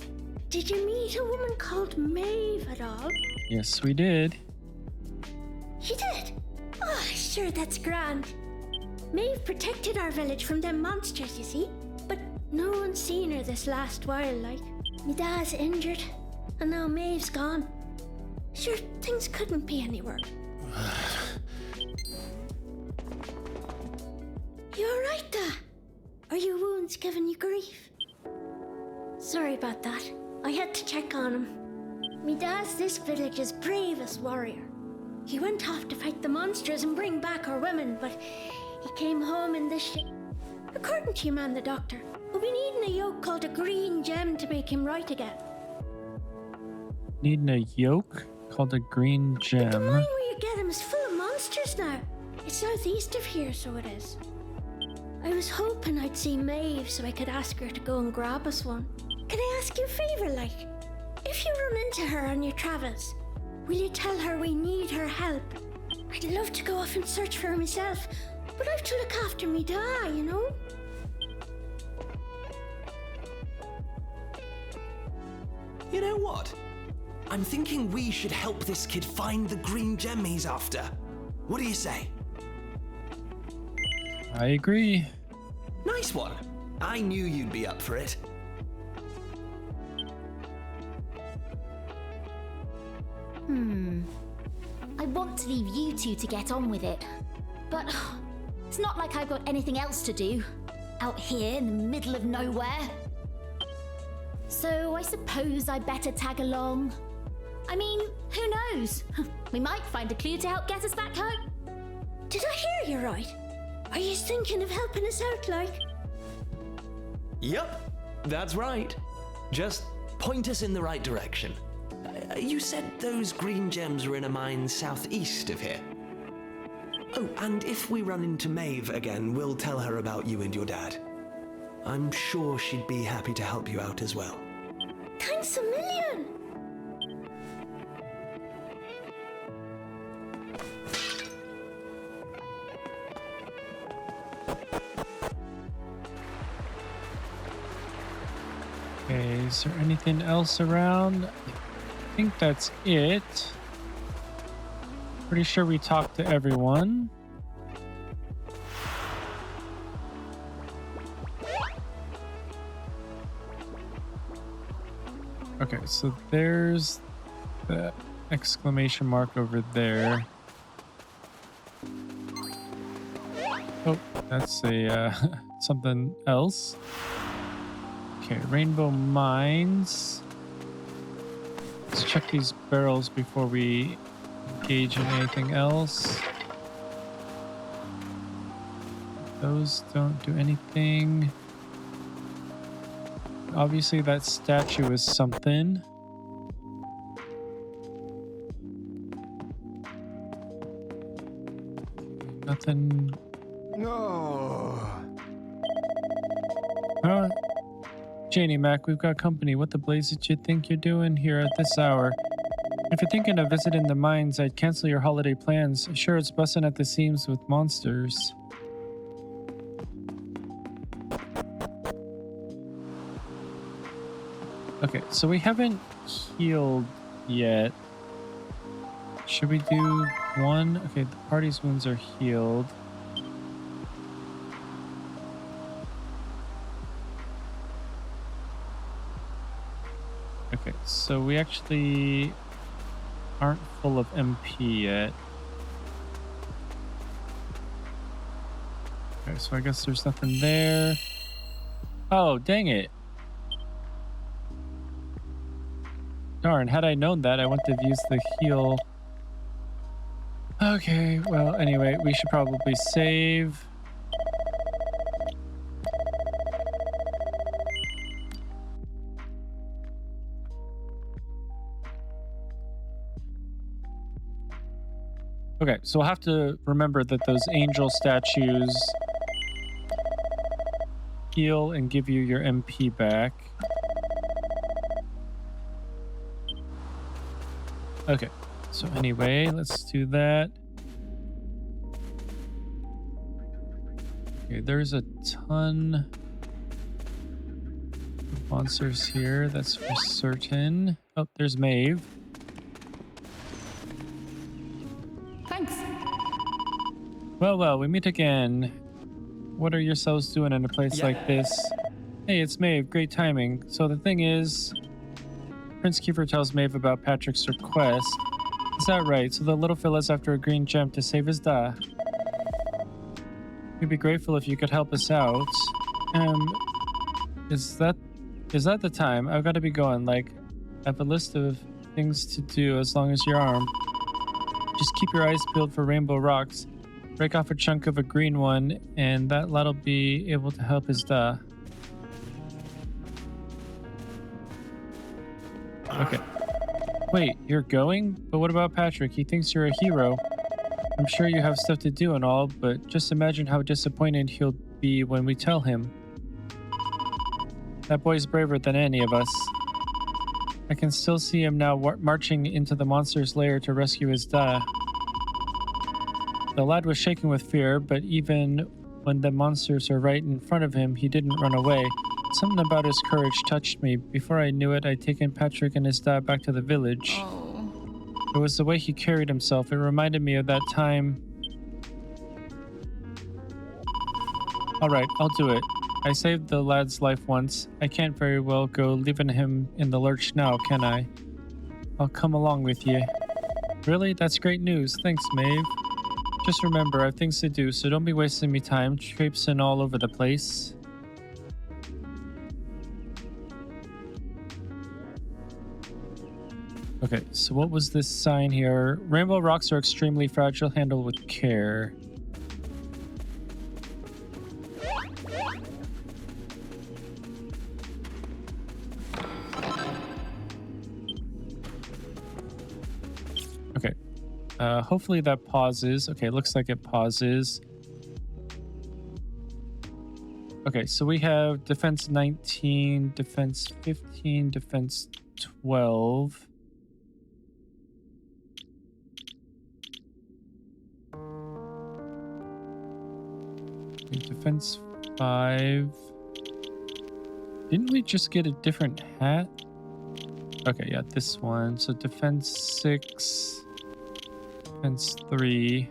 Did you meet a woman called Maeve at all? Yes, we did. You did? Oh, sure, that's grand. Maeve protected our village from them monsters, you see. But no one's seen her this last while, like. Me dad's injured, and now Maeve's gone. Sure, things couldn't be any worse. You alright, Da? Are your wounds giving you grief? Sorry about that. I had to check on him. Me dad's this village's bravest warrior. He went off to fight the monsters and bring back our women, but he came home in this ship. According to your man, the doctor, we'll be needing a yoke called a green gem to make him right again. Needing a yoke called a green gem. The mine where you get him is full of monsters now. It's southeast of here, so it is. I was hoping I'd see Maeve so I could ask her to go and grab us one. Can I ask you a favour, like? If you run into her on your travels, will you tell her we need her help? I'd love to go off and search for her myself, but I've to look after me da, you know? You know what? I'm thinking we should help this kid find the green gem he's after. What do you say? I agree. Nice one. I knew you'd be up for it. I want want to leave you two to get on with it. But it's not like I've got anything else to do out here in the middle of nowhere. So I suppose I better tag along. I mean, who knows? We might find a clue to help get us back home. Did I hear you right? Are you thinking of helping us out, like? Yep, that's right. Just point us in the right direction. You said those green gems were in a mine southeast of here. Oh, and if we run into Maeve again, we'll tell her about you and your dad. I'm sure she'd be happy to help you out as well. Thanks a million! Okay, is there anything else around? I think that's it. Pretty sure we talked to everyone. Okay, so there's the exclamation mark over there. Oh, that's a something else. Okay, Rainbow Mines. Let's check these barrels before we engage in anything else. Those don't do anything. Obviously that statue is something. Nothing. No. Janie Mac, we've got company. What the blaze did you think you're doing here at this hour? If you're thinking of visiting the mines, I'd cancel your holiday plans. Sure, it's busting at the seams with monsters. Okay, so we haven't healed yet. Should we do one? Okay, the party's wounds are healed. Okay, so we actually aren't full of MP yet. Okay, so I guess there's nothing there. Oh, dang it. Darn, had I known that, I wouldn't have used the heal. Okay, well, anyway, we should probably save. Okay, so we'll have to remember that those angel statues heal and give you your MP back. Okay, so anyway, let's do that. Okay, there's a ton of monsters here, that's for certain. Oh, there's Maeve. Thanks. Well, we meet again. What are yourselves doing in a place like this? Hey, it's Maeve, great timing. So the thing is, Prince Kiefer tells Maeve about Patrick's request. Is that right? So the little fella's after a green gem to save his da. We'd be grateful if you could help us out. Is that the time? I've got to be going. Like, I have a list of things to do as long as your arm. Just keep your eyes peeled for rainbow rocks. Break off a chunk of a green one, and that lad'll be able to help his da. Okay. Wait, you're going? But what about Patrick? He thinks you're a hero. I'm sure you have stuff to do and all, but just imagine how disappointed he'll be when we tell him. That boy's braver than any of us. I can still see him now marching into the monster's lair to rescue his da. The lad was shaking with fear, but even when the monsters are right in front of him, he didn't run away. Something about his courage touched me. Before I knew it, I'd taken Patrick and his dad back to the village. It was the way he carried himself. It reminded me of that time. Alright, I'll do it. I saved the lad's life once. I can't very well go leaving him in the lurch now, can I? I'll come along with you. Really? That's great news. Thanks, Maeve. Just remember, I have things to do, so don't be wasting me time traipsing all over the place. Okay, so what was this sign here? Rainbow rocks are extremely fragile. Handle with care. Okay. Hopefully that pauses. Okay, looks like it pauses. Okay, so we have defense 19, defense 15, defense 12. Okay, defense 5. Didn't we just get a different hat? Okay, yeah, this one. So defense 6, defense 3.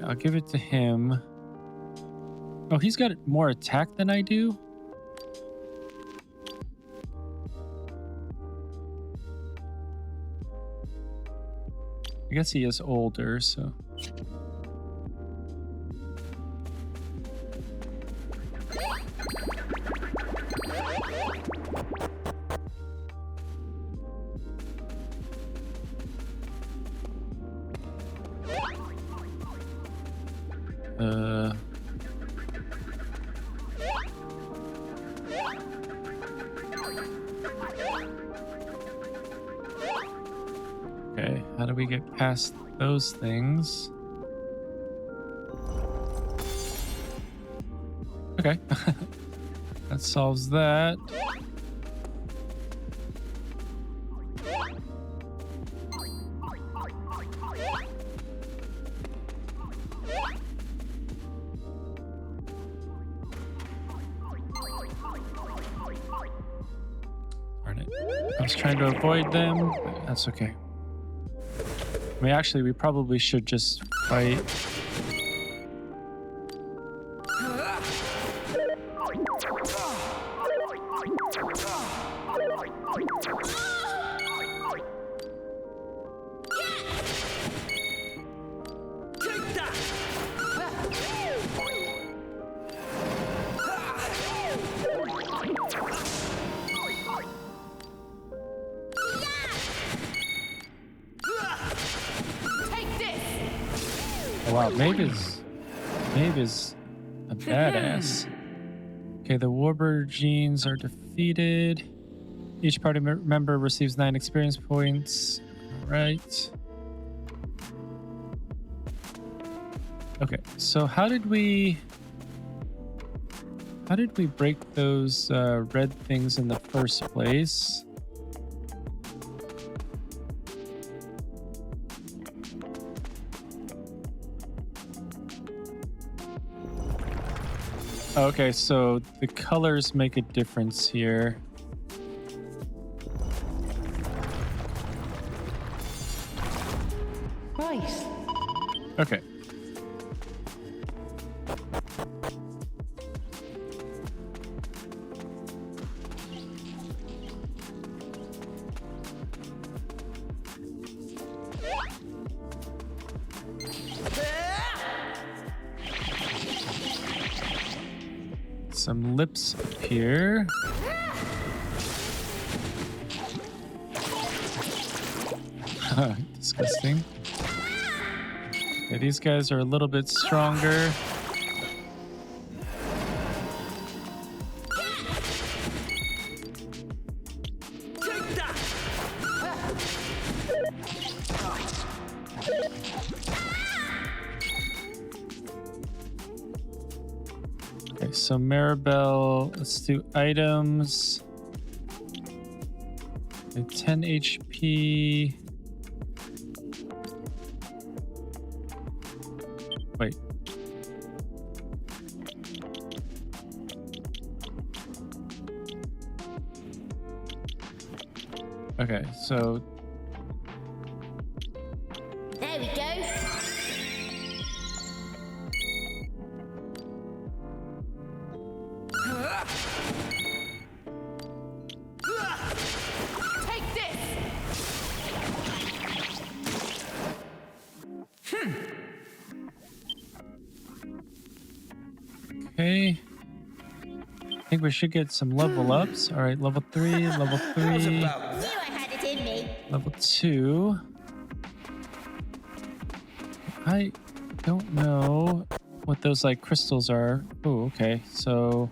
I'll give it to him. Oh, he's got more attack than I do? I guess he is older, so... Okay, how do we get past those things? Okay, that solves that. Darn it. I was trying to avoid them, but that's okay. I mean, actually, we probably should just fight. Oh, wow, Maeve is a badass. Okay, the Warbird genes are defeated. Each party member receives 9 experience points. All right. Okay, so how did we break those red things in the first place? Okay, so the colors make a difference here. Right. Okay. Some lips up here. Disgusting. Okay, these guys are a little bit stronger. Okay, so Maribel, let's do items. Okay, 10 HP. Wait. Okay, so There we go. Okay. I think we should get some level ups. All right, level 3, level 3. Knew I had it in me. Level 2. I don't know what those like crystals are. Oh, okay. So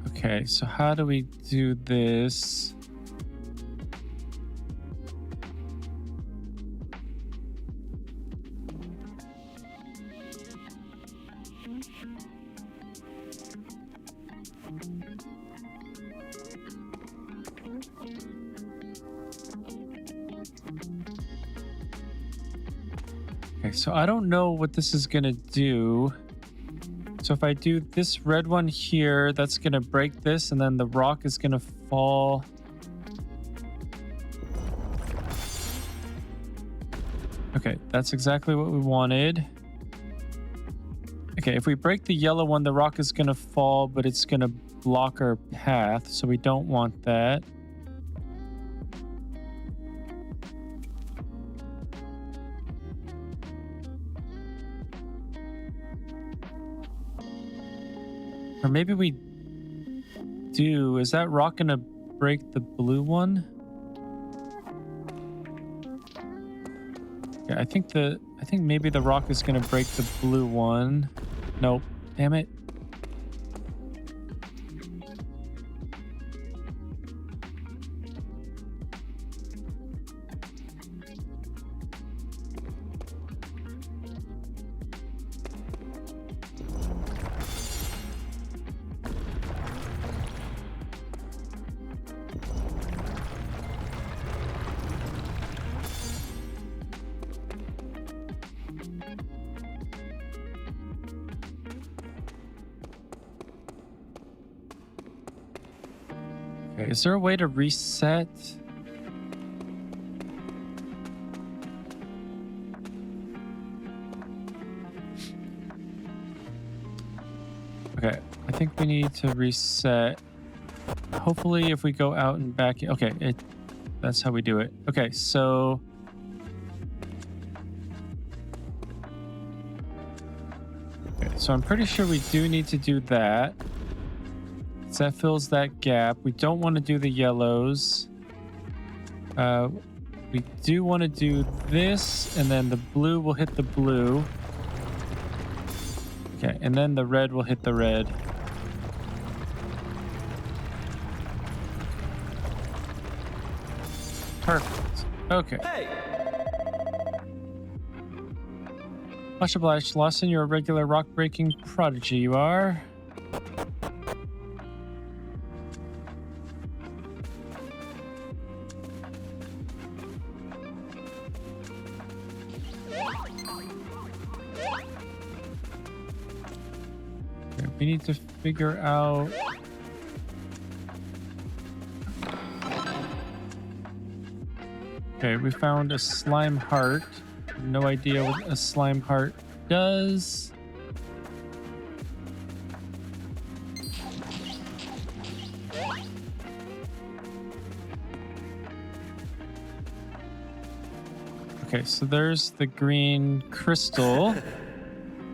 okay, so how do we do this? Okay, so I don't know what this is gonna do. So if I do this red one here, that's gonna break this, and then the rock is gonna fall. Okay, that's exactly what we wanted. Okay, if we break the yellow one, the rock is gonna fall, but it's gonna block our path, so we don't want that. Or maybe we do. Is that rock gonna break the blue one? Yeah, I think maybe the rock is gonna break the blue one. Nope. Damn it. Okay, is there a way to reset? Okay, I think we need to reset. Hopefully if we go out and back, okay, that's how we do it. Okay, so I'm pretty sure we do need to do that. So that fills that gap. We don't want to do the yellows. We do want to do this, and then the blue will hit the blue. Okay, and then the red will hit the red. Perfect. Okay. Hey! Much obliged, Lawson. You're a regular rock-breaking prodigy, you are. Okay, we need to figure out... Okay, we found a slime heart. No idea what a slime heart does. Okay, so there's the green crystal.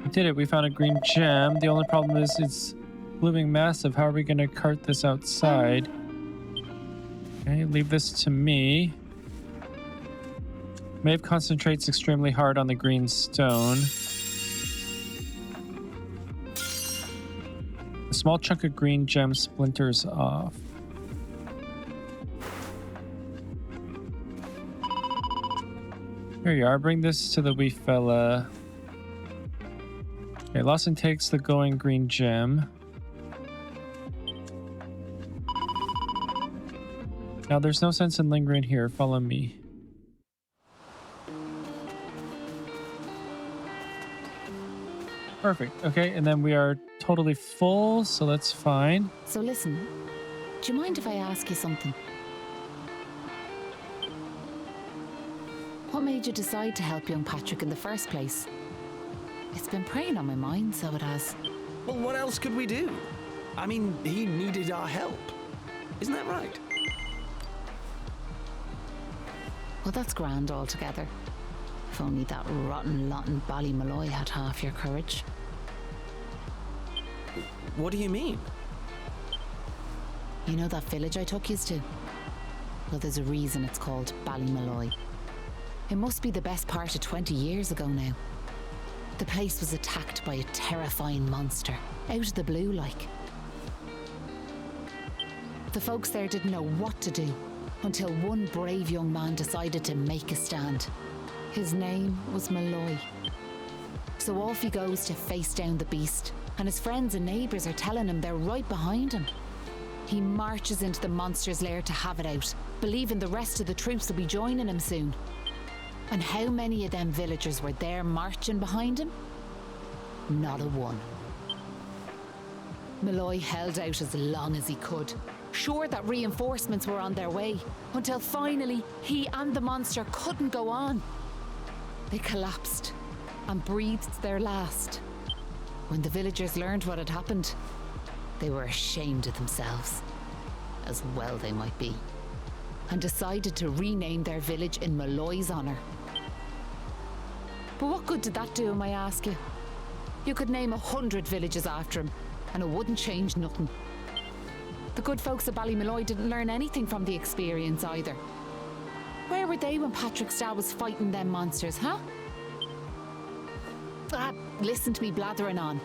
We did it. We found a green gem. The only problem is it's blooming massive. How are we going to cart this outside? Okay, leave this to me. Maeve concentrates extremely hard on the green stone. A small chunk of green gem splinters off. Here you are. Bring this to the wee fella. Okay, Lawson takes the glowing green gem. Now there's no sense in lingering here. Follow me. Perfect. Okay, and then we are totally full, so that's fine. So listen, do you mind if I ask you something? What made you decide to help young Patrick in the first place? It's been preying on my mind, so it has. Well, what else could we do? I mean, he needed our help. Isn't that right? Well, that's grand altogether. If only that rotten lot in Ballymalloy had half your courage. What do you mean? You know that village I took yous to? Well, there's a reason it's called Ballymalloy. It must be the best part of 20 years ago now. The place was attacked by a terrifying monster, out of the blue like. The folks there didn't know what to do until one brave young man decided to make a stand. His name was Malloy. So off he goes to face down the beast, and his friends and neighbours are telling him they're right behind him. He marches into the monster's lair to have it out, believing the rest of the troops will be joining him soon. And how many of them villagers were there marching behind him? Not a one. Malloy held out as long as he could, sure that reinforcements were on their way, until finally he and the monster couldn't go on. They collapsed and breathed their last. When the villagers learned what had happened, they were ashamed of themselves, as well they might be, and decided to rename their village in Malloy's honour. But what good did that do him, I ask you? You could name 100 villages after him, and it wouldn't change nothing. The good folks of Ballymalloy didn't learn anything from the experience either. Where were they when Patrick Starr was fighting them monsters, huh? Listen to me blathering on.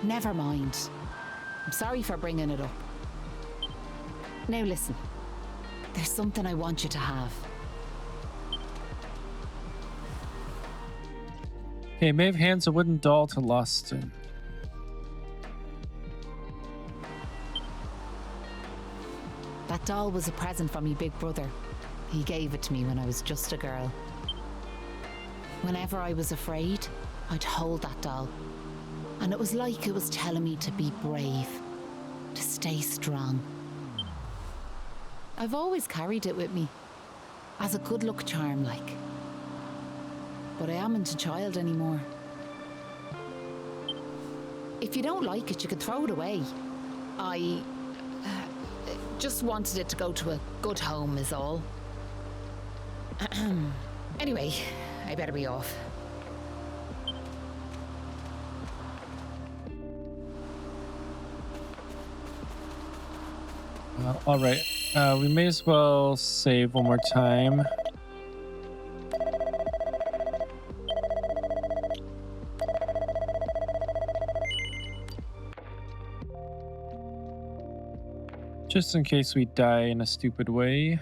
Never mind. I'm sorry for bringing it up. Now listen, there's something I want you to have. Okay, Maeve hands a wooden doll to Loston. That doll was a present from me big brother. He gave it to me when I was just a girl. Whenever I was afraid, I'd hold that doll. And it was like it was telling me to be brave, to stay strong. I've always carried it with me, as a good luck charm like. But I amn't a child anymore. If you don't like it, you can throw it away. I just wanted it to go to a good home is all. Anyway, I better be off. All right, we may as well save one more time. Just in case we die in a stupid way.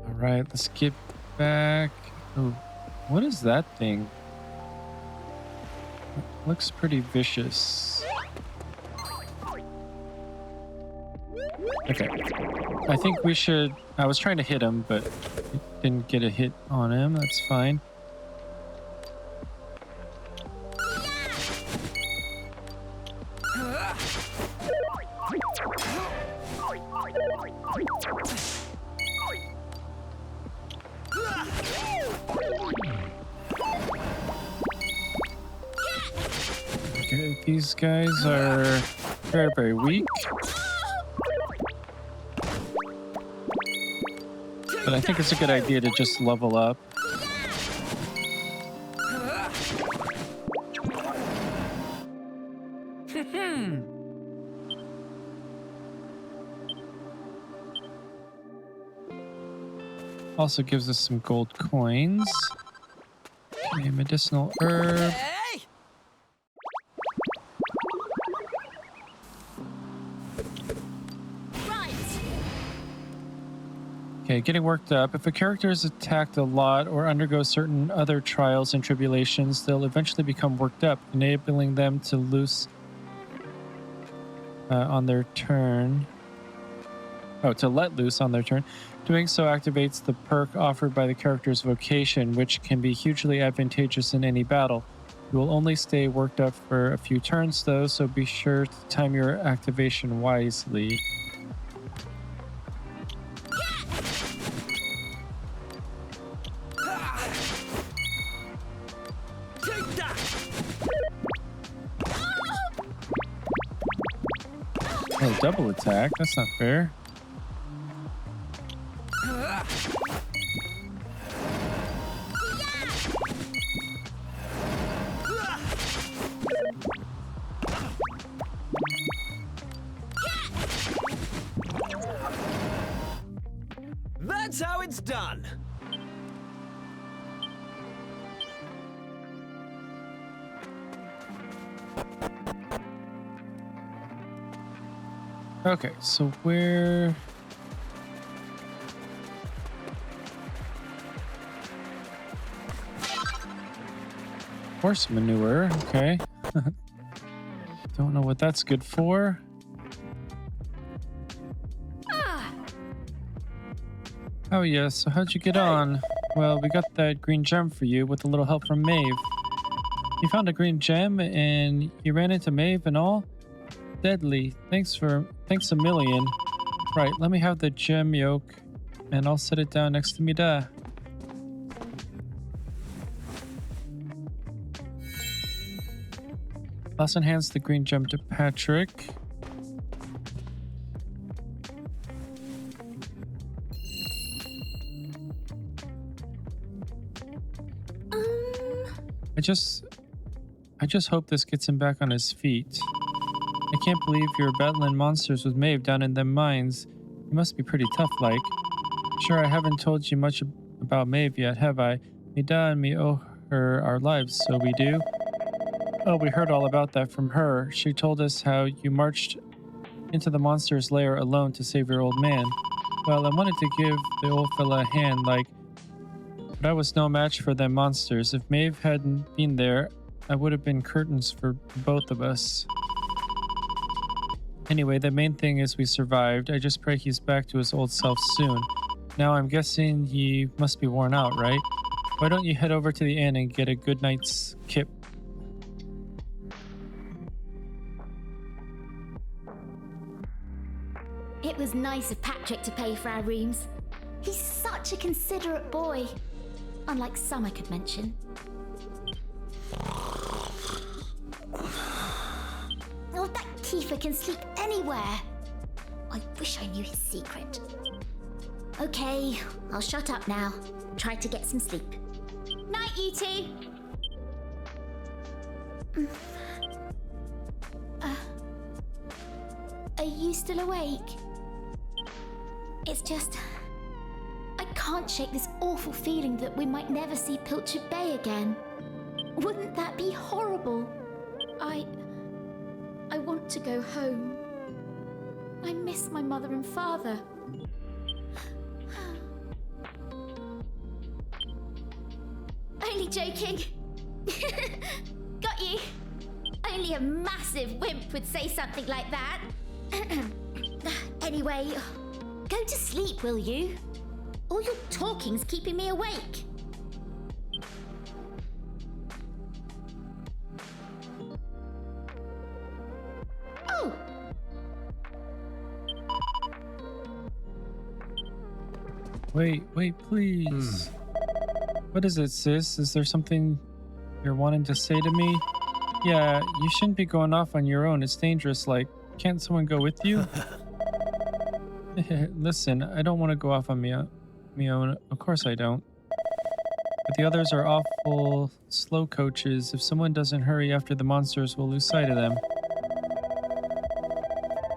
All right, let's get back. Oh, what is that thing? It looks pretty vicious. Okay. I think we should... I was trying to hit him, but didn't get a hit on him. That's fine. Okay, these guys are very, very weak. But I think it's a good idea to just level up. Also gives us some gold coins. Okay, medicinal herb. Okay, getting worked up. If a character is attacked a lot or undergoes certain other trials and tribulations, they'll eventually become worked up, enabling them to loose on their turn. Oh, to let loose on their turn. Doing so activates the perk offered by the character's vocation, which can be hugely advantageous in any battle. You will only stay worked up for a few turns though, so be sure to time your activation wisely. Take that! Oh, double attack? That's not fair. That's how it's done. Okay, so where... Horse manure, okay. Don't know what that's good for. Oh yeah, so how'd you get on? Well, we got that green gem for you with a little help from Maeve. You found a green gem and you ran into Maeve and all? Deadly. Thanks a million. Right, let me have the gem yolk and I'll set it down next to me there. Let's enhance the green gem to Patrick. I just hope this gets him back on his feet. I can't believe you're battling monsters with Maeve down in them mines. You must be pretty tough like. Sure, I haven't told you much about Maeve yet, have I? Mida and me owe her our lives, so we do. Oh, we heard all about that from her. She told us how you marched into the monster's lair alone to save your old man. Well, I wanted to give the old fella a hand, like, but I was no match for them monsters. If Maeve hadn't been there, I would have been curtains for both of us. Anyway, the main thing is we survived. I just pray he's back to his old self soon. Now I'm guessing he must be worn out, right? Why don't you head over to the inn and get a good night's kip? It was nice of Patrick to pay for our rooms. He's such a considerate boy. Unlike some I could mention. Oh, that Kiefer can sleep anywhere. I wish I knew his secret. Okay, I'll shut up now. Try to get some sleep. Night, you two. Are you still awake? It's just... I can't shake this awful feeling that we might never see Pilchard Bay again. Wouldn't that be horrible? I want to go home. I miss my mother and father. Only joking. Got you. Only a massive wimp would say something like that. Anyway, go to sleep, will you? All your talking's keeping me awake. Oh! Wait, please. What is it, sis? Is there something you're wanting to say to me? Yeah, you shouldn't be going off on your own. It's dangerous. Like, can't someone go with you? Listen, I don't want to go off on me own. Of course I don't. But the others are awful slow coaches. If someone doesn't hurry after the monsters, we'll lose sight of them.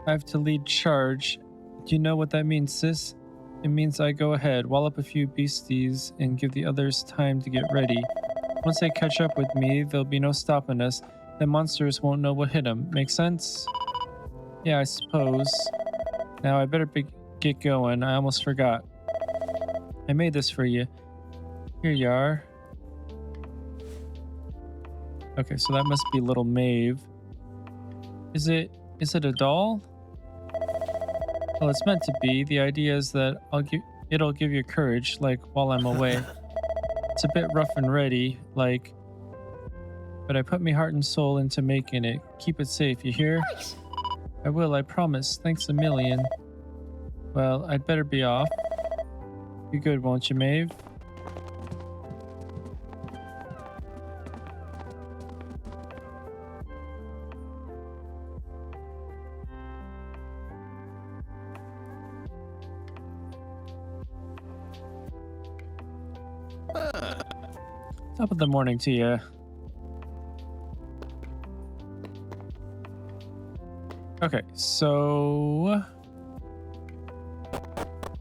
I have to lead charge. Do you know what that means, sis? It means I go ahead, wallop a few beasties, and give the others time to get ready. Once they catch up with me, there'll be no stopping us. The monsters won't know what hit them. Make sense? Yeah, I suppose. Now I better get going. I almost forgot. I made this for you. Here you are. Okay, so that must be little Maeve. Is it a doll? Well, it's meant to be. The idea is that it'll give you courage, like while I'm away. It's a bit rough and ready, like but I put me heart and soul into making it. Keep it safe, you hear? Right. I will, I promise. Thanks a million. Well, I'd better be off. Be good, won't you, Maeve? Top of the morning to you. Okay, so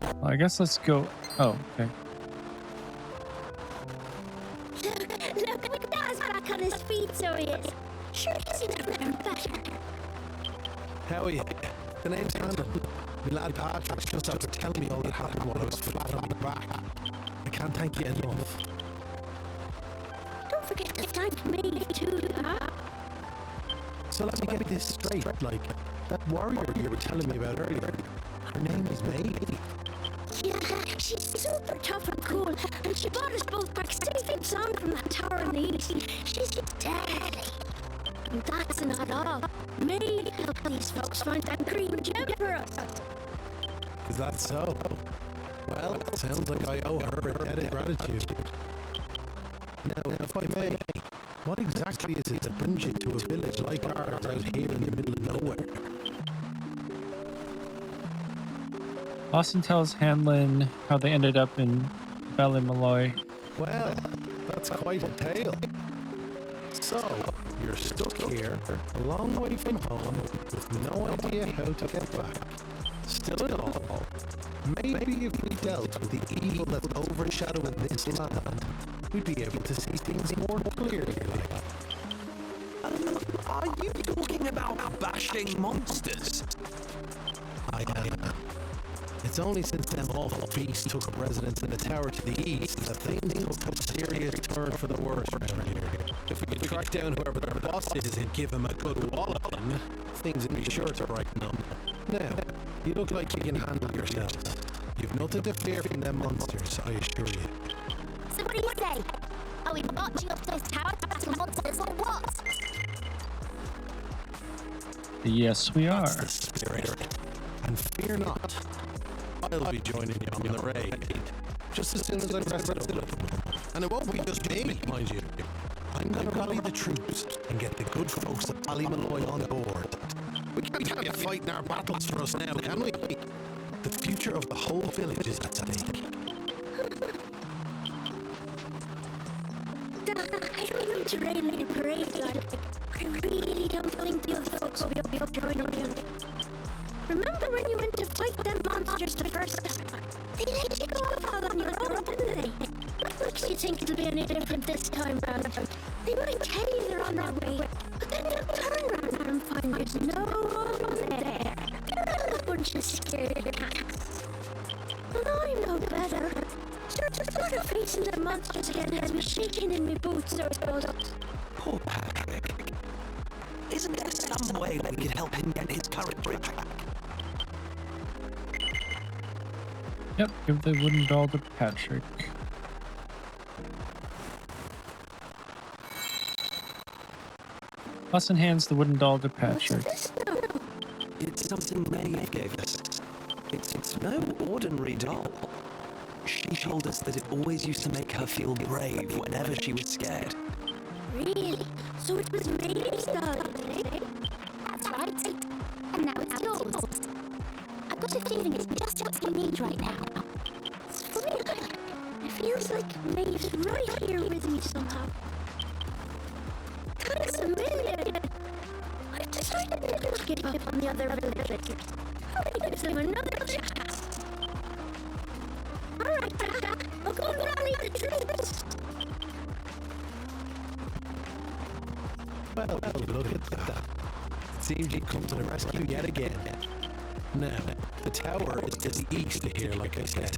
well, I guess let's go. Oh, okay. Look, Dad's back on his feet, so he is. Sure, he's never been better. How are you? The name's Hannah. My lad Patrick's just after telling me all that happened while I was flat on my back. I can't thank you enough. Don't forget to thank me too, Dad. So let me get this straight. Like, that warrior you were telling me about earlier, her name is Maeve. Yeah, she's super tough and cool, and she brought us both back safe and sound from that tower in the east. She's deadly. And that's not all. May help these folks find that green gem for us. Is that so? Well, it sounds like I owe her a debt of gratitude. Now, if I may, what exactly is it that brings you to a village like ours out here in the middle of nowhere? Austin tells Hanlon how they ended up in Ballymalloy. Well, that's quite a tale. So, you're stuck here, a long way from home, with no idea how to get back. Still in all, maybe if we dealt with the evil that's overshadowing this land, we'd be able to see things more clearly. Are you talking about bashing monsters? I am. It's only since them awful beasts took up residence in the tower to the east that things took a serious turn for the worse around here. If we could track down whoever their boss is and give him a good walloping, things would be sure to brighten up. Now, you look like you can handle yourselves. You've nothing to fear from them monsters, I assure you. So what do you say? Are we marching up to this tower to battle monsters or what? Yes, we are. That's the spirit. And fear not. I'll be joining you on the raid, just as soon as I rest it up. And it won't be just me, mind you. I'm going to rally the troops and get the good folks of Ballymalloy on board. We can't be fighting our battles for us now, can we? The future of the whole village is at stake. Dad, I don't want to raid like a parade, Dad. I really don't think you folks will be up joining me. Remember when you went to fight them monsters the first time? They let you go off all on your own, didn't they? What makes you think it'll be any different this time round? They might tell you they're on their way, but then they'll turn around and find there's no one there. They're all a bunch of scared cats. And I know better. So sort of facing the monsters again has me shaking in my boots, I suppose. Poor Patrick. Isn't there some way we could help him get his courage back? Yep, give the wooden doll to Patrick. Austin hands the wooden doll to Patrick. It's something Maeve gave us. It's no ordinary doll. She told us that it always used to make her feel brave whenever she was scared. Really? So it was Maeve's doll, eh? That's right. And now it's yours. I've got a feeling it's just what you need right now. It's funny, it feels like Maeve's right here with me somehow. Thanks a million. I've decided to not give up on the other villagers. I'll give them another chance. Alright, Dad, I'll go and rally the troops. Well, look at that. It seems you've come to the rescue yet again. Now, the tower is to the east of here, like I said.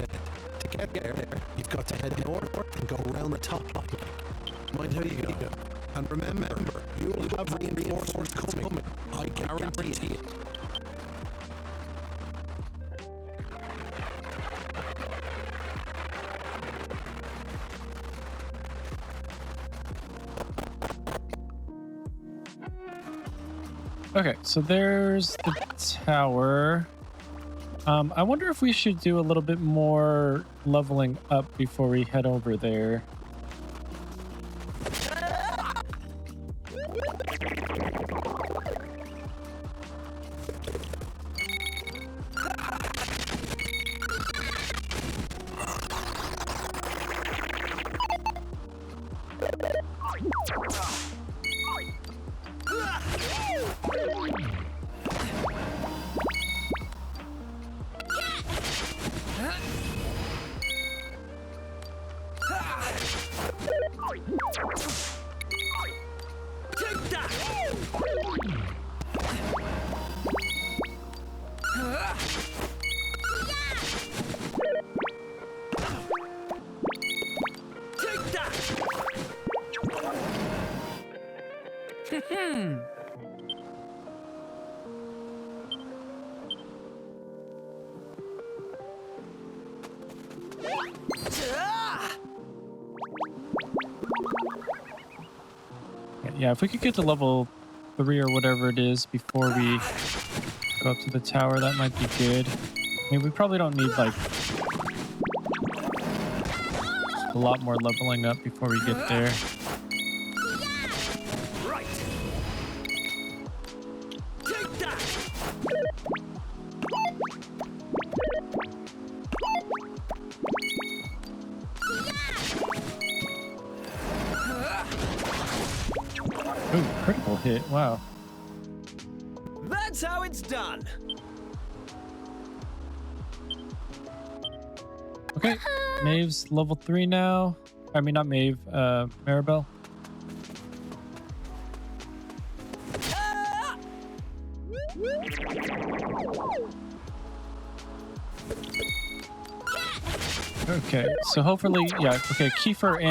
To get there, you've got to head north and go around the top line. Mind how you go. And remember, you'll have reinforcements coming. I guarantee it. Okay, so there's the tower. I wonder if we should do a little bit more leveling up before we head over there. Yeah, if we could get to level 3 or whatever it is before we go up to the tower, that might be good. I mean, we probably don't need like a lot more leveling up before we get there. Ooh, critical hit. Wow. That's how it's done. Okay, Maeve's level 3 now. I mean, not Maeve, Maribel. Okay, so hopefully, yeah, okay, Kiefer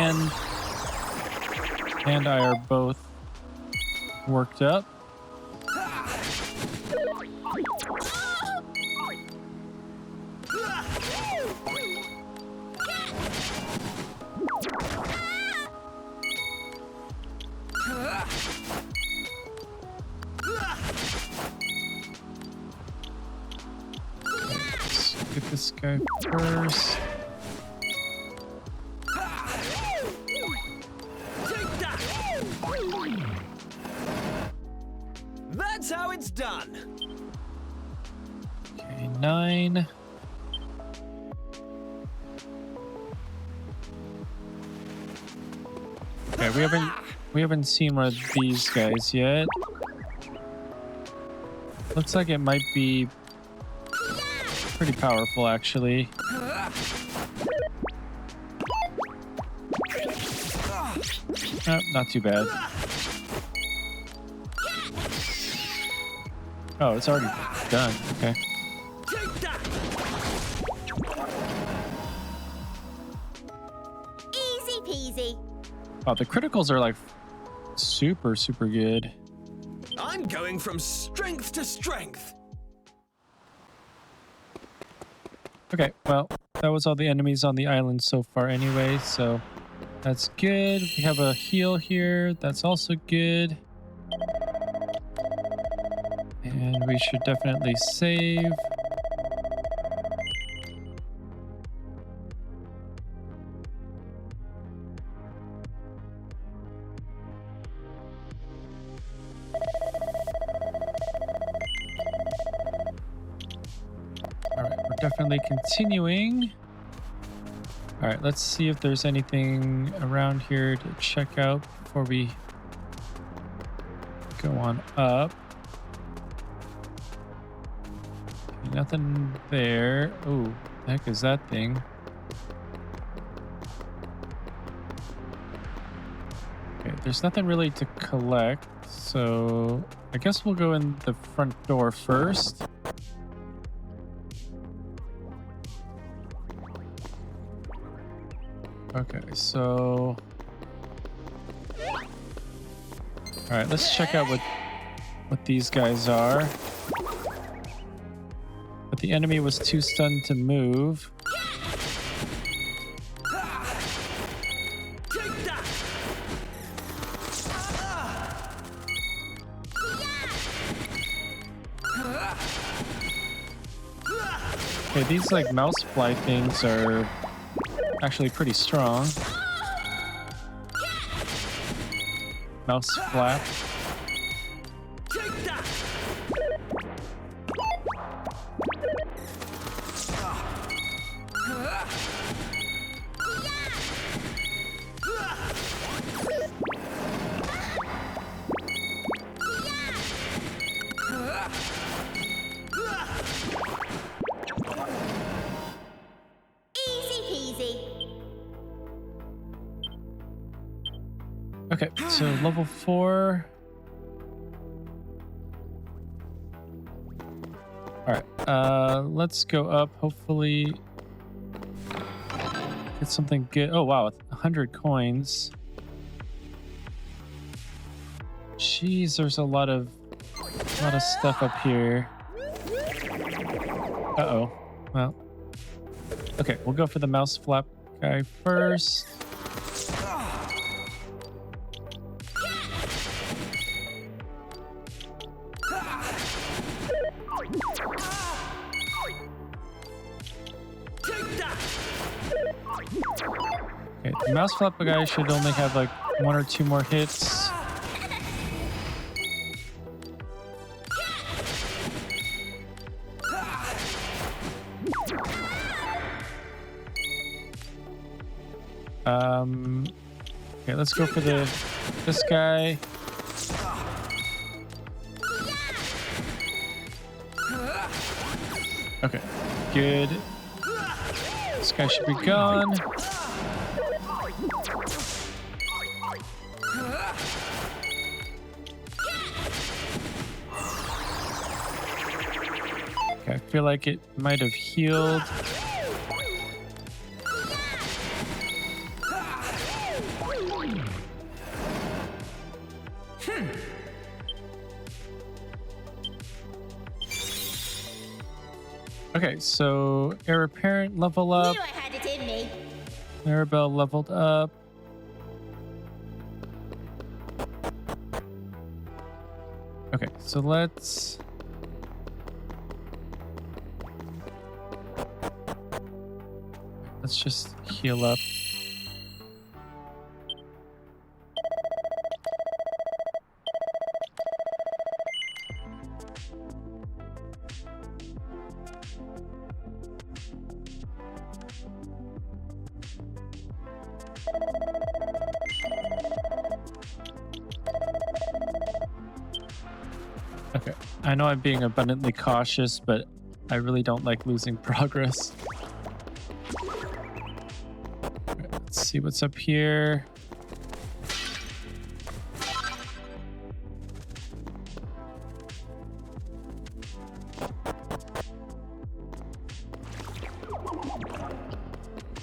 and I are both worked up. Let's get this guy first. That's how it's done. Okay, 9. Okay, we haven't seen one of these guys yet. Looks like it might be pretty powerful, actually. Oh, not too bad. Oh, it's already done. Okay. Easy peasy. Wow, the criticals are like super, super good. I'm going from strength to strength. Okay, well, that was all the enemies on the island so far anyway, so that's good. We have a heal here. That's also good. And we should definitely save. All right, we're definitely continuing. All right, let's see if there's anything around here to check out before we go on up. Okay, nothing there. Oh, the heck is that thing? Okay, there's nothing really to collect, so I guess we'll go in the front door first. Okay, so... Alright, let's check out what these guys are. But the enemy was too stunned to move. Okay, these like mouse fly things are actually pretty strong. Mouse flap. Okay, so level 4. Alright, let's go up. Hopefully get something good. Oh wow, 100 coins. Jeez, there's a lot of stuff up here. Uh-oh. Well. Okay, we'll go for the mouse flap guy first. Okay, the mouse flapper guy should only have like 1 or 2 more hits. Okay, let's go for this guy. Okay, good. This guy should be gone. Okay, I feel like it might have healed. Okay, so heir apparent level up. Knew I had it in me. Maribel leveled up. Okay, so let's just heal up. Okay, I know I'm being abundantly cautious, but I really don't like losing progress. Okay, let's see what's up here.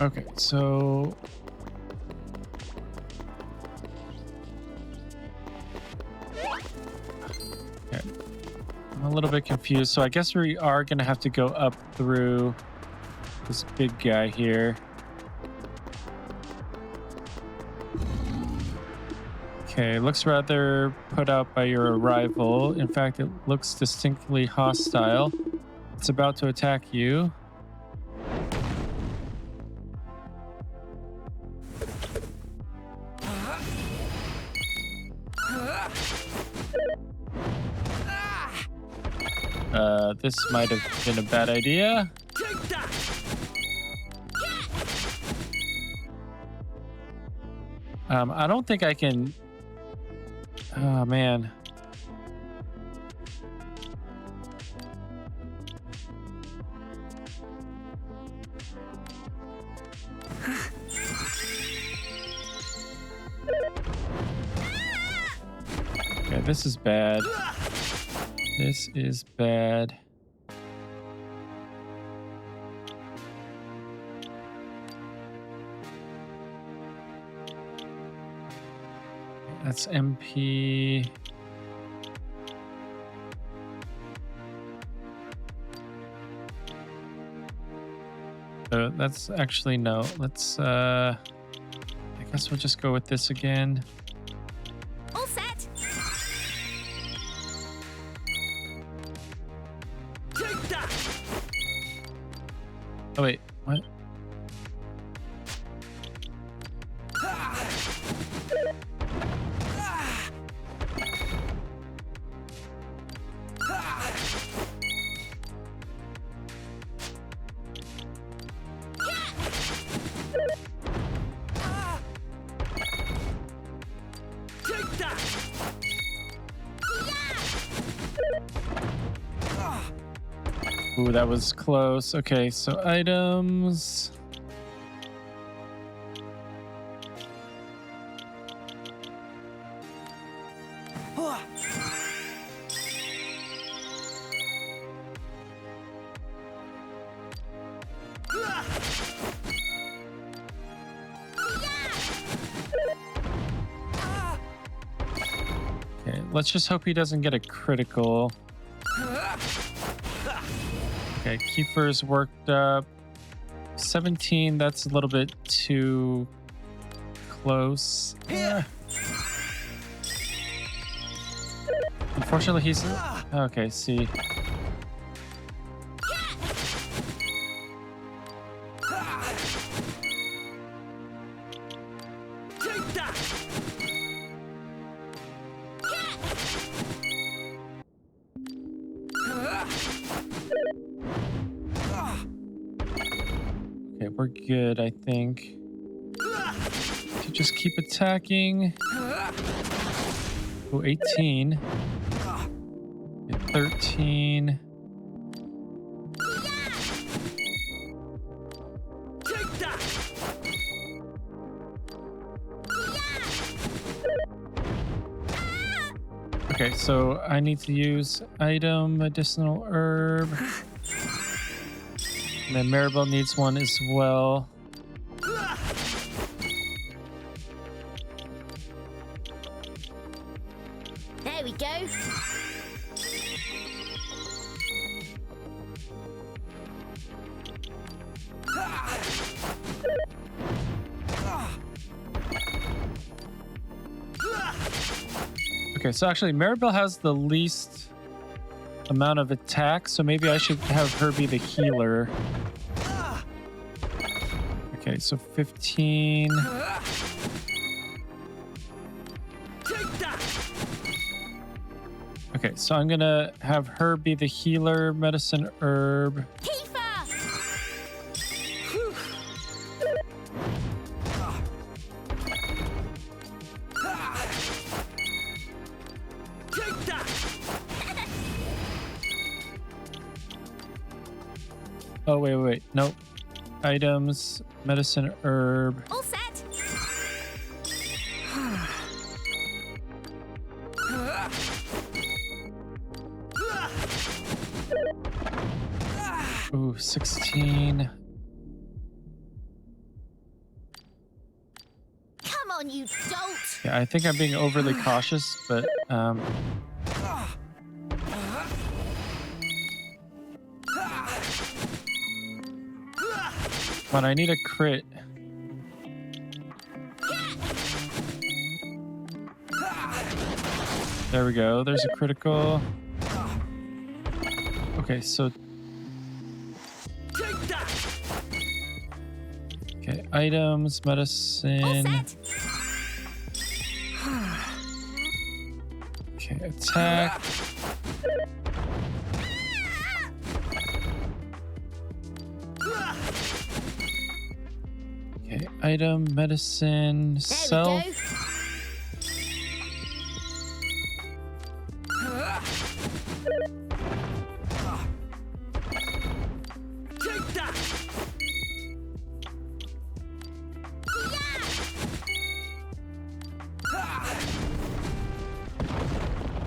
Okay, so I'm a little bit confused. So I guess we are going to have to go up through this big guy here. Okay, looks rather put out by your arrival. In fact, it looks distinctly hostile. It's about to attack you. This might have been a bad idea. I don't think I can... Oh, man. Okay, this is bad. This is bad. That's MP. So that's actually no. Let's I guess we'll just go with this again. All set. Oh wait, what? Ooh, that was close. Okay, so items. Okay, let's just hope he doesn't get a critical. Okay, Kiefer's worked up. 17, that's a little bit too close. Unfortunately, he's... Okay, see. Okay, we're good, I think. To just keep attacking. Oh, 18. Okay, 13. Okay, so I need to use item, medicinal herb. And then Maribel needs one as well. There we go. Okay, so actually Maribel has the least amount of attack, so maybe I should have her be the healer. Okay, so 15. Okay, so I'm gonna have her be the healer, medicine herb. Oh, wait. Nope. Items, medicine herb. All set. Ooh, 16. Come on, you dolt. Yeah, I think I'm being overly cautious, but but I need a crit. There we go. There's a critical. Okay, so okay, items, medicine. Okay, attack. Okay, item, medicine, self.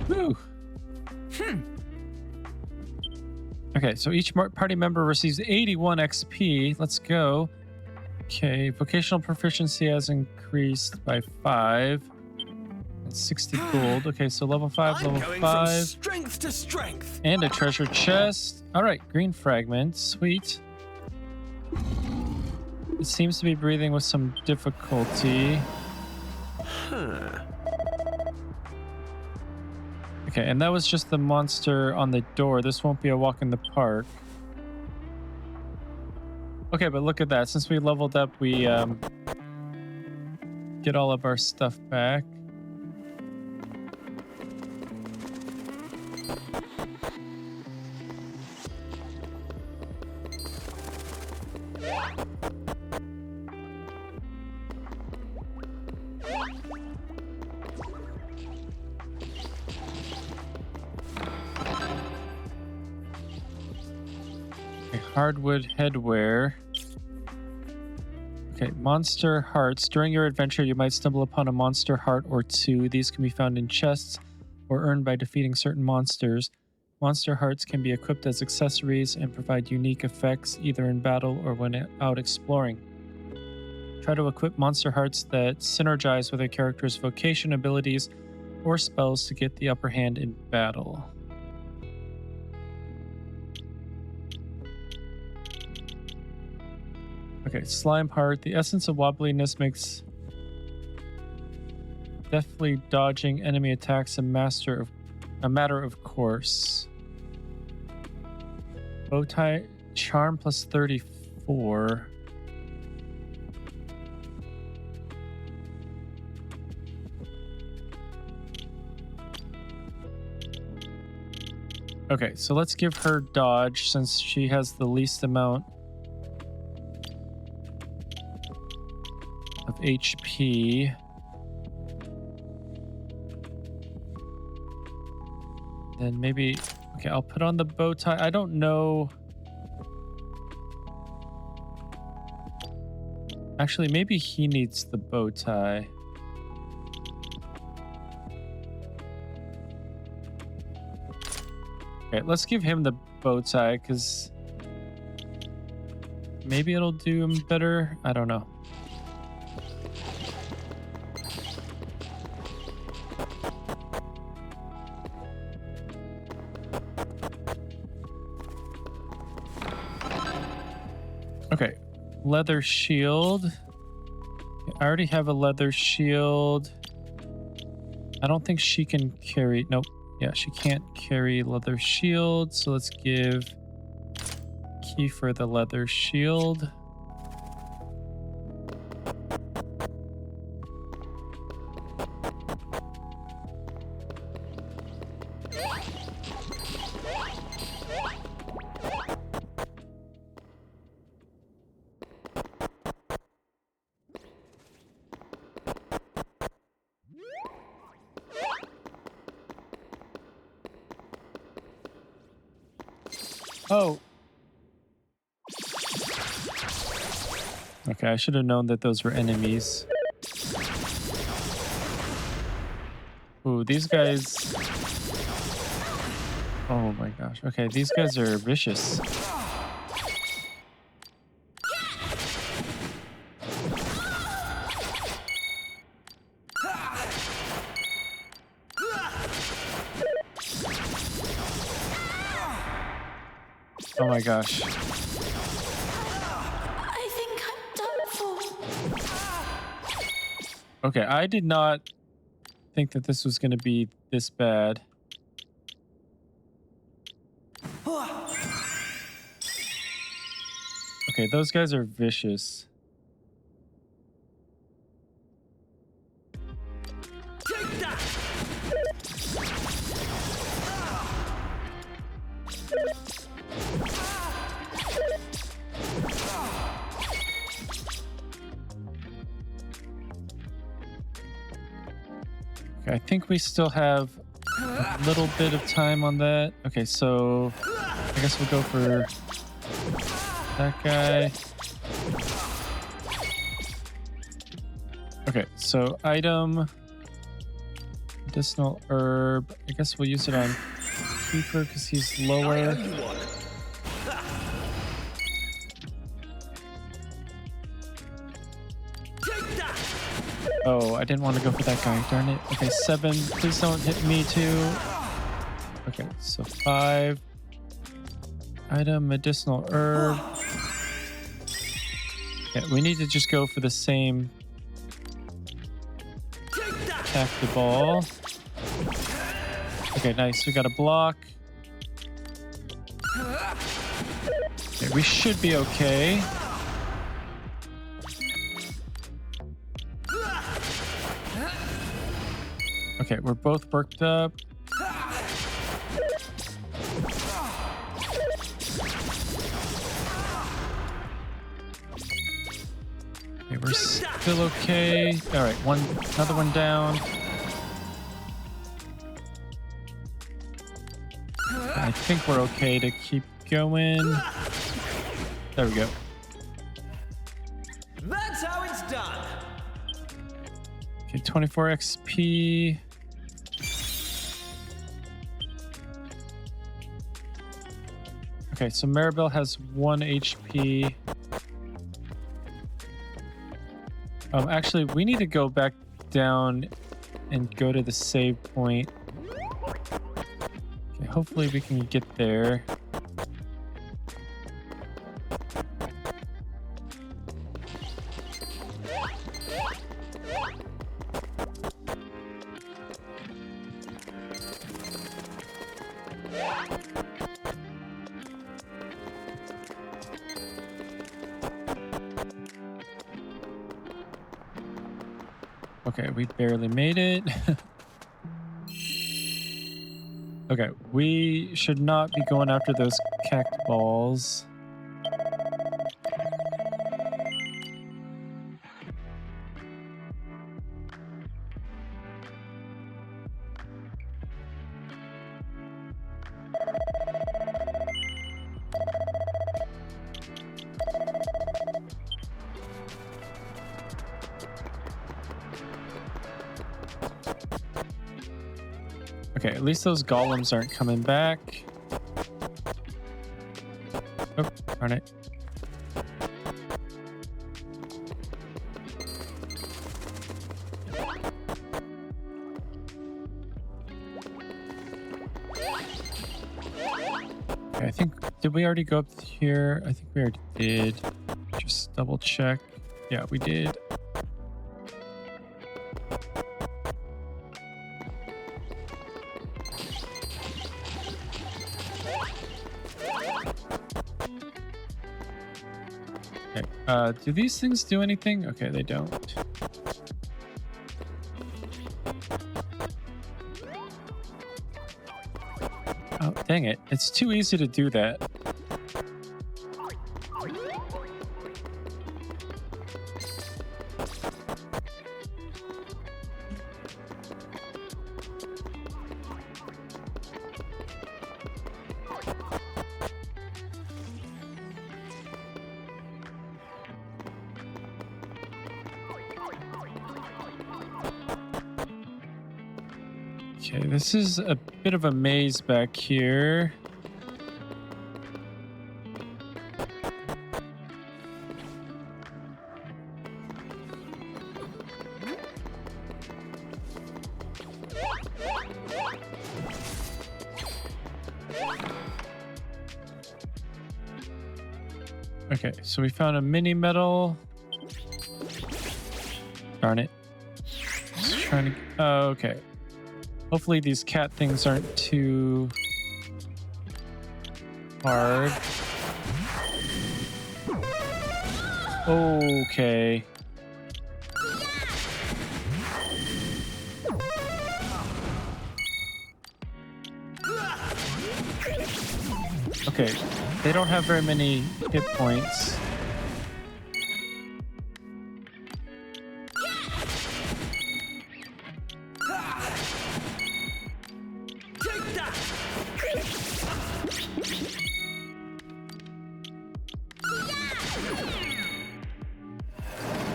Woo. Okay, so each party member receives 81 XP. Let's go. Okay, vocational proficiency has increased by 5. And 60 gold. Okay, so level 5, I'm level going 5. from strength to strength. And a treasure chest. All right, green fragment. Sweet. It seems to be breathing with some difficulty. Okay, and that was just the monster on the door. This won't be a walk in the park. Okay, but look at that. Since we leveled up, we get all of our stuff back. Hardwood headwear. Okay, monster hearts. During your adventure, you might stumble upon a monster heart or two. These can be found in chests or earned by defeating certain monsters. Monster hearts can be equipped as accessories and provide unique effects either in battle or when out exploring. Try to equip monster hearts that synergize with a character's vocation abilities or spells to get the upper hand in battle. Okay, slime heart. The essence of wobbliness makes deftly dodging enemy attacks a matter of course. Bowtie charm plus 34. Okay, so let's give her dodge since she has the least amount of HP. Then maybe, okay, I'll put on the bow tie. I don't know. Actually, maybe he needs the bow tie. Okay, let's give him the bow tie because maybe it'll do him better. I don't know. Okay, leather shield. I already have a leather shield. I don't think she can carry. Nope. Yeah, she can't carry leather shield. So let's give Kiefer the leather shield. Oh. Okay, I should have known that those were enemies. Ooh, these guys... Oh my gosh. Okay, these guys are vicious. Oh my gosh. I think I'm done for. Okay, I did not think that this was going to be this bad. Okay, those guys are vicious. Take that! Okay, I think we still have a little bit of time on that. Okay, so I guess we'll go for that guy. Okay, so item, medicinal herb. I guess we'll use it on Kiefer because he's lower. Oh, I didn't want to go for that guy. Darn it. Okay, 7. Please don't hit me too. Okay, so 5. Item, medicinal herb. Yeah, we need to just go for the same. Attack the ball. Okay, nice. We got a block. Okay, we should be okay. Okay, we're both worked up. Okay, we're still okay. All right, another one down. I think we're okay to keep going. There we go. That's how it's done. Okay, 24 XP. Okay, so Maribel has 1 HP. Actually, we need to go back down and go to the save point. Okay, hopefully we can get there. Okay, we barely made it. Okay, we should not be going after those cacti balls. Okay, at least those golems aren't coming back. Oh, darn it. Okay, I think, did we already go up here? I think we already did. Just double check. Yeah, we did. Do these things do anything? Okay, they don't. Oh, dang it. It's too easy to do that. Okay, this is a bit of a maze back here. Okay, so we found a mini medal. Darn it. Just trying to... Oh, okay. Hopefully these cat things aren't too hard. Okay. Okay, they don't have very many hit points.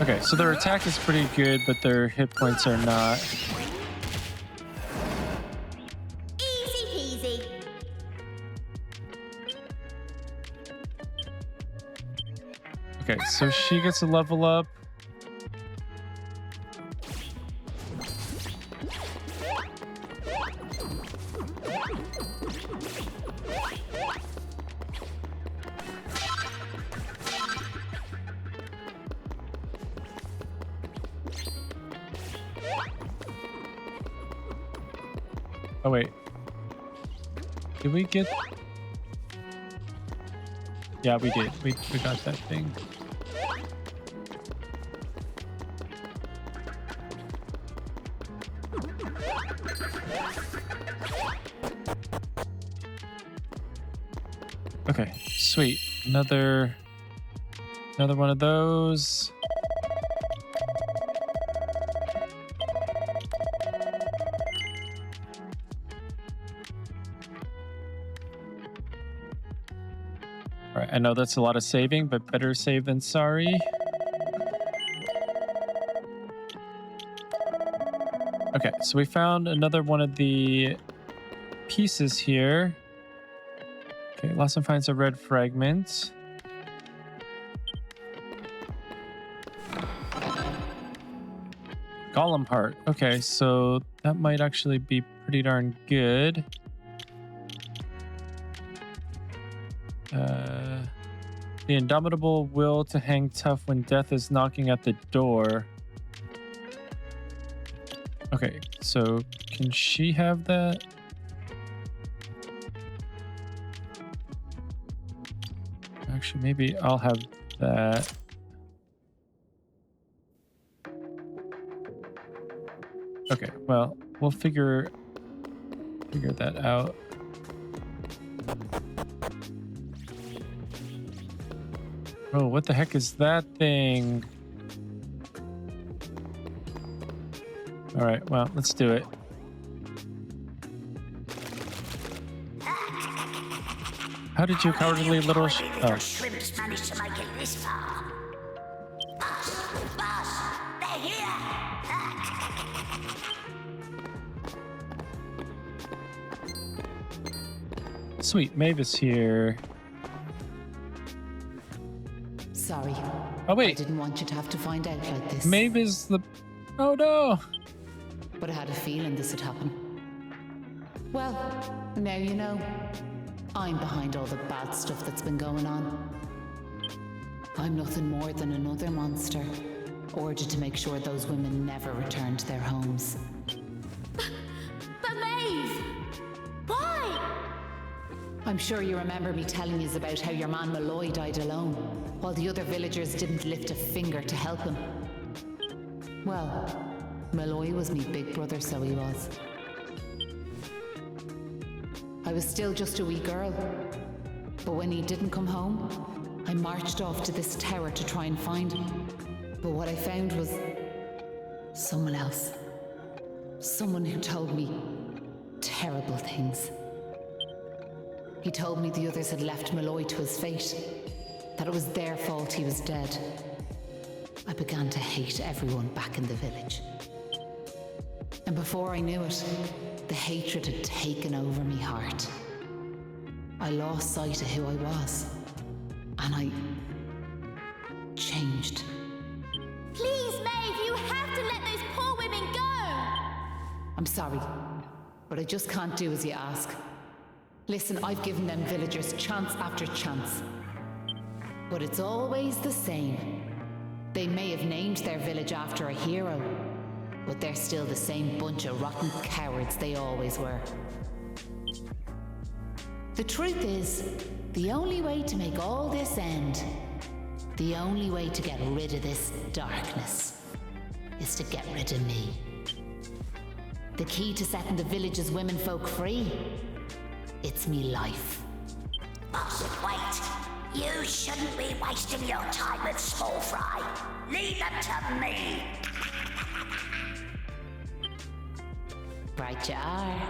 Okay, so their attack is pretty good, but their hit points are not. Easy peasy. Okay, so she gets a level up. Oh wait, did we get? Yeah, we did. We got that thing. Okay, sweet. Another one of those. All right, I know that's a lot of saving, but better save than sorry. Okay, so we found another one of the pieces here. Okay, Lawson finds a red fragment. Golem heart. Okay, so that might actually be pretty darn good. The indomitable will to hang tough when death is knocking at the door. Okay, so can she have that? Actually, maybe I'll have that. Okay, well, we'll figure that out. Oh, what the heck is that thing? All right, well, let's do it. How did you cowardly little shrimps manage to make it this far? Boss, they're here! Sweet, Maeve is here. Sorry. Oh, wait. I didn't want you to have to find out like this. Maeve is the... Oh, no. But I had a feeling this would happen. Well, now you know. I'm behind all the bad stuff that's been going on. I'm nothing more than another monster, ordered to make sure those women never return to their homes. But Maeve! Why? I'm sure you remember me telling you about how your man Malloy died alone, while the other villagers didn't lift a finger to help him. Well, Malloy was me big brother, so he was. I was still just a wee girl, but when he didn't come home, I marched off to this tower to try and find him. But what I found was someone else. Someone who told me terrible things. He told me the others had left Malloy to his fate, that it was their fault he was dead. I began to hate everyone back in the village. And before I knew it, the hatred had taken over me heart. I lost sight of who I was, and I changed. Please, Maeve, you have to let those poor women go! I'm sorry, but I just can't do as you ask. Listen, I've given them villagers chance after chance. But it's always the same. They may have named their village after a hero, but they're still the same bunch of rotten cowards they always were. The truth is, the only way to make all this end, the only way to get rid of this darkness, is to get rid of me. The key to setting the village's womenfolk free, it's me life. Boss, wait! You shouldn't be wasting your time with small fry. Leave them to me! Right you are.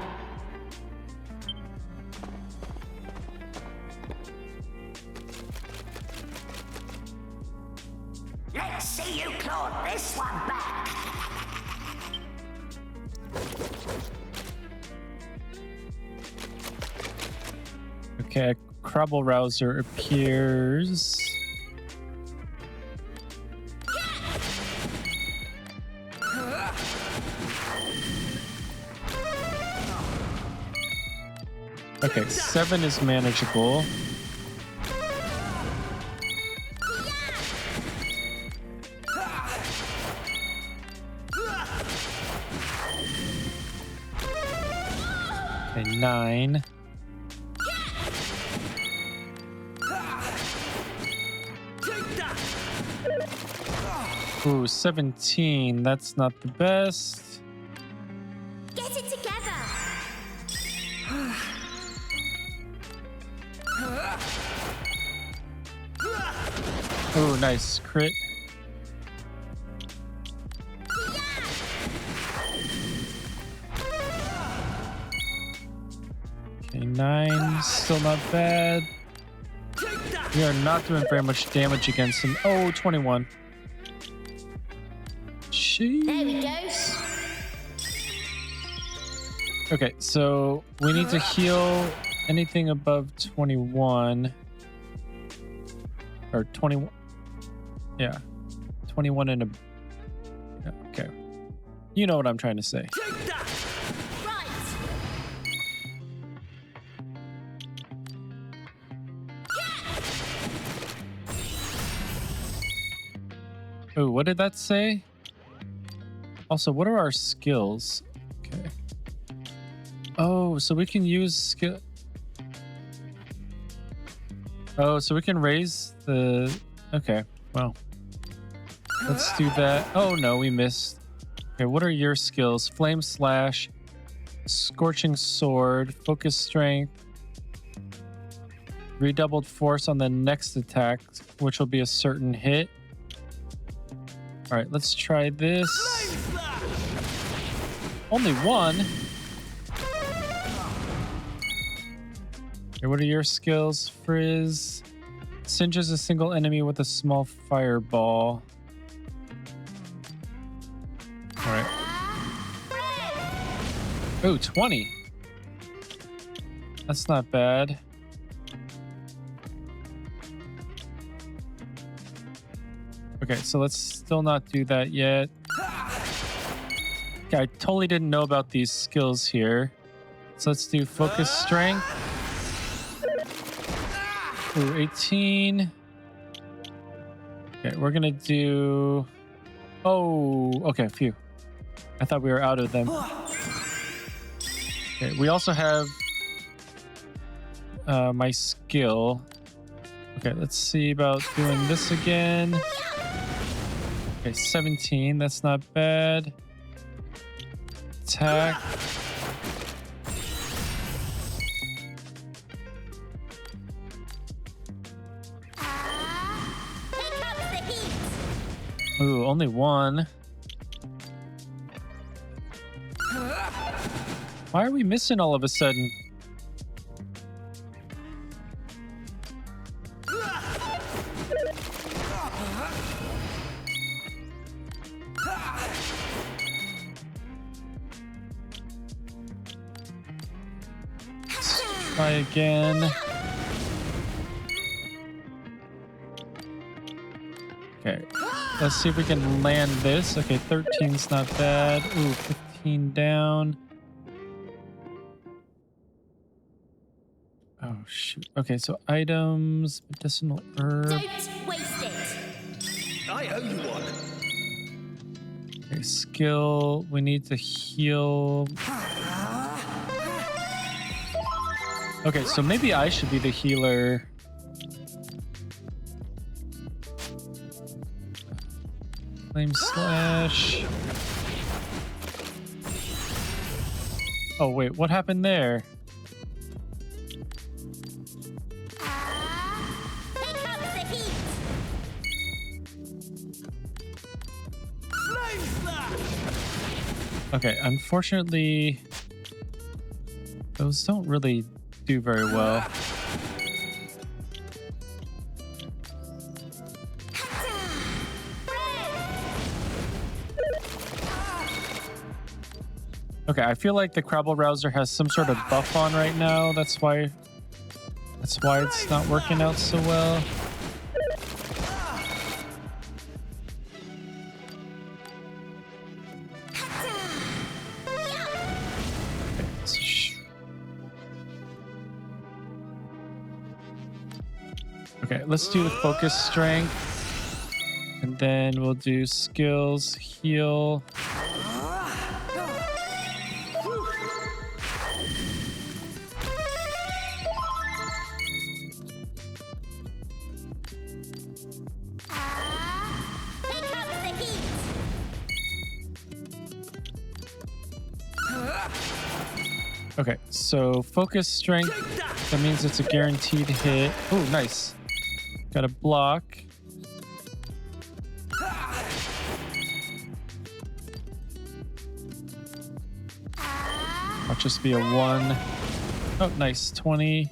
Let's see you claw this one back! Okay, a Crabble Rouser appears. Okay, 7 is manageable. Okay, 9. Ooh, 17. That's not the best. Get it together! Oh, nice crit. Okay, 9, still not bad. We are not doing very much damage against him. Oh, 21. Jeez. There we go. Okay, so we need to heal anything above 21. Or 21. Yeah. 21 and a... Yeah, okay. You know what I'm trying to say. Oh, what did that say? Also, what are our skills? Okay. Oh, so we can use skill... Oh, so we can raise the... Okay, well. Let's do that. Oh, no, we missed. Okay, what are your skills? Flame Slash, Scorching Sword, Focus Strength, Redoubled Force on the next attack, which will be a certain hit. All right, let's try this. Only one. Okay, what are your skills? Frizz. Singes a single enemy with a small fireball. All right. Oh, 20. That's not bad. Okay, so let's still not do that yet. Okay, I totally didn't know about these skills here. So let's do Focus Strength. Ooh, 18. Okay, we're gonna do... Oh, okay, phew. I thought we were out of them. Okay, we also have my skill. Okay, let's see about doing this again. Okay, 17, that's not bad. Attack. Ooh, only one. Why are we missing all of a sudden? Let's try again. Okay. Let's see if we can land this. Okay, 13's not bad. Ooh, 15 down. Oh, shoot. Okay, so items, medicinal herb. Don't waste it. I owe you one. Okay, skill. We need to heal. Okay, so maybe I should be the healer. Flame Slash. Oh, wait, what happened there? Okay, unfortunately, those don't really do very well. Okay, I feel like the Crabble Rouser has some sort of buff on right now. That's why it's not working out so well. Okay, let's do the Focus Strength. And then we'll do skills, heal. Okay, so Focus Strength, that means it's a guaranteed hit. Oh, nice. Got a block. Might just be a 1. Oh, nice. 20.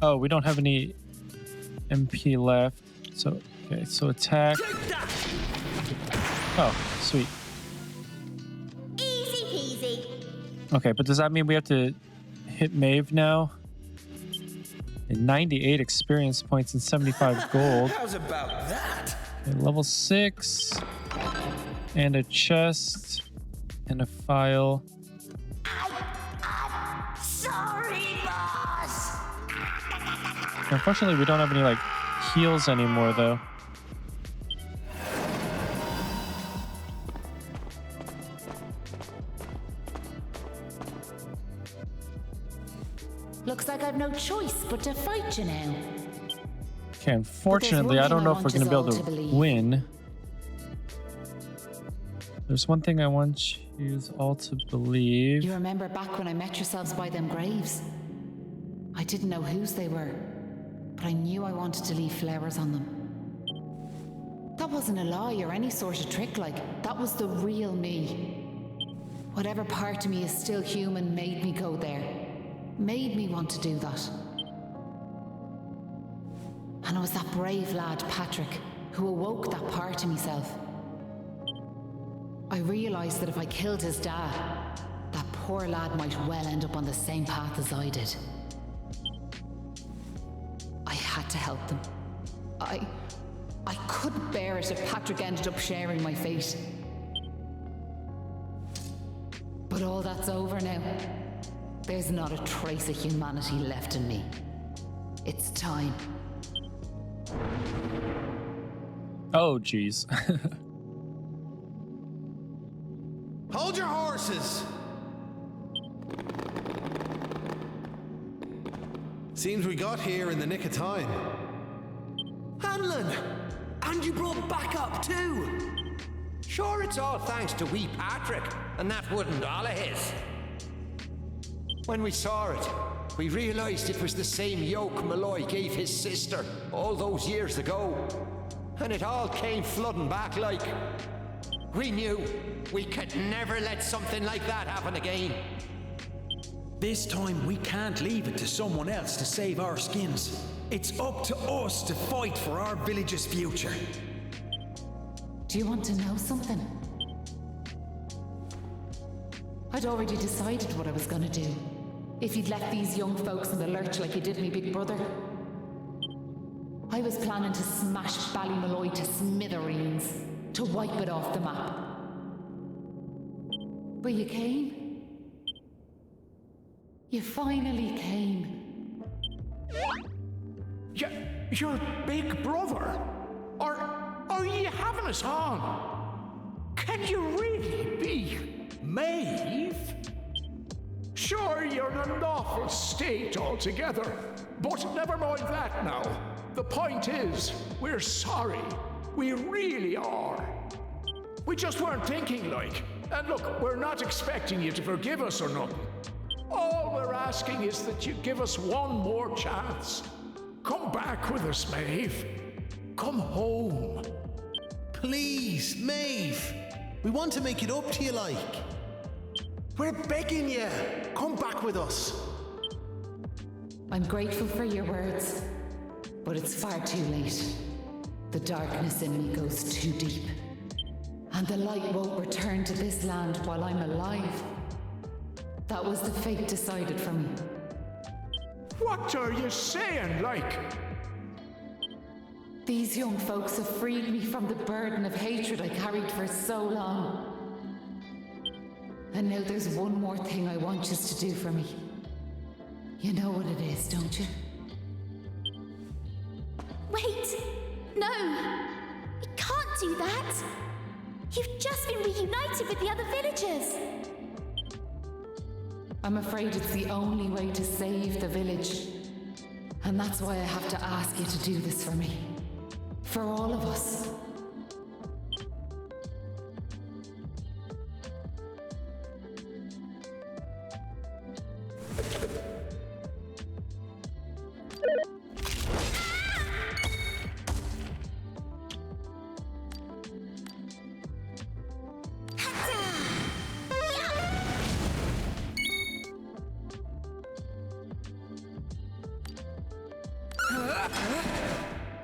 Oh, we don't have any MP left. So, okay, so attack. Oh, sweet. Easy peasy. Okay, but does that mean we have to hit Maeve now? And 98 experience points and 75 gold. How's about that? Okay, level 6. And a chest. And a file. I'm sorry, boss. Unfortunately, we don't have any, like, heals anymore, though. Looks like I've no choice but to fight you now. Okay, unfortunately, I don't know if we're going to be able to win. There's one thing I want you all to believe. You remember back when I met yourselves by them graves? I didn't know whose they were, but I knew I wanted to leave flowers on them. That wasn't a lie or any sort of trick, like, that was the real me. Whatever part of me is still human made me go there. Made me want to do that. And it was that brave lad, Patrick, who awoke that part of myself. I realised that if I killed his dad, that poor lad might well end up on the same path as I did. I had to help them. I couldn't bear it if Patrick ended up sharing my fate. But all that's over now. There's not a trace of humanity left in me. It's time. Oh, jeez. Hold your horses! Seems we got here in the nick of time. Hanlon! And you brought backup too! Sure, it's all thanks to wee Patrick, and that wooden doll of his. When we saw it, we realized it was the same yoke Malloy gave his sister all those years ago. And it all came flooding back like... We knew we could never let something like that happen again. This time we can't leave it to someone else to save our skins. It's up to us to fight for our village's future. Do you want to know something? I'd already decided what I was gonna do. If you'd left these young folks in the lurch like you did me big brother. I was planning to smash Ballymalloy to smithereens, to wipe it off the map. But you came. You finally came. Your big brother? Are you having us on? Can you really be Maeve? Sure, you're in an awful state altogether, but never mind that now. The point is, we're sorry. We really are. We just weren't thinking, like. And look, we're not expecting you to forgive us or nothing. All we're asking is that you give us one more chance. Come back with us, Maeve. Come home. Please, Maeve. We want to make it up to you, like. We're begging you. Come back with us. I'm grateful for your words, but it's far too late. The darkness in me goes too deep. And the light won't return to this land while I'm alive. That was the fate decided for me. What are you saying, like? These young folks have freed me from the burden of hatred I carried for so long. And now there's one more thing I want you to do for me. You know what it is, don't you? Wait! No! You can't do that! You've just been reunited with the other villagers! I'm afraid it's the only way to save the village. And that's why I have to ask you to do this for me. For all of us.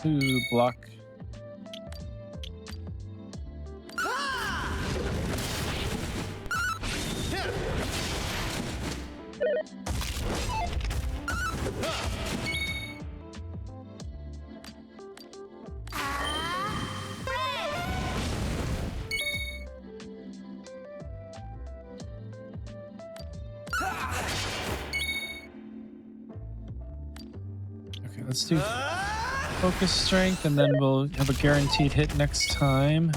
Ooh, block. Okay, let's do focus strength, and then we'll have a guaranteed hit next time.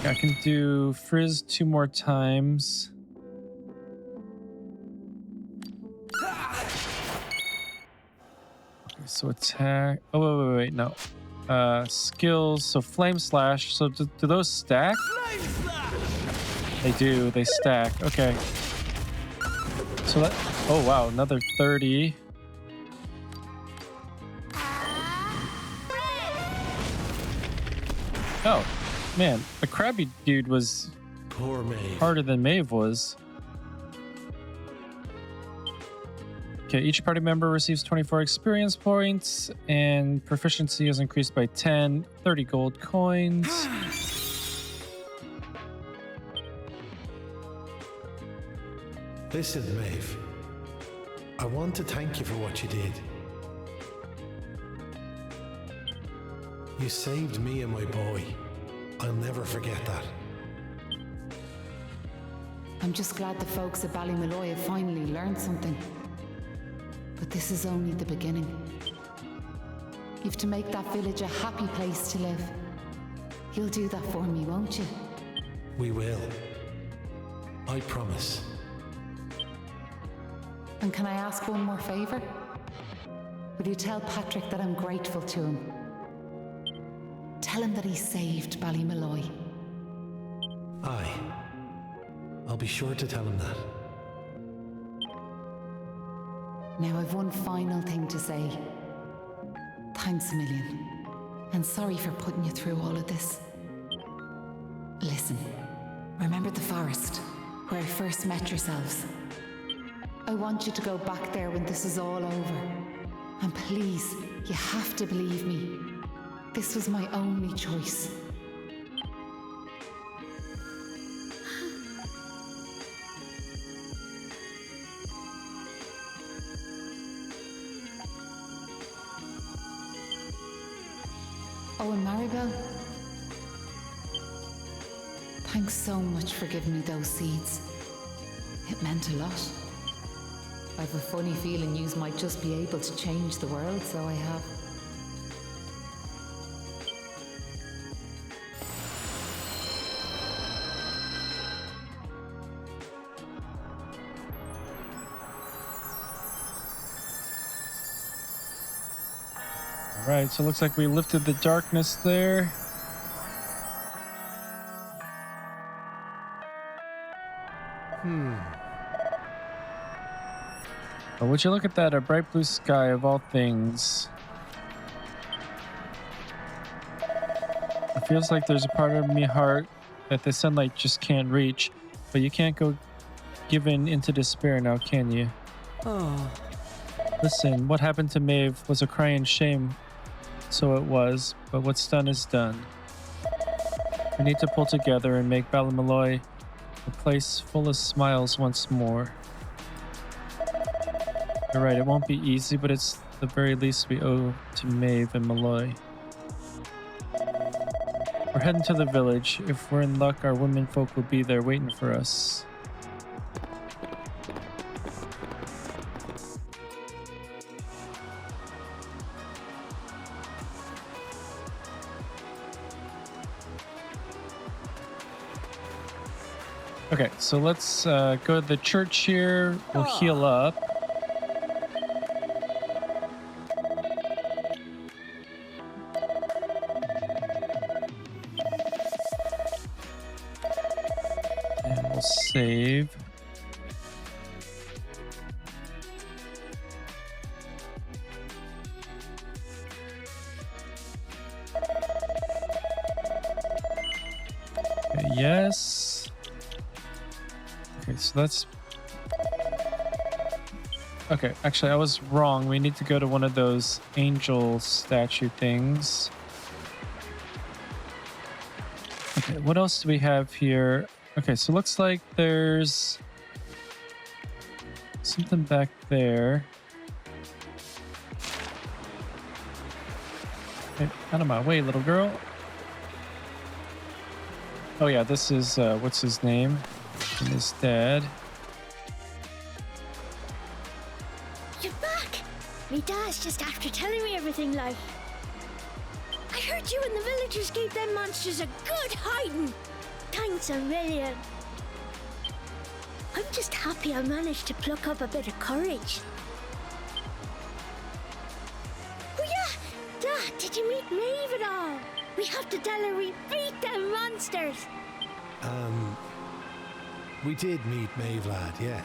I can do frizz 2 more times. Okay, so attack. Oh, wait, no. Skills. So flame slash. So do those stack? They do. They stack. Okay. So that. Oh wow, another 30. Oh. Man, the crabby dude was Poor Maeve. harder than Maeve was. Okay, each party member receives 24 experience points, and proficiency is increased by 10, 30 gold coins. Listen, Maeve. I want to thank you for what you did. You saved me and my boy. I'll never forget that. I'm just glad the folks at Ballymalloy have finally learned something. But this is only the beginning. You've to make that village a happy place to live. You'll do that for me, won't you? We will. I promise. And can I ask one more favour? Will you tell Patrick that I'm grateful to him? Tell him that he saved Ballymalloy. Aye. I'll be sure to tell him that. Now I've one final thing to say. Thanks a million. And sorry for putting you through all of this. Listen, remember the forest, where I first met yourselves? I want you to go back there when this is all over. And please, you have to believe me. This was my only choice. Oh, and Maribel, thanks so much for giving me those seeds. It meant a lot. I've a funny feeling yous might just be able to change the world, so I have. Alright, so it looks like we lifted the darkness there. But would you look at that, a bright blue sky of all things. It feels like there's a part of me heart that the sunlight just can't reach, but you can't go giving into despair now, can you? Oh. Listen, what happened to Maeve was a crying shame. So it was, but what's done is done. We need to pull together and make Ballymalloy a place full of smiles once more. You're right, it won't be easy, but it's the very least we owe to Maeve and Malloy. We're heading to the village. If we're in luck, our women folk will be there waiting for us. Okay, so let's go to the church here. We'll heal up. And we'll save. Okay, yes. Okay, so that's Okay, actually, I was wrong. We need to go to one of those angel statue things. Okay, what else do we have here? Okay, so looks like there's something back there. Hey, out of my way, little girl. Oh yeah, this is, what's his name? And his dad. You're back! Me dad's just after telling me everything, like. I heard you and the villagers gave them monsters a good hiding. Thanks a million. I'm just happy I managed to pluck up a bit of courage. Oh yeah! Dad, did you meet Maeve at all? We have to tell her we beat them monsters. We did meet Maeve, lad, yeah.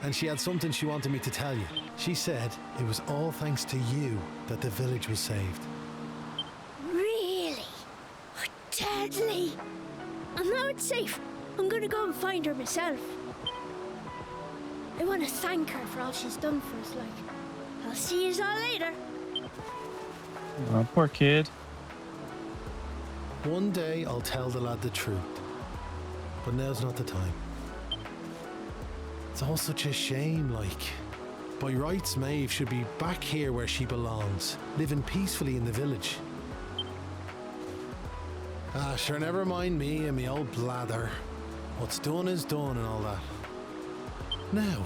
And she had something she wanted me to tell you. She said it was all thanks to you that the village was saved. Really? Oh, deadly! And now it's safe. I'm gonna go and find her myself. I want to thank her for all she's done for us, like. I'll see you all later. Oh, poor kid. One day I'll tell the lad the truth. But now's not the time. It's all such a shame, like. By rights, Maeve should be back here where she belongs, living peacefully in the village. Ah, sure, never mind me and me old blather. What's done is done and all that. Now,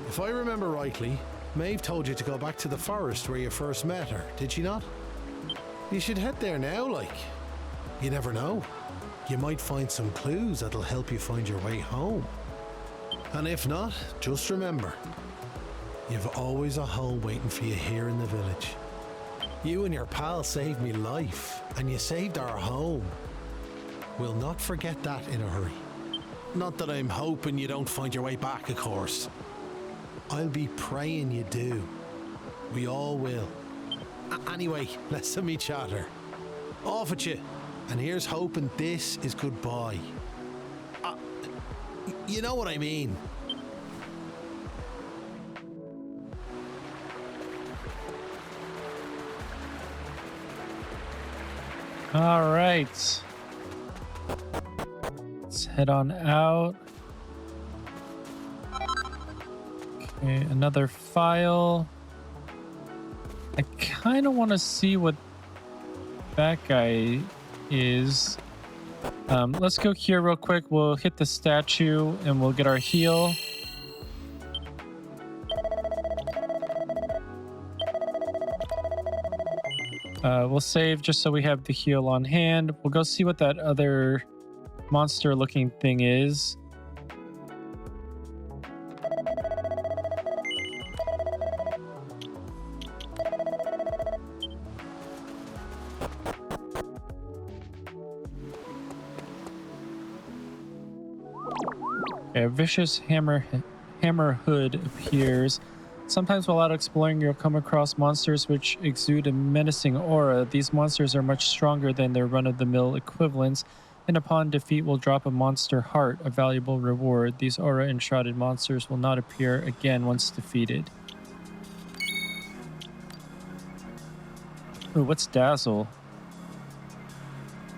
if I remember rightly, Maeve told you to go back to the forest where you first met her, did she not? You should head there now, like. You never know. You might find some clues that'll help you find your way home. And if not, just remember, you've always a home waiting for you here in the village. You and your pal saved me life, and you saved our home. We'll not forget that in a hurry. Not that I'm hoping you don't find your way back, of course. I'll be praying you do. We all will. Anyway, let's me chatter. Off at you. And here's hoping this is goodbye. You know what I mean. All right. Let's head on out. Okay, another file. I kind of want to see what that guy is. Let's go here real quick. We'll hit the statue and we'll get our heal. We'll save just so we have the heal on hand. We'll go see what that other monster looking thing is. A vicious hammer hood appears. Sometimes while out exploring, you'll come across monsters which exude a menacing aura. These monsters are much stronger than their run-of-the-mill equivalents, and upon defeat will drop a monster heart, a valuable reward. These aura-enshrouded monsters will not appear again once defeated. Ooh, what's Dazzle?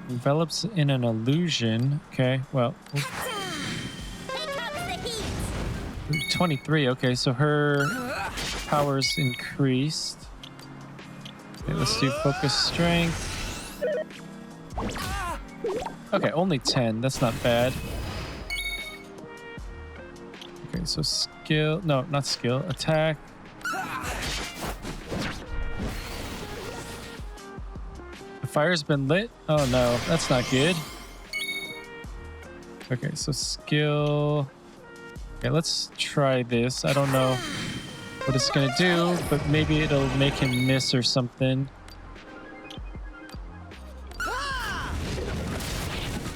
Envelops in an illusion. Okay, well... 23, okay, so her power's increased. Okay, let's do focus strength. Okay, only 10, that's not bad. Okay, so skill, no, not skill, attack. The fire's been lit? Oh no, that's not good. Okay, so skill. Okay, let's try this. I don't know what it's gonna do, but maybe it'll make him miss or something.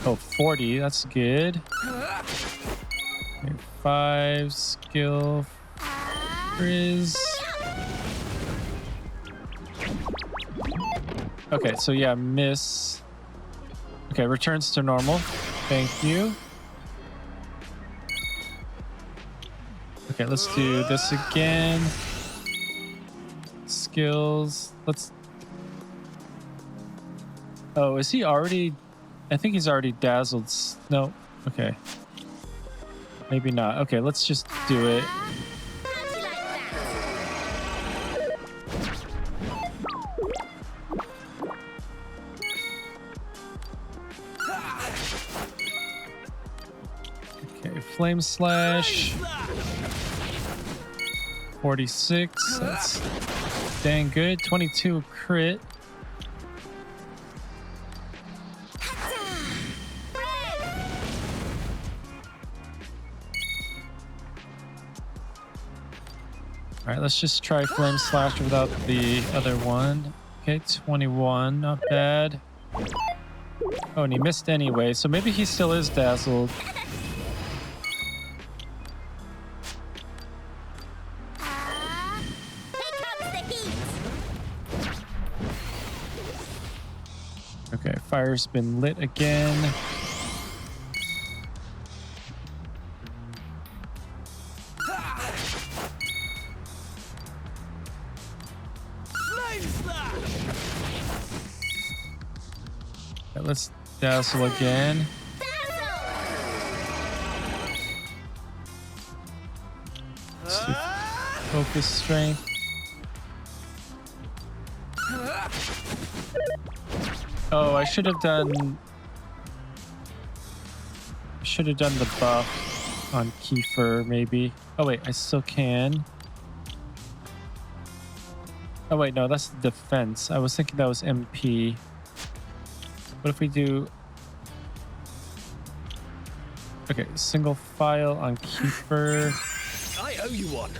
Oh, 40, that's good. Okay, 5, skill, frizz. Okay, so yeah, miss. Okay, returns to normal. Thank you. Okay, let's do this again. Skills. Let's... Oh, is he already... I think he's already dazzled. No. Okay. Maybe not. Okay, let's just do it. Okay, Flame Slash. 46. That's dang good. 22 crit. All right, let's just try Flame Slash without the other one. Okay, 21, not bad. Oh, and he missed anyway, so maybe he still is dazzled. Okay, fire's been lit again. Okay, let's dazzle again. Let's do focus strength. Oh, I should have done the buff on Kiefer, maybe. Oh wait, I still can. Oh wait, no, that's the defense. I was thinking that was MP. What if we do... Okay, single file on Kiefer. I owe you one.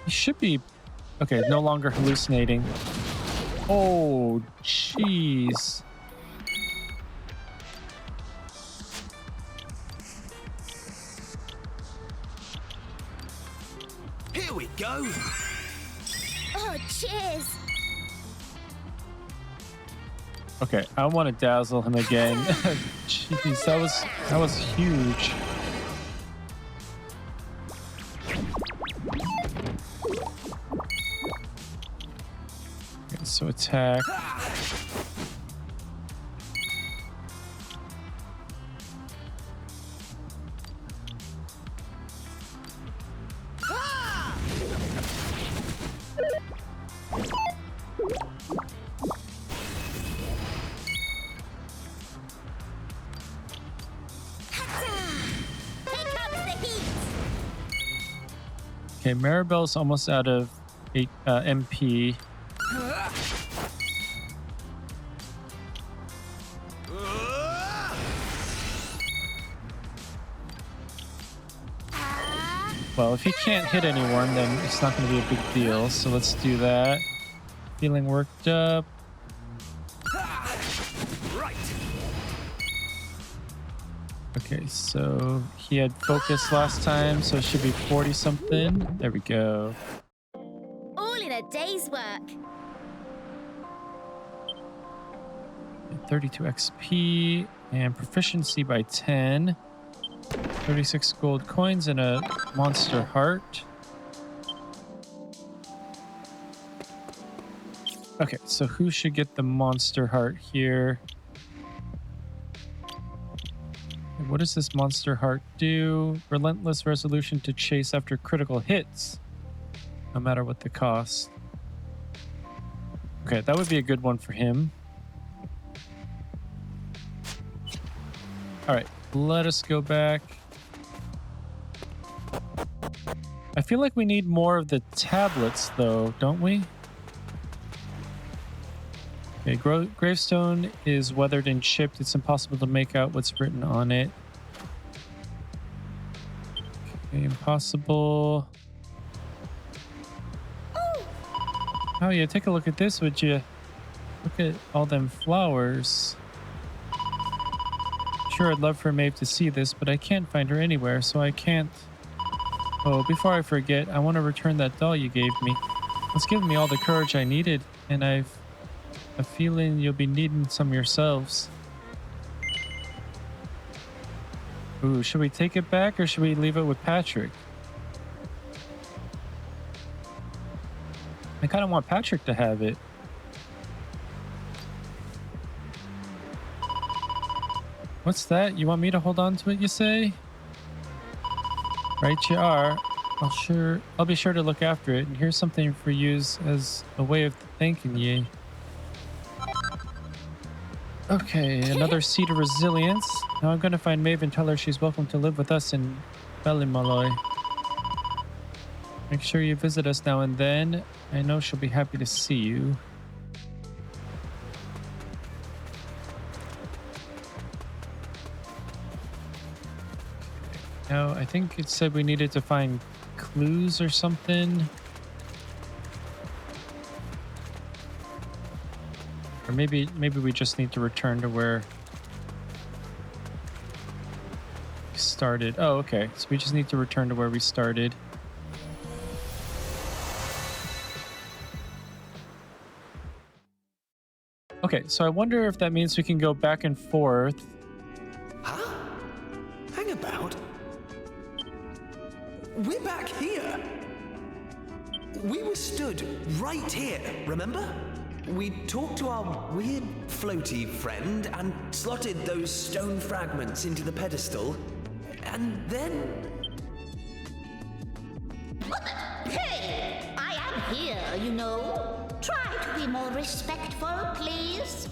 He should be... Okay, no longer hallucinating. Oh, jeez. Here we go. Oh, cheers. Okay, I want to dazzle him again. Jeez, that was huge. Okay, so attack. Okay, Maribel's almost out of MP. Well, if he can't hit anyone, then it's not going to be a big deal. So let's do that. Feeling worked up. Okay, so he had focus last time, so it should be 40 something. There we go. All in a day's work. 32 XP and proficiency by 10. 36 gold coins and a monster heart. Okay, so who should get the monster heart here? What does this monster heart do? Relentless resolution to chase after critical hits, no matter what the cost. Okay, that would be a good one for him. All right, let us go back. I feel like we need more of the tablets, though, don't we? Okay, gravestone is weathered and chipped. It's impossible to make out what's written on it. Okay, impossible. Oh yeah, take a look at this, would you? Look at all them flowers. Sure, I'd love for Maeve to see this, but I can't find her anywhere, so I can't... Oh, before I forget, I want to return that doll you gave me. It's given me all the courage I needed, and I've a feeling you'll be needing some yourselves. Ooh, should we take it back or should we leave it with Patrick? I kind of want Patrick to have it. What's that? You want me to hold on to it, you say? Right you are. I'll be sure to look after it. And here's something for use as a way of thanking ye. Okay, another seed of resilience. Now I'm gonna find Maeve and tell her she's welcome to live with us in Ballymalloy. Make sure you visit us now and then. I know she'll be happy to see you. Now, I think it said we needed to find clues or something. Or maybe we just need to return to where we started. Oh, okay. So we just need to return to where we started. Okay, so I wonder if that means we can go back and forth. Huh? Hang about. We're back here. We were stood right here, remember? We talked to our weird floaty friend and slotted those stone fragments into the pedestal, and then... Hey! I am here, you know. Try to be more respectful, please.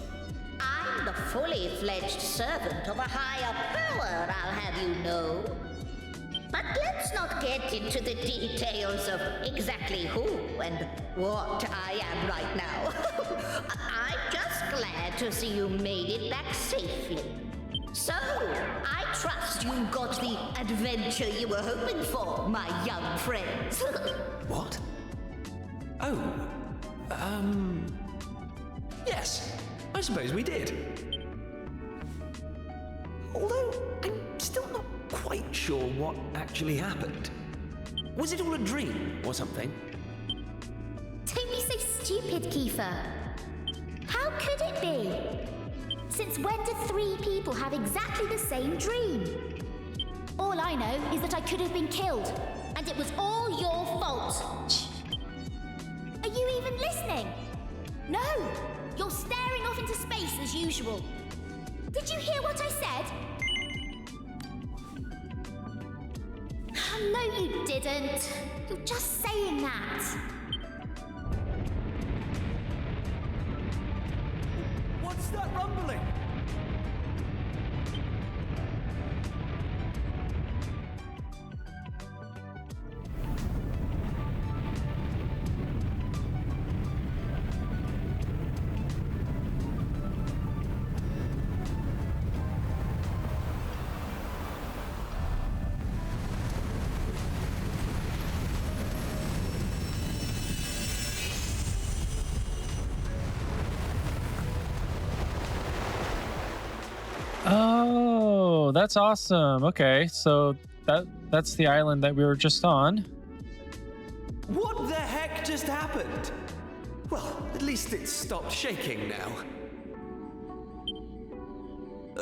I'm the fully fledged servant of a higher power, I'll have you know. But let's not get into the details of exactly who and what I am right now. I'm just glad to see you made it back safely. So, I trust you got the adventure you were hoping for, my young friends. What? Oh, yes, I suppose we did. Although, I'm still not quite sure what actually happened. Was it all a dream or something? Don't be so stupid, Kiefer. How could it be? Since when did 3 people have exactly the same dream? All I know is that I could have been killed, and it was all your fault. Are you even listening? No! You're staring off into space as usual. Did you hear what I said? No, you didn't. You're just saying that. What's that rumbling? Oh, that's awesome. Okay, so that's the island that we were just on. What the heck just happened? Well, at least it stopped shaking now.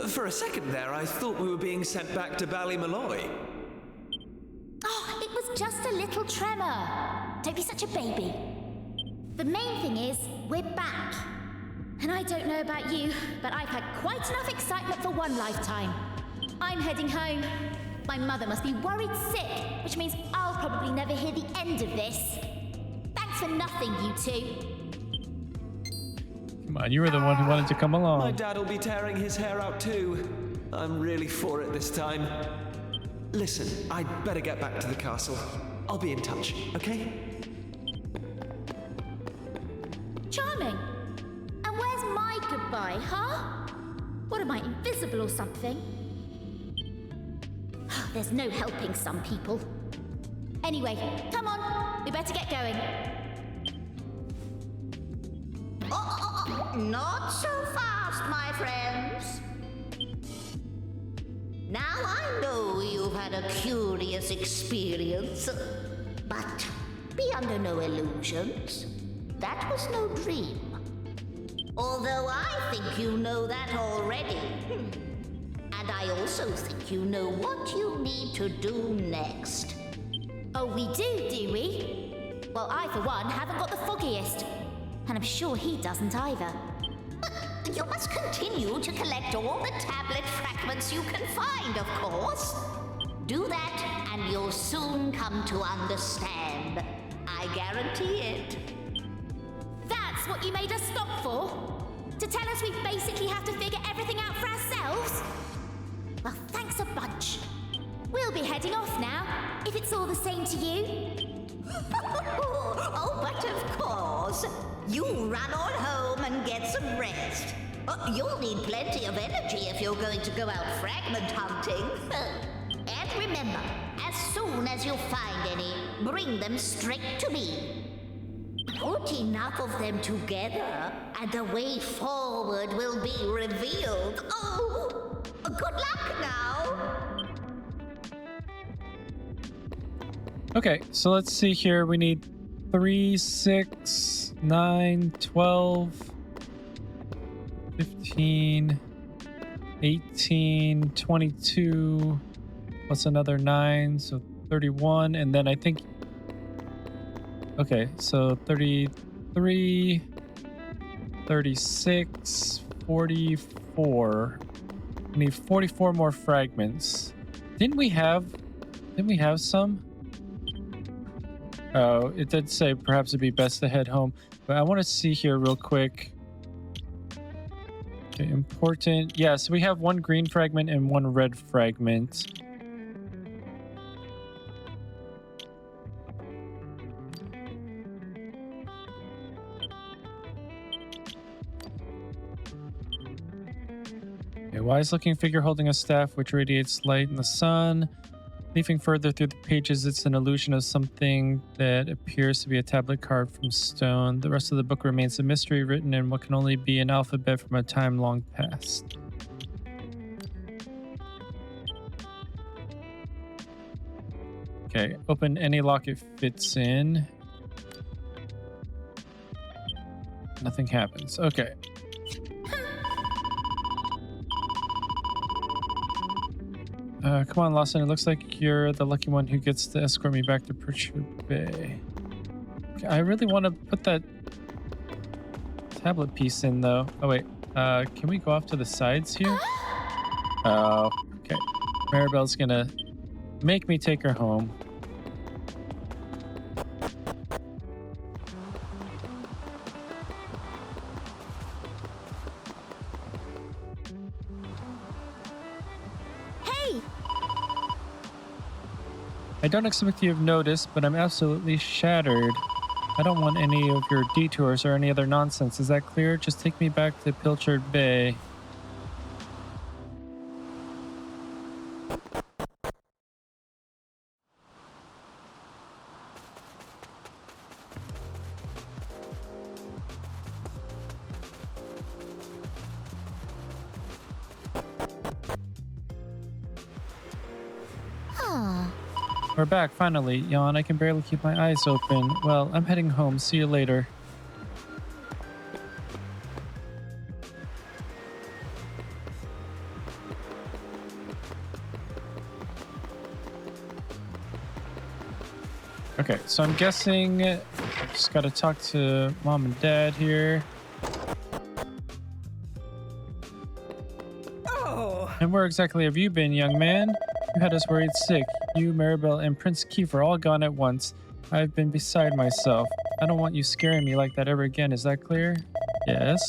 For a second there, I thought we were being sent back to Ballymalloy. Oh, it was just a little tremor. Don't be such a baby. The main thing is, we're back. And I don't know about you, but I've had quite enough excitement for one lifetime. I'm heading home. My mother must be worried sick, which means I'll probably never hear the end of this. Thanks for nothing, you two. Come on, you were the one who wanted to come along. My dad will be tearing his hair out too. I'm really for it this time. Listen, I'd better get back to the castle. I'll be in touch, okay? Charming. And where's my goodbye, huh? What am I, invisible or something? There's no helping some people. Anyway, come on. We better get going. Not so fast, my friends. Now I know you've had a curious experience, but be under no illusions. That was no dream. Although I think you know that already. And I also think you know what you need to do next. Oh, we do we? Well, I, for one, haven't got the foggiest. And I'm sure he doesn't either. You must continue to collect all the tablet fragments you can find, of course. Do that, and you'll soon come to understand. I guarantee it. That's what you made us stop for? To tell us we basically have to figure everything out for ourselves? Well, thanks a bunch. We'll be heading off now, if it's all the same to you. Oh, but of course. You run on home and get some rest. You'll need plenty of energy if you're going to go out fragment hunting. And remember, as soon as you find any, bring them straight to me. Put enough of them together, and the way forward will be revealed. Oh, good luck now. Okay, so let's see here. We need 3, 6, 9, 12, 15, 18, 22, plus another 9, so 31, and then I think... Okay, so 33, 36, 44. We need 44 more fragments. Didn't we have some? Oh, it did say perhaps it'd be best to head home, but I want to see here real quick. Okay, important. Yeah, so we have 1 green fragment and 1 red fragment. A wise-looking figure holding a staff which radiates light in the sun. Leafing further through the pages, it's an illusion of something that appears to be a tablet carved from stone. The rest of the book remains a mystery written in what can only be an alphabet from a time long past. Okay, open any lock it fits in. Nothing happens. Okay. Come on, Lawson. It looks like you're the lucky one who gets to escort me back to Pritchard Bay. Okay, I really want to put that tablet piece in, though. Oh, wait. Can we go off to the sides here? Oh, okay. Maribel's gonna make me take her home. I don't expect you to have noticed, but I'm absolutely shattered. I don't want any of your detours or any other nonsense. Is that clear? Just take me back to Pilchard Bay. We're back, finally. Yawn, I can barely keep my eyes open. Well, I'm heading home. See you later. Okay, so I'm guessing I just gotta talk to Mom and Dad here. Oh! And where exactly have you been, young man? You had us worried sick. You, Maribel, and Prince Kiefer all gone at once. I've been beside myself. I don't want you scaring me like that ever again. Is that clear? Yes.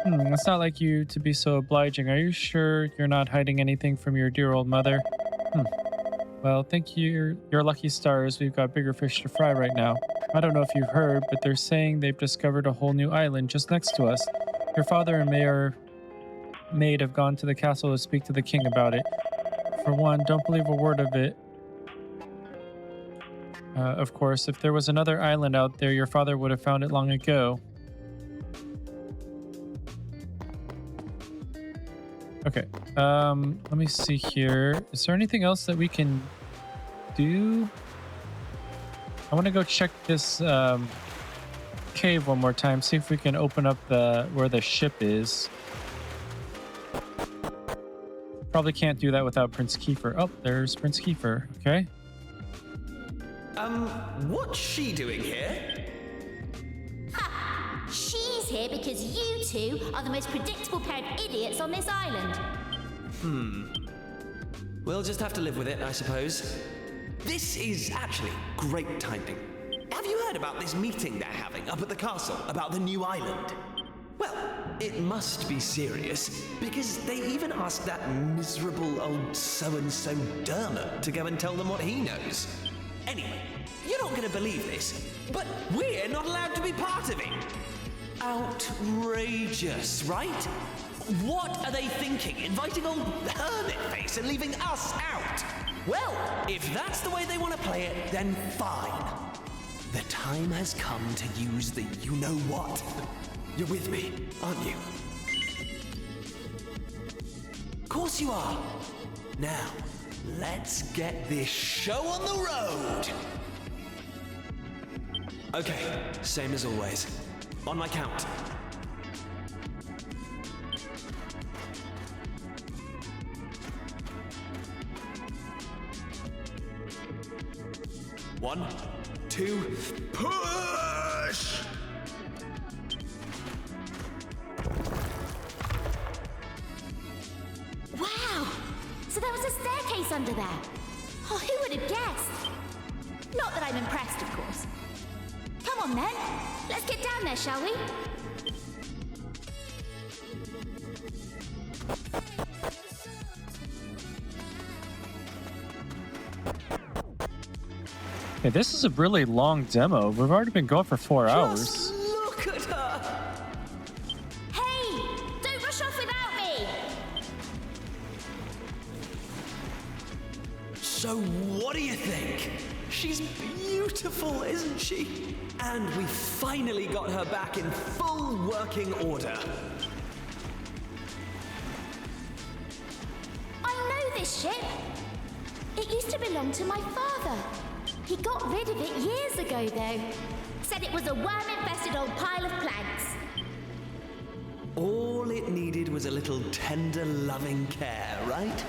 It's not like you to be so obliging. Are you sure you're not hiding anything from your dear old mother? Well, thank you. Your lucky stars. We've got bigger fish to fry right now. I don't know if you've heard, but they're saying they've discovered a whole new island just next to us. Your father and maid have gone to the castle to speak to the king about it. For one, don't believe a word of it. Of course, if there was another island out there, your father would have found it long ago. Okay, let me see here. Is there anything else that we can do? I want to go check this cave one more time, see if we can open up where the ship is. Probably can't do that without Prince Kiefer. Oh, there's Prince Kiefer. Okay. What's she doing here? Ha! She's here because you two are the most predictable pair of idiots on this island. We'll just have to live with it, I suppose. This is actually great timing. Have you heard about this meeting they're having up at the castle about the new island? Well, it must be serious, because they even asked that miserable old so-and-so Dermot to go and tell them what he knows. Anyway, you're not going to believe this, but we're not allowed to be part of it. Outrageous, right? What are they thinking, inviting old Hermit-Face and leaving us out? Well, if that's the way they want to play it, then fine. The time has come to use the you-know-what. You're with me, aren't you? Of course you are. Now, let's get this show on the road. Okay, same as always. On my count. 1, 2, push! Wow! So there was a staircase under there. Oh, who would have guessed? Not that I'm impressed, of course. Come on then, let's get down there, shall we? Okay, this is a really long demo. We've already been going for 4 hours. Just look at her! Hey! Don't rush off without me! So what do you think? She's beautiful, isn't she? And we finally got her back in full working order. I know this ship. It used to belong to my father. He got rid of it years ago, though. Said it was a worm-infested old pile of planks. All it needed was a little tender, loving care, right?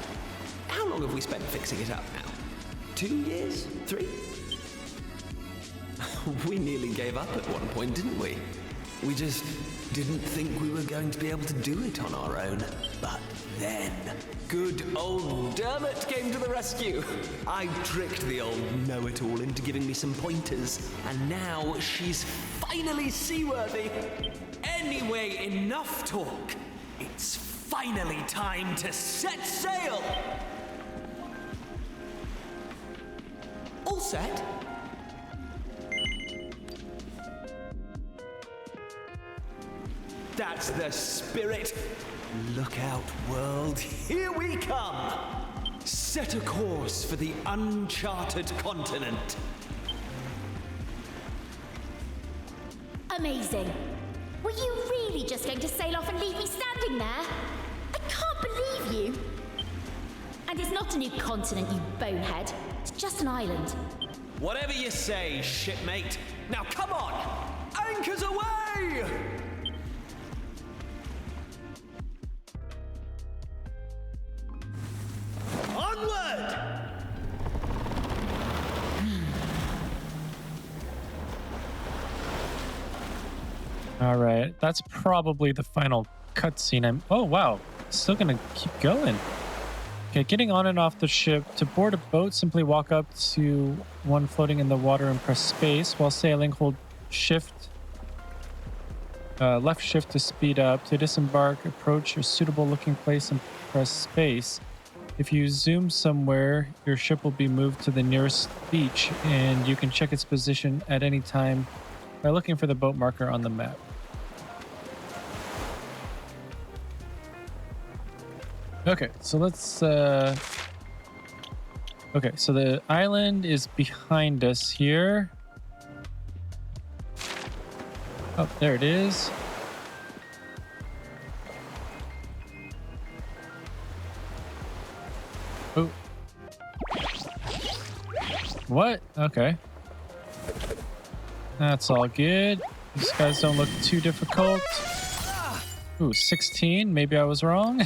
How long have we spent fixing it up now? 2 years? 3? We nearly gave up at one point, didn't we? We just didn't think we were going to be able to do it on our own. But then, good old Dermot came to the rescue. I tricked the old know-it-all into giving me some pointers, and now she's finally seaworthy. Anyway, enough talk. It's finally time to set sail. All set? That's the spirit. Look out, world. Here we come. Set a course for the uncharted continent. Amazing. Were you really just going to sail off and leave me standing there? I can't believe you. And it's not a new continent, you bonehead. It's just an island. Whatever you say, shipmate. Now come on! Anchors away! Onward! All right, that's probably the final cutscene. Oh wow, still gonna keep going. Okay, getting on and off the ship. To board a boat, simply walk up to one floating in the water and press space. While sailing, hold shift, left shift to speed up. To disembark, approach a suitable looking place and press space. If you zoom somewhere, your ship will be moved to the nearest beach, and you can check its position at any time by looking for the boat marker on the map. Okay, so let's okay, so the island is behind us here. Oh, there it is. Oh. What? Okay. That's all good. These guys don't look too difficult. Ooh, 16. Maybe I was wrong.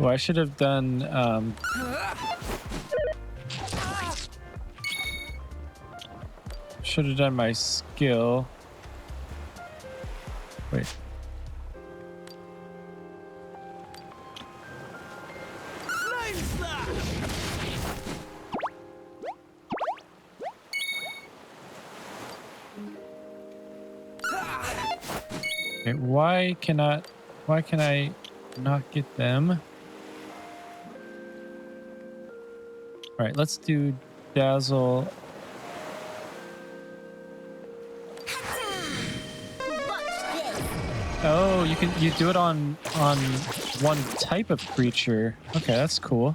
Oh, I should have done. Should have done my skill. Wait. Okay, why can I not get them? All right, let's do dazzle. Oh, you do it on one type of creature. Okay, that's cool.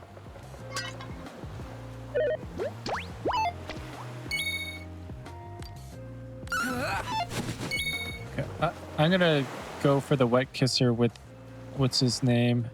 Okay, I'm gonna go for the wet kisser with what's his name?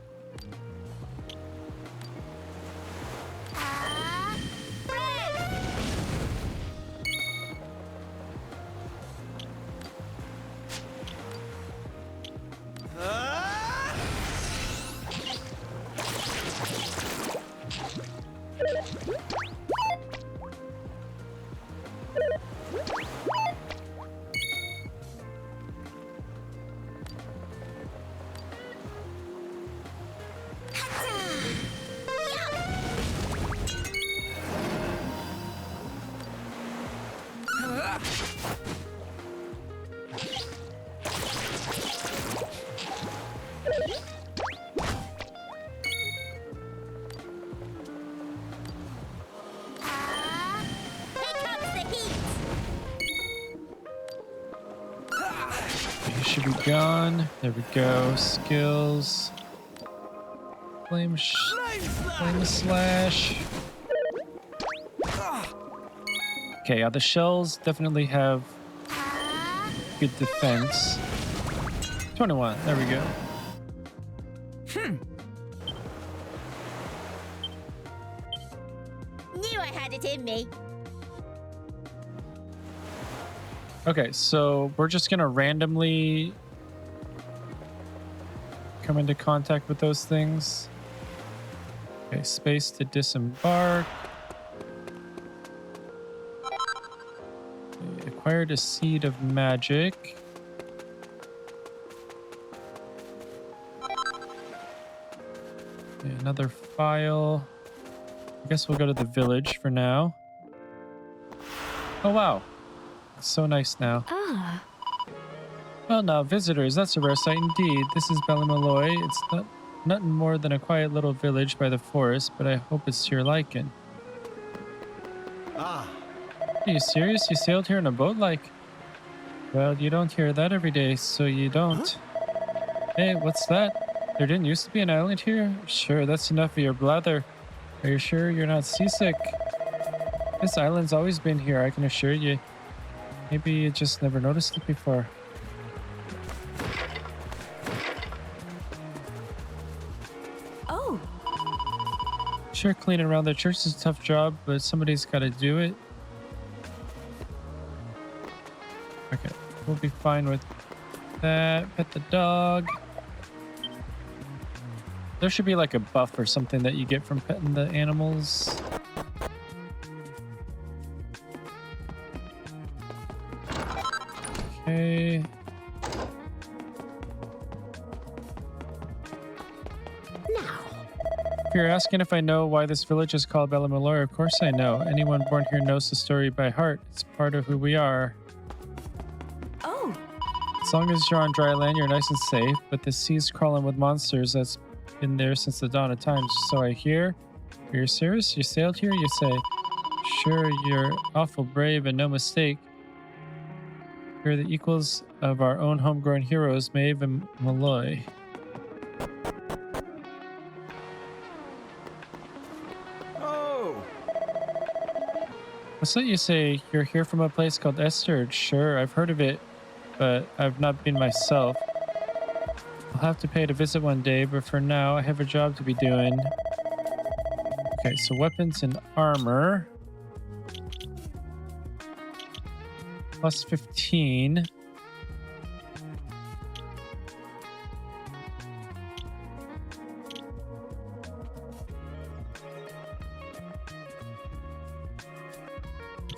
Should be gone. There we go. Skills. Flame slash. Okay, the shells definitely have good defense. 21. There we go. Knew I had it in me. Okay, so we're just gonna randomly come into contact with those things. Okay, space to disembark. Okay, acquired a seed of magic. Okay, another file. I guess we'll go to the village for now. Oh wow. So nice now. Ah. Well now, visitors, that's a rare sight indeed. This is Ballymaloy. It's nothing more than a quiet little village by the forest, but I hope it's to your liking. Ah. Are you serious? You sailed here in a boat like? Well, you don't hear that every day, so you don't. Huh? Hey, what's that? There didn't used to be an island here? Sure, that's enough of your blather. Are you sure you're not seasick? This island's always been here, I can assure you. Maybe you just never noticed it before. Oh. Sure, cleaning around the church is a tough job, but somebody's got to do it. Okay, we'll be fine with that. Pet the dog. There should be like a buff or something that you get from petting the animals. Okay. If you're asking if I know why this village is called Ballymaloy, of course I know. Anyone born here knows the story by heart. It's part of who we are. Oh. As long as you're on dry land, you're nice and safe, but the sea's crawling with monsters that's been there since the dawn of times, so I hear. Are you serious? You sailed here, you say? Sure, you're awful brave and no mistake. You're the equals of our own homegrown heroes, Maeve and Malloy. Oh! What's that you say? You're here from a place called Esther? Sure, I've heard of it, but I've not been myself. I'll have to pay it a visit one day, but for now, I have a job to be doing. Okay, so weapons and armor. Plus 15.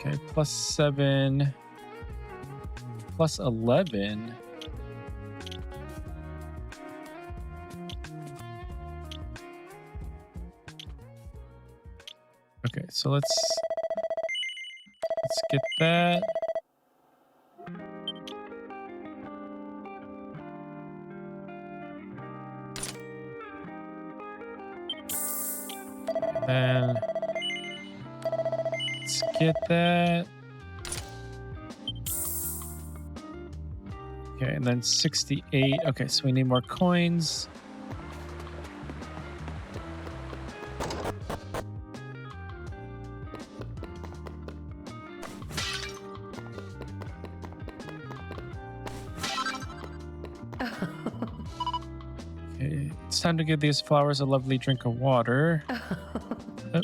Okay, +7, +11. Okay, so let's get that. And let's get that. Okay, and then 68. Okay, so we need more coins. Okay, it's time to give these flowers a lovely drink of water. Oh.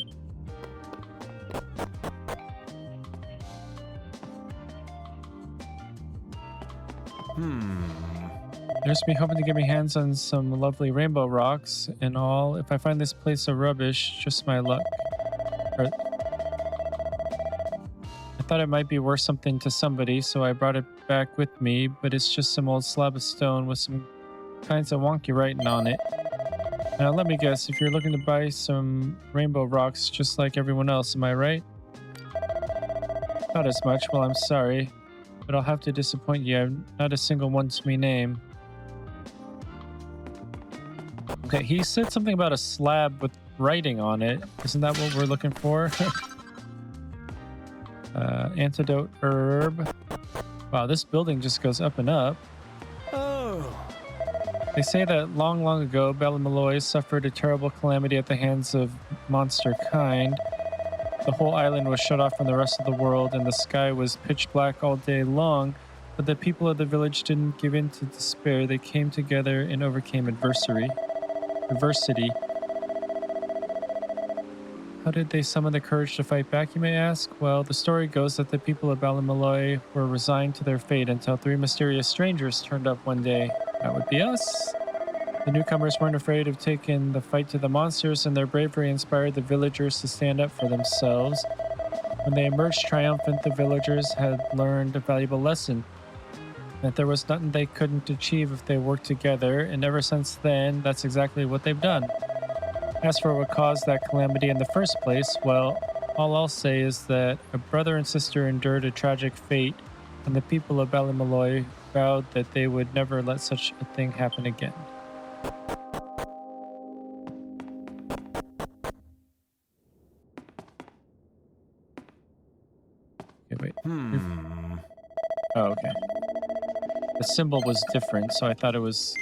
There's me hoping to get my hands on some lovely rainbow rocks and all. If I find this place a rubbish, just my luck. I thought it might be worth something to somebody, so I brought it back with me, but it's just some old slab of stone with some kinds of wonky writing on it. Now let me guess, if you're looking to buy some rainbow rocks just like everyone else, am I right? Not as much. Well, I'm sorry, but I'll have to disappoint you. I've not a single one to me name. Okay, he said something about a slab with writing on it. Isn't that what we're looking for? Antidote herb. Wow, this building just goes up and up. Oh. They say that long, long ago, Ballymaloy suffered a terrible calamity at the hands of monster kind. The whole island was shut off from the rest of the world, and the sky was pitch black all day long. But the people of the village didn't give in to despair. They came together and overcame adversity. How did they summon the courage to fight back, you may ask? Well, the story goes that the people of Ballymaloy were resigned to their fate until 3 mysterious strangers turned up one day. That would be us. The newcomers weren't afraid of taking the fight to the monsters, and their bravery inspired the villagers to stand up for themselves. When they emerged triumphant, the villagers had learned a valuable lesson. That there was nothing they couldn't achieve if they worked together, and ever since then, that's exactly what they've done. As for what caused that calamity in the first place, well, all I'll say is that a brother and sister endured a tragic fate, and the people of Ballymaloy vowed that they would never let such a thing happen again. Okay, wait. Oh, okay. The symbol was different, so I thought it was...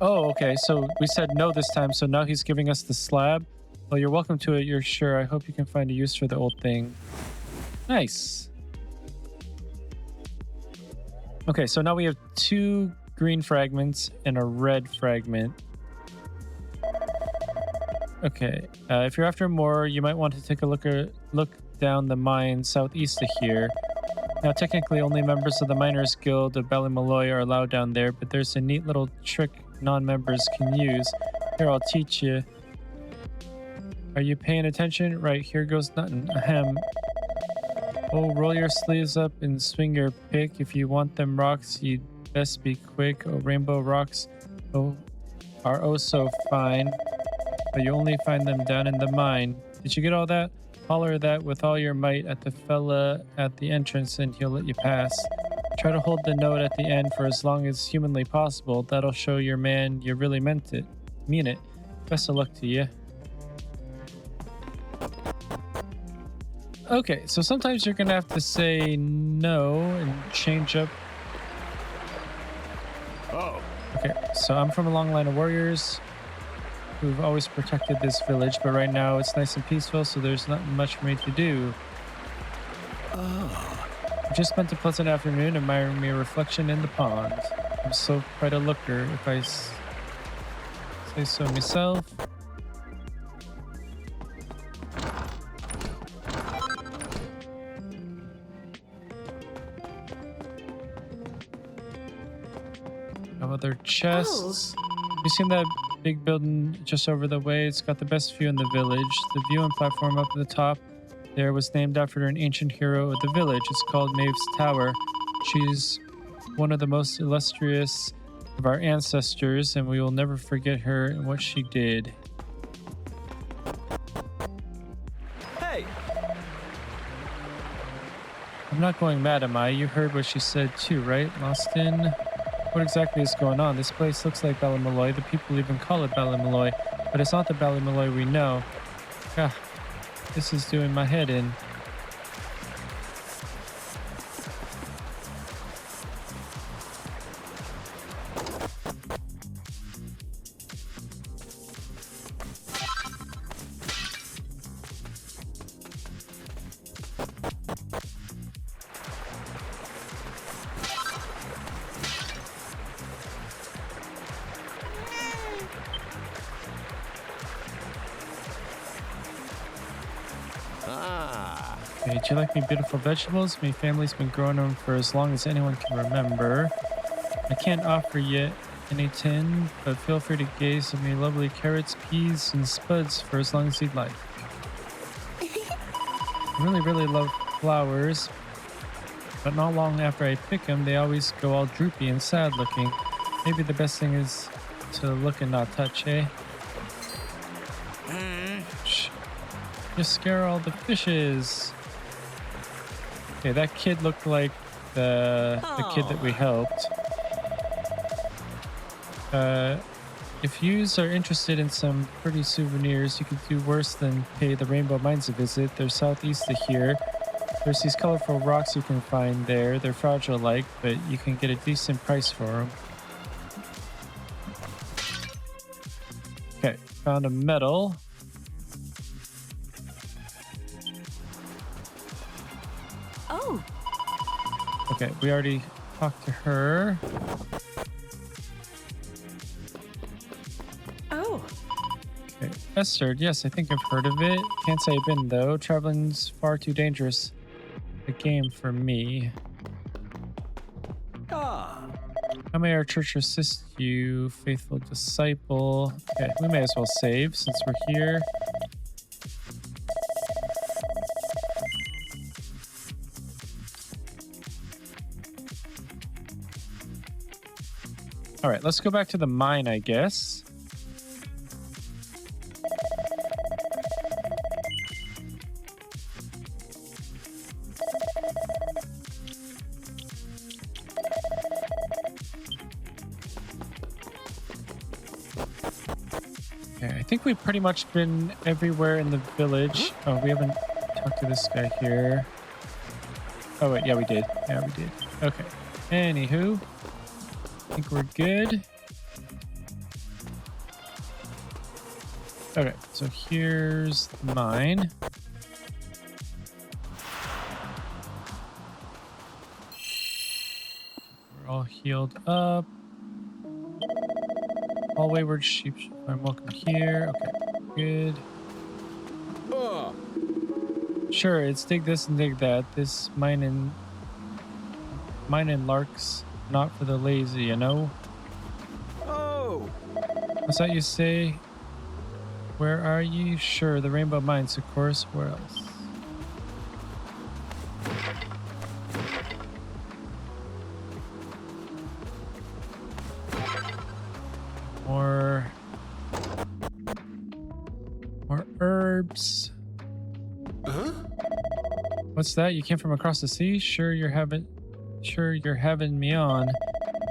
Oh, okay, so we said no this time, so now he's giving us the slab. Well, you're welcome to it, you're sure. I hope you can find a use for the old thing. Nice. Okay, so now we have 2 green fragments and a red fragment. Okay, if you're after more, you might want to take a look down the mine southeast of here. Now, technically, only members of the Miners Guild of Ballymaloy are allowed down there, but there's a neat little trick non-members can use. Here, I'll teach you. Are you paying attention? Right, here goes nothing. Ahem. Oh, roll your sleeves up and swing your pick. If you want them rocks, you'd best be quick. Oh, rainbow rocks are oh so fine, but you only find them down in the mine. Did you get all that? Holler that with all your might at the fella at the entrance and he'll let you pass. Try to hold the note at the end for as long as humanly possible. That'll show your man you really mean it. Best of luck to you. Okay, so sometimes you're gonna have to say no and change up. Oh. Okay, so I'm from a long line of warriors who've always protected this village, but right now it's nice and peaceful, so there's not much for me to do. I just spent a pleasant afternoon admiring my reflection in the pond. I'm so quite a looker, if I say so myself. Have other chests. You seen that big building just over the way. It's got the best view in the village. The viewing platform up at the top there was named after an ancient hero of the village. It's called Maeve's Tower. She's one of the most illustrious of our ancestors, and we will never forget her and what she did. Hey! I'm not going mad, am I? You heard what she said too, right, Austin? What exactly is going on? This place looks like Ballymaloy. The people even call it Ballymaloy, but it's not the Ballymaloy we know. Ah, this is doing my head in. Okay, do you like me beautiful vegetables? My family's been growing them for as long as anyone can remember. I can't offer you any tin, but feel free to gaze at me lovely carrots, peas, and spuds for as long as you'd like. I really love flowers, but not long after I pick them, they always go all droopy and sad looking. Maybe the best thing is to look and not touch, eh? Shh. Just scare all the fishes. Okay, that kid looked like the kid that we helped. If yous are interested in some pretty souvenirs, you could do worse than pay the Rainbow Mines a visit. They're southeast of here. There's these colorful rocks you can find there. They're fragile-like, but you can get a decent price for them. Okay, found a medal. Oh. Okay, we already talked to her. Oh. Okay, Esther, yes, I think I've heard of it. Can't say I've been, though. Traveling's far too dangerous a game for me. Ah. How may our church assist you, faithful disciple? Okay, we may as well save since we're here. All right, let's go back to the mine, I guess. Okay, I think we've pretty much been everywhere in the village. Oh, we haven't talked to this guy here. Oh, wait, yeah, we did. Yeah, we did. Okay. Anywho. I think we're good. Okay, so here's the mine. We're all healed up. All wayward sheep I'm welcome here. Okay, good. Sure, it's dig this and dig that. This mine and larks. Not for the lazy, you know? Oh! What's that you say? Where are you? Sure, the Rainbow Mines, of course. Where else? More herbs. Huh? What's that? You came from across the sea? Sure, you're having me on.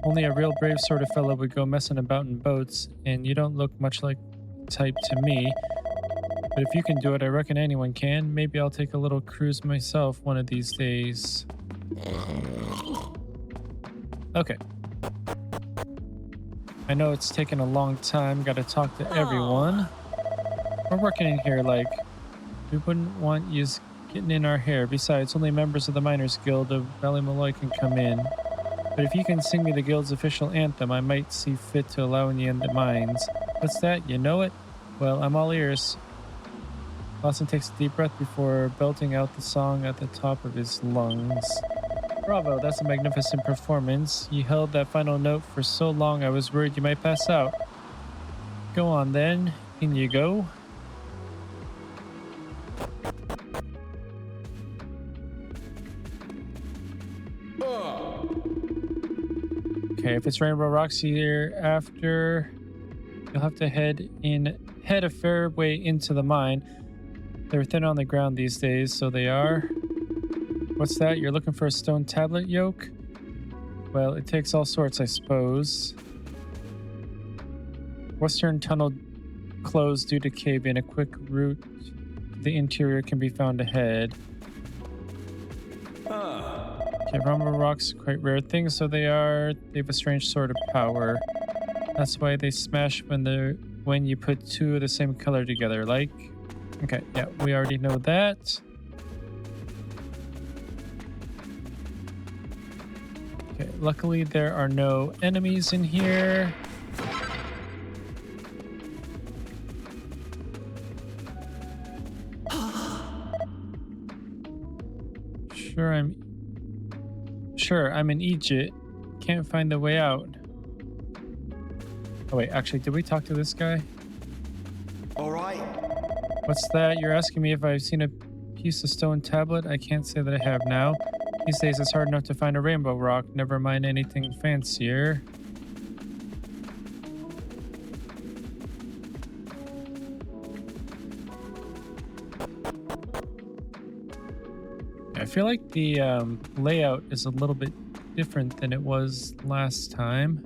Only a real brave sort of fellow would go messing about in boats, and you don't look much like type to me. But if you can do it, I reckon anyone can. Maybe I'll take a little cruise myself one of these days. Okay. I know it's taken a long time. Gotta talk to everyone. We're working in here like we wouldn't want yous getting in our hair. Besides, only members of the Miners Guild of Ballymaloy can come in. But if you can sing me the guild's official anthem, I might see fit to allowing you in the mines. What's that? You know it? Well, I'm all ears. Lawson takes a deep breath before belting out the song at the top of his lungs. Bravo, that's a magnificent performance. You held that final note for so long I was worried you might pass out. Go on then. In you go. Okay, if it's Rainbow Rocks here after, you'll have to head a fair way into the mine. They're thin on the ground these days, so they are. What's that? You're looking for a stone tablet yoke? Well, it takes all sorts, I suppose. Western tunnel closed due to cave-in. A quick route to the interior can be found ahead. Okay, Rainbow Rocks are quite rare things, so they are. They have a strange sort of power. That's why they smash when you put two of the same color together, like. Okay, yeah, we already know that. Okay, luckily there are no enemies in here. Sure, I'm in Egypt. Can't find the way out. Oh wait, actually, did we talk to this guy? All right. What's that? You're asking me if I've seen a piece of stone tablet? I can't say that I have now. These days it's hard enough to find a rainbow rock, never mind anything fancier. I feel like the layout is a little bit different than it was last time.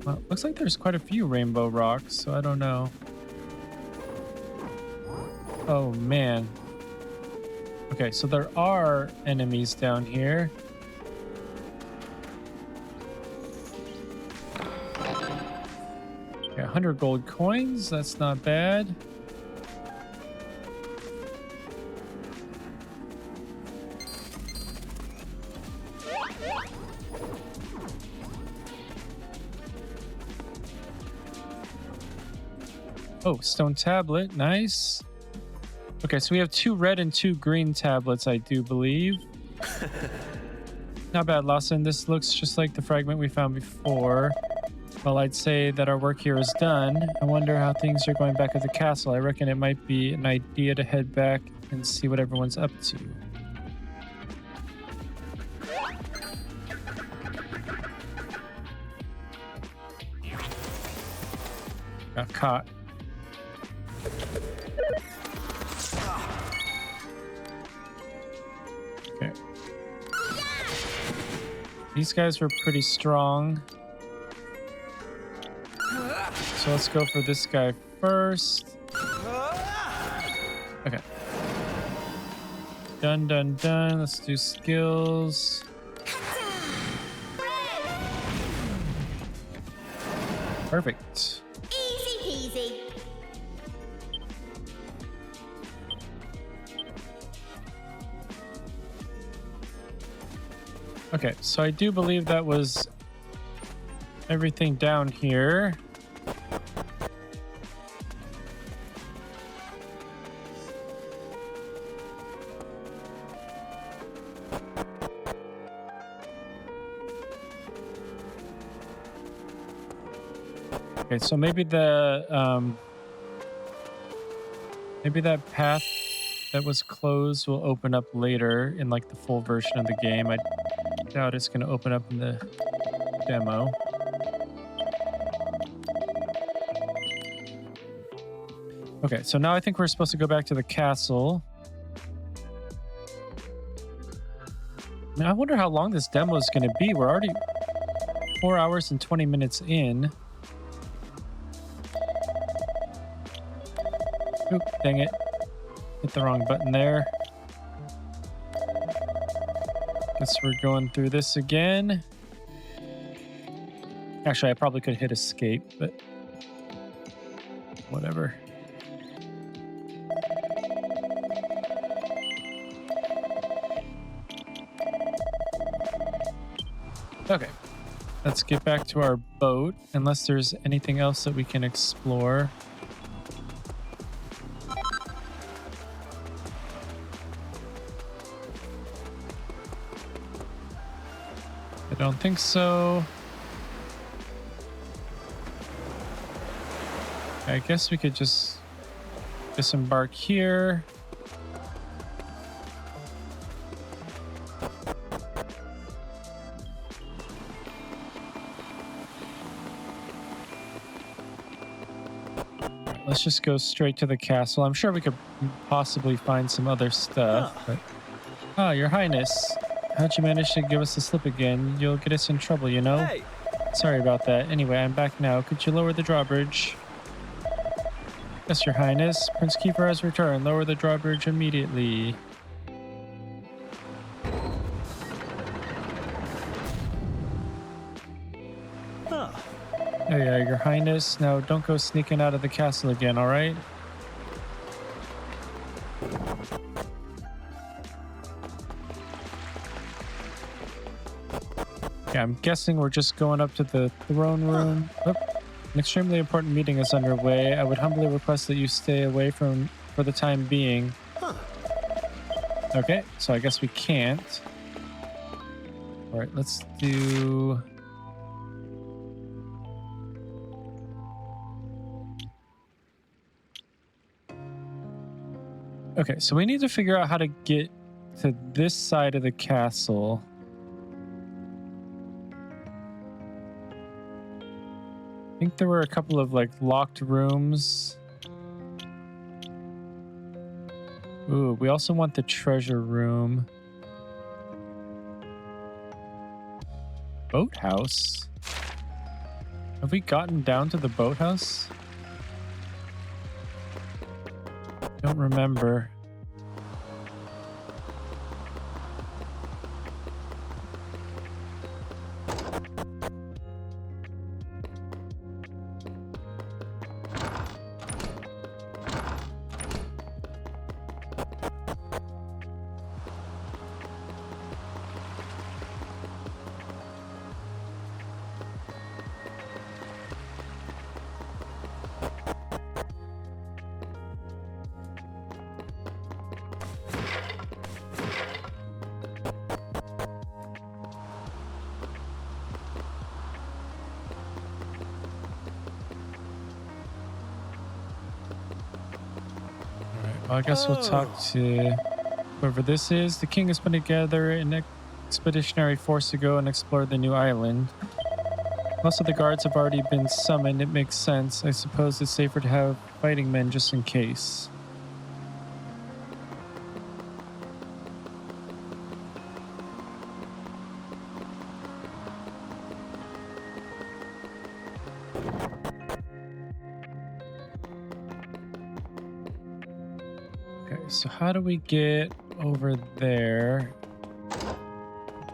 Well, looks like there's quite a few rainbow rocks, so I don't know. Oh man. Okay, so there are enemies down here. Okay, 100 gold coins, that's not bad. Oh, stone tablet, nice. Okay, so we have 2 red and 2 green tablets, I do believe. Not bad, Lawson. This looks just like the fragment we found before. Well, I'd say that our work here is done. I wonder how things are going back at the castle. I reckon it might be an idea to head back and see what everyone's up to. Got caught. Okay. These guys were pretty strong. So let's go for this guy first. Okay. Done, done, done. Let's do skills. Perfect. Easy peasy. Okay, so I do believe that was everything down here. Okay, so maybe maybe that path that was closed will open up later in like the full version of the game. I doubt it's going to open up in the demo. Okay, so now I think we're supposed to go back to the castle. I mean, I wonder how long this demo is going to be. We're already 4 hours and 20 minutes in. Oop, dang it. Hit the wrong button there. Guess we're going through this again. Actually, I probably could hit escape, but whatever. Okay, let's get back to our boat, unless there's anything else that we can explore. I don't think so. I guess we could just disembark here. Let's just go straight to the castle. I'm sure we could possibly find some other stuff. But... Ah, Your Highness. How'd you manage to give us the slip again? You'll get us in trouble, you know? Hey! Sorry about that. Anyway, I'm back now. Could you lower the drawbridge? Yes, Your Highness. Prince Kiefer has returned. Lower the drawbridge immediately. Huh. Oh yeah, Your Highness. Now don't go sneaking out of the castle again, alright? Yeah, I'm guessing we're just going up to the throne room. Oh, an extremely important meeting is underway. I would humbly request that you stay away for the time being. Okay, so I guess we can't. Alright, let's do... Okay, so we need to figure out how to get to this side of the castle. I think there were a couple of like locked rooms. Ooh, we also want the treasure room. Boathouse? Have we gotten down to the boathouse? Don't remember. I guess we'll talk to whoever this is. The king has put together an expeditionary force to go and explore the new island. Most of the guards have already been summoned. It makes sense. I suppose it's safer to have fighting men just in case. So how do we get over there?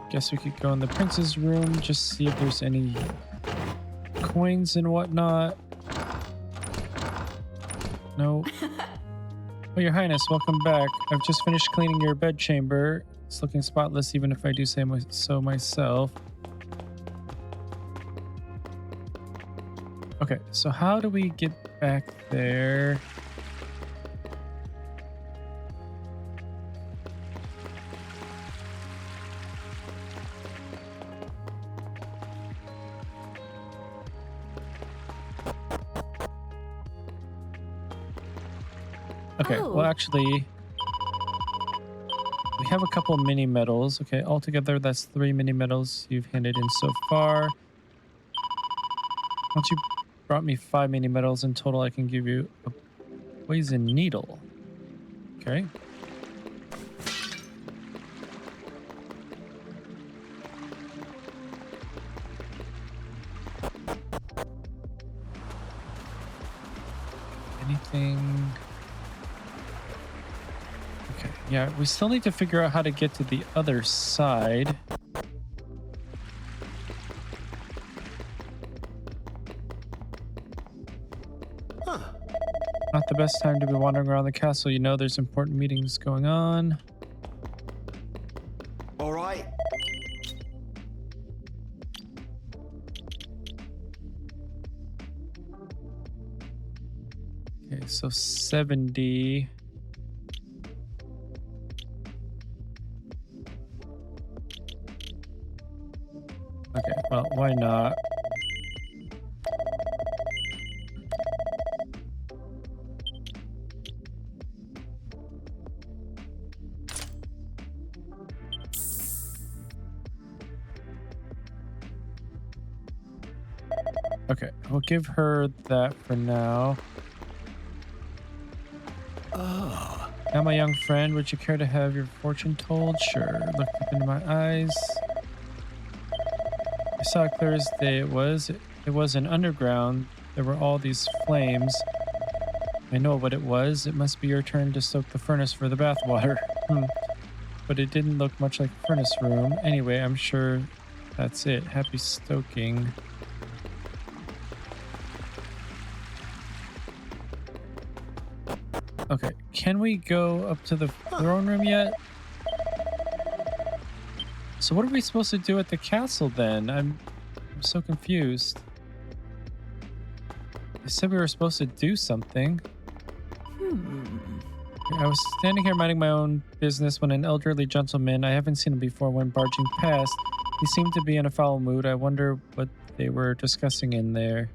Guess we could go in the prince's room, just see if there's any coins and whatnot. No. Oh, Your Highness, welcome back. I've just finished cleaning your bedchamber. It's looking spotless, even if I do say so myself. Okay, so how do we get back there? Okay, well actually, we have a couple mini medals. Okay, altogether that's 3 mini medals you've handed in so far. Once you brought me 5 mini medals in total, I can give you a poison needle. Okay. Anything... Okay, yeah, we still need to figure out how to get to the other side. Huh. Not the best time to be wandering around the castle. You know there's important meetings going on. All right. Okay, so 70... Okay, well, why not? Okay, we'll give her that for now. Now, my young friend, would you care to have your fortune told? Sure. Looked up into my eyes. I saw it clear as day. It was an underground. There were all these flames. I know what it was. It must be your turn to soak the furnace for the bathwater. But it didn't look much like a furnace room. Anyway, I'm sure that's it. Happy stoking. Okay, can we go up to the throne room yet? So what are we supposed to do at the castle then? I'm so confused. They said we were supposed to do something. I was standing here minding my own business when an elderly gentleman, I haven't seen him before, went barging past. He seemed to be in a foul mood. I wonder what they were discussing in there.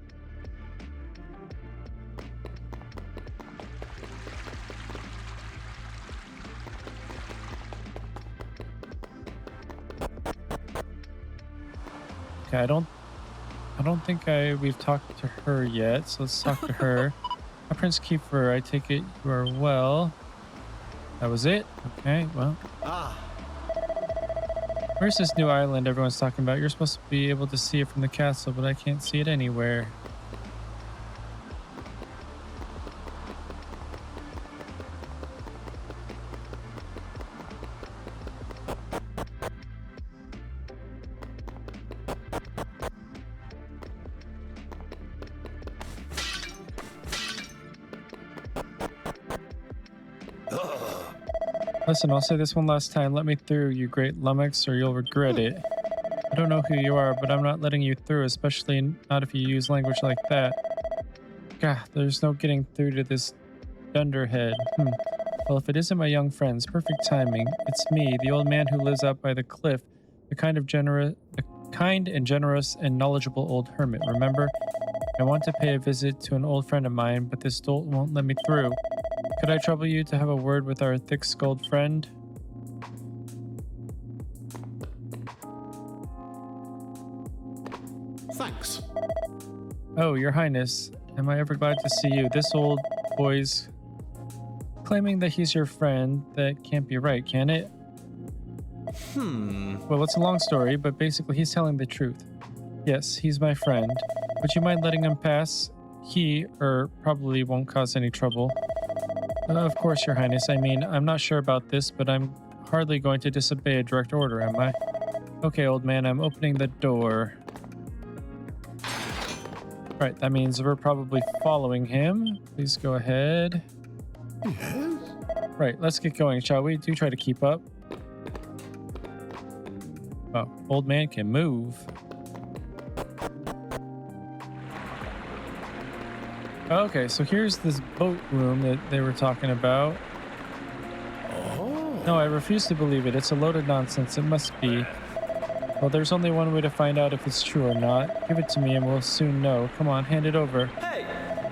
Okay, I don't think we've talked to her yet, so let's talk to her. Prince Kiefer, I take it you are well. That was it? Okay, well. Where's this new island everyone's talking about? You're supposed to be able to see it from the castle, but I can't see it anywhere. Listen, I'll say this one last time. Let me through, you great lummox, or you'll regret it. I don't know who you are, but I'm not letting you through, especially not if you use language like that. God, there's no getting through to this dunderhead. Well, if it isn't my young friends, perfect timing. It's me, the old man who lives out by the cliff, the kind and generous and knowledgeable old hermit, remember? I want to pay a visit to an old friend of mine, but this dolt won't let me through. Could I trouble you to have a word with our thick-skulled friend? Thanks. Oh, your highness. Am I ever glad to see you? This old boy's claiming that he's your friend. That can't be right, can it? Well, it's a long story, but basically he's telling the truth. Yes, he's my friend. Would you mind letting him pass? He, probably won't cause any trouble. Of course, your highness. I mean, I'm not sure about this, but I'm hardly going to disobey a direct order, am I? Okay, old man, I'm opening the door. Right, that means we're probably following him. Please go ahead. Yes? Right, let's get going, shall we? Do try to keep up. Oh, old man can move. Okay, so here's this boat room that they were talking about. Oh. No, I refuse to believe it. It's a load of nonsense. It must be. Well, there's only one way to find out if it's true or not. Give it to me and we'll soon know. Come on, hand it over. Hey!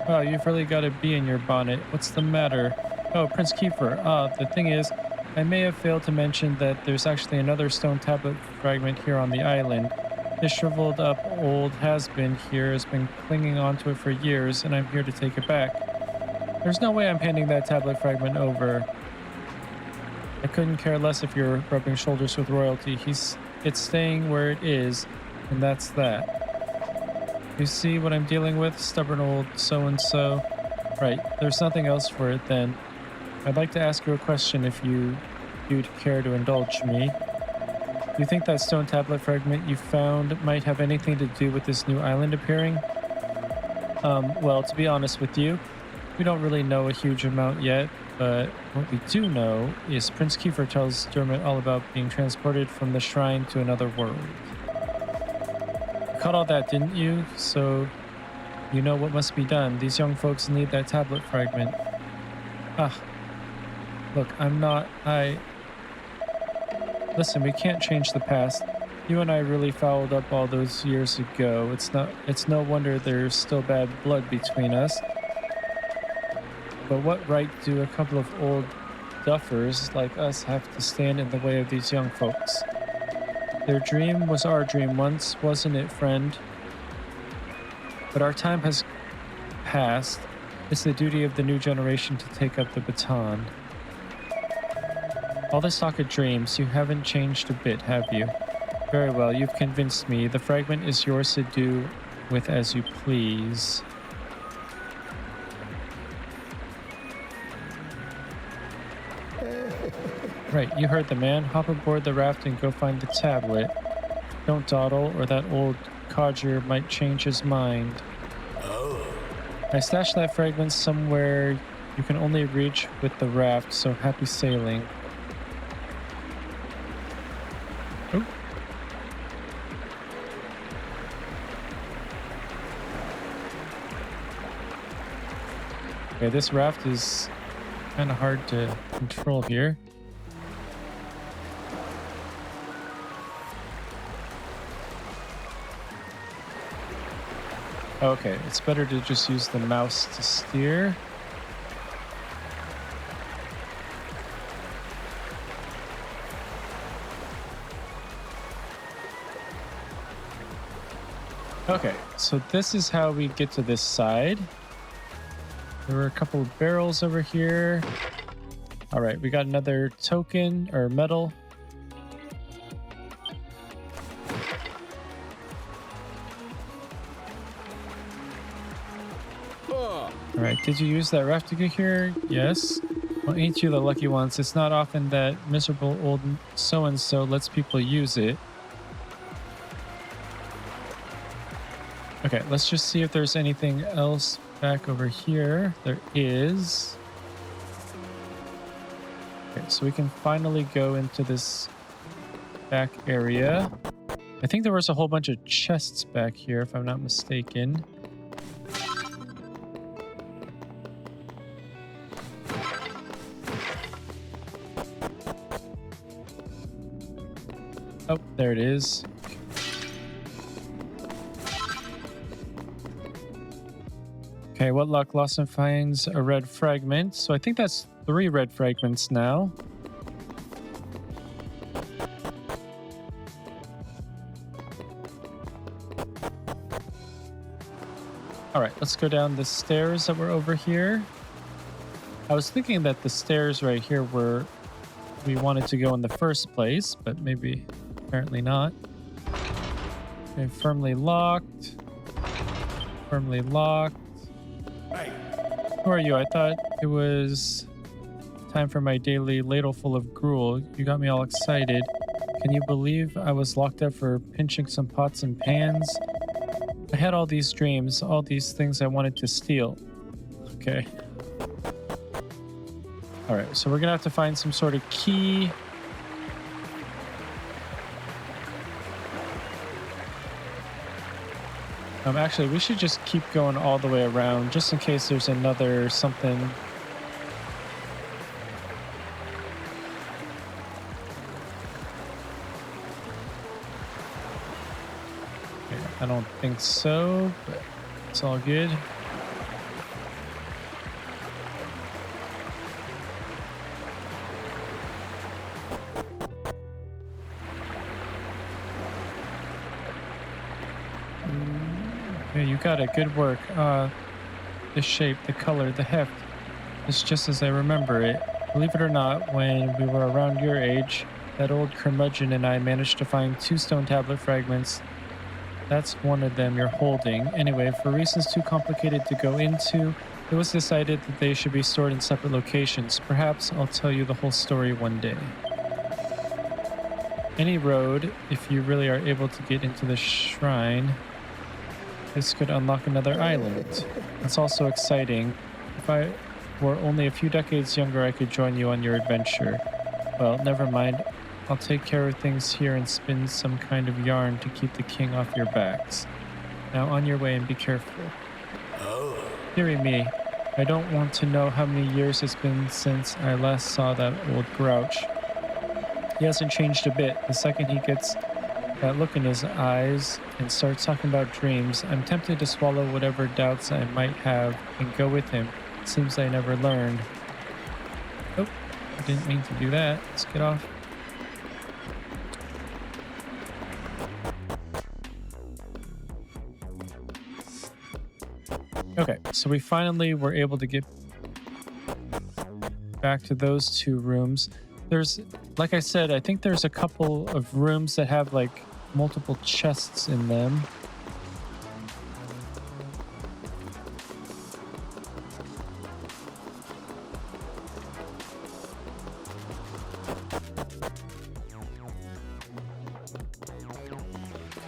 Wow, you've really got a bee in your bonnet. What's the matter? Oh, Prince Kiefer. The thing is, I may have failed to mention that there's actually another stone tablet fragment here on the island. This shriveled up old has-been here has been clinging onto it for years, and I'm here to take it back. There's no way I'm handing that tablet fragment over. I couldn't care less if you're rubbing shoulders with royalty. It's staying where it is, and that's that. You see what I'm dealing with, stubborn old so-and-so? Right, there's nothing else for it then. I'd like to ask you a question if you'd care to indulge me. You think that stone tablet fragment you found might have anything to do with this new island appearing? Well, to be honest with you, we don't really know a huge amount yet, but what we do know is Prince Kiefer tells Dermot all about being transported from the shrine to another world. You caught all that, didn't you? So you know what must be done. These young folks need that tablet fragment. Look, Listen, we can't change the past. You and I really fouled up all those years ago. It's no wonder there's still bad blood between us. But what right do a couple of old duffers like us have to stand in the way of these young folks? Their dream was our dream once, wasn't it, friend? But our time has passed. It's the duty of the new generation to take up the baton. All this talk of dreams, you haven't changed a bit, have you? Very well, you've convinced me. The fragment is yours to do with as you please. Right, you heard the man. Hop aboard the raft and go find the tablet. Don't dawdle, or that old codger might change his mind. Oh. I stashed that fragment somewhere you can only reach with the raft, so happy sailing. Oh. Okay, this raft is kind of hard to control here. Okay, it's better to just use the mouse to steer. Okay, so this is how we get to this side. There were a couple of barrels over here. All right, we got another token or medal. All right, did you use that raft to get here? Yes. Well, ain't you the lucky ones? It's not often that miserable old so-and-so lets people use it. Okay, let's just see if there's anything else back over here. There is. Okay, so we can finally go into this back area. I think there was a whole bunch of chests back here, if I'm not mistaken. Oh, there it is. Okay, what luck? Lawson finds a red fragment. So I think that's 3 red fragments now. All right, let's go down the stairs that were over here. I was thinking that the stairs right here were we wanted to go in the first place, but maybe apparently not. Okay, firmly locked. Firmly locked. Who are you? I thought it was time for my daily ladle full of gruel. You got me all excited. Can you believe I was locked up for pinching some pots and pans? I had all these dreams, all these things I wanted to steal. Okay. All right, so we're gonna have to find some sort of key. Actually, we should just keep going all the way around, just in case there's another something. Okay, I don't think so, but it's all good. Okay, you got it. Good work. The shape, the color, the heft. It's just as I remember it. Believe it or not, when we were around your age, that old curmudgeon and I managed to find 2 stone tablet fragments. That's one of them you're holding. Anyway, for reasons too complicated to go into, it was decided that they should be stored in separate locations. Perhaps I'll tell you the whole story one day. Any road, if you really are able to get into the shrine, this could unlock another island. It's also exciting. If I were only a few decades younger, I could join you on your adventure. Well, never mind. I'll take care of things here and spin some kind of yarn to keep the king off your backs. Now on your way and be careful. Oh. Dearie me, I don't want to know how many years it's been since I last saw that old grouch. He hasn't changed a bit. The second he gets that look in his eyes and starts talking about dreams, I'm tempted to swallow whatever doubts I might have and go with him. It seems I never learned. Oh, I didn't mean to do that. Let's get off. Okay, so we finally were able to get back to those two rooms. There's, like I said, I think there's a couple of rooms that have like multiple chests in them.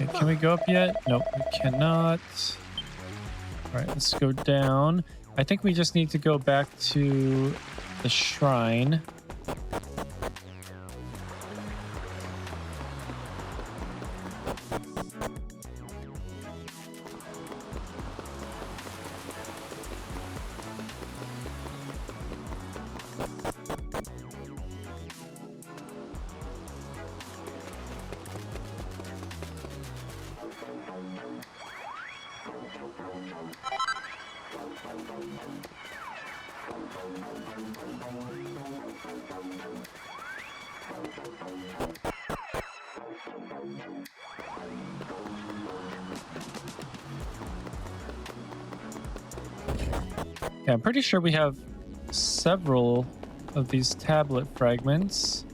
Okay, can we go up yet? Nope, we cannot. All right, let's go down. I think we just need to go back to the shrine. Yeah, I'm pretty sure we have several of these tablet fragments.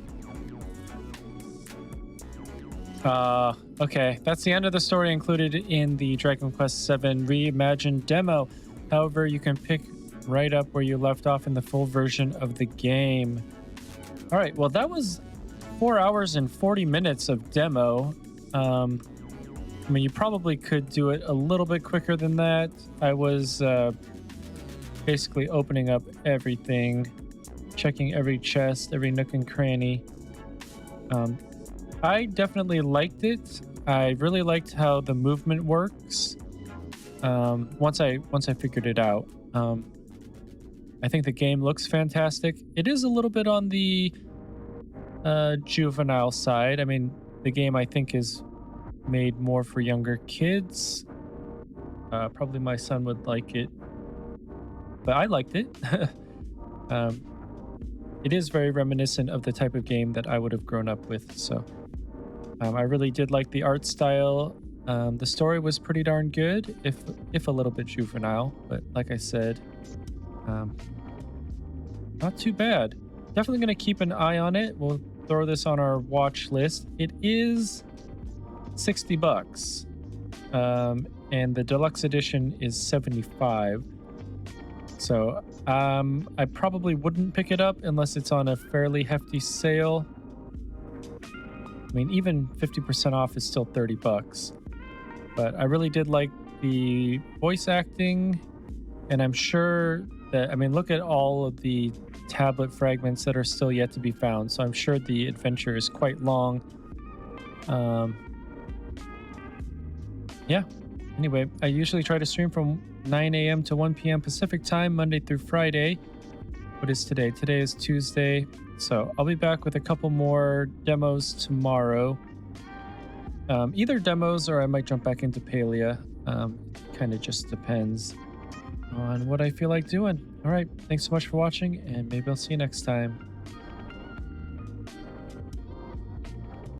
Okay, that's the end of the story included in the Dragon Quest VII Reimagined demo. However, you can pick right up where you left off in the full version of the game. All right, well, that was 4 hours and 40 minutes of demo. I mean, you probably could do it a little bit quicker than that. I was basically opening up everything, checking every chest, every nook and cranny. I definitely liked it. I really liked how the movement works. Once I figured it out, I think the game looks fantastic. It is a little bit on the juvenile side. I mean, the game I think is made more for younger kids. Probably my son would like it, but I liked it. It is very reminiscent of the type of game that I would have grown up with. So I really did like the art style. The story was pretty darn good, if a little bit juvenile, but like I said, not too bad. Definitely going to keep an eye on it. We'll throw this on our watch list. It is $60, and the deluxe edition is $75. So I probably wouldn't pick it up unless it's on a fairly hefty sale. I mean, even 50% off is still $30. But I really did like the voice acting, and I'm sure that, I mean, look at all of the tablet fragments that are still yet to be found. So I'm sure the adventure is quite long. Yeah. Anyway, I usually try to stream from 9 a.m. to 1 p.m. Pacific time, Monday through Friday. What is today? Today is Tuesday. So I'll be back with a couple more demos tomorrow. Either demos or I might jump back into Palia. Kind of just depends on what I feel like doing. All right. Thanks so much for watching, and maybe I'll see you next time.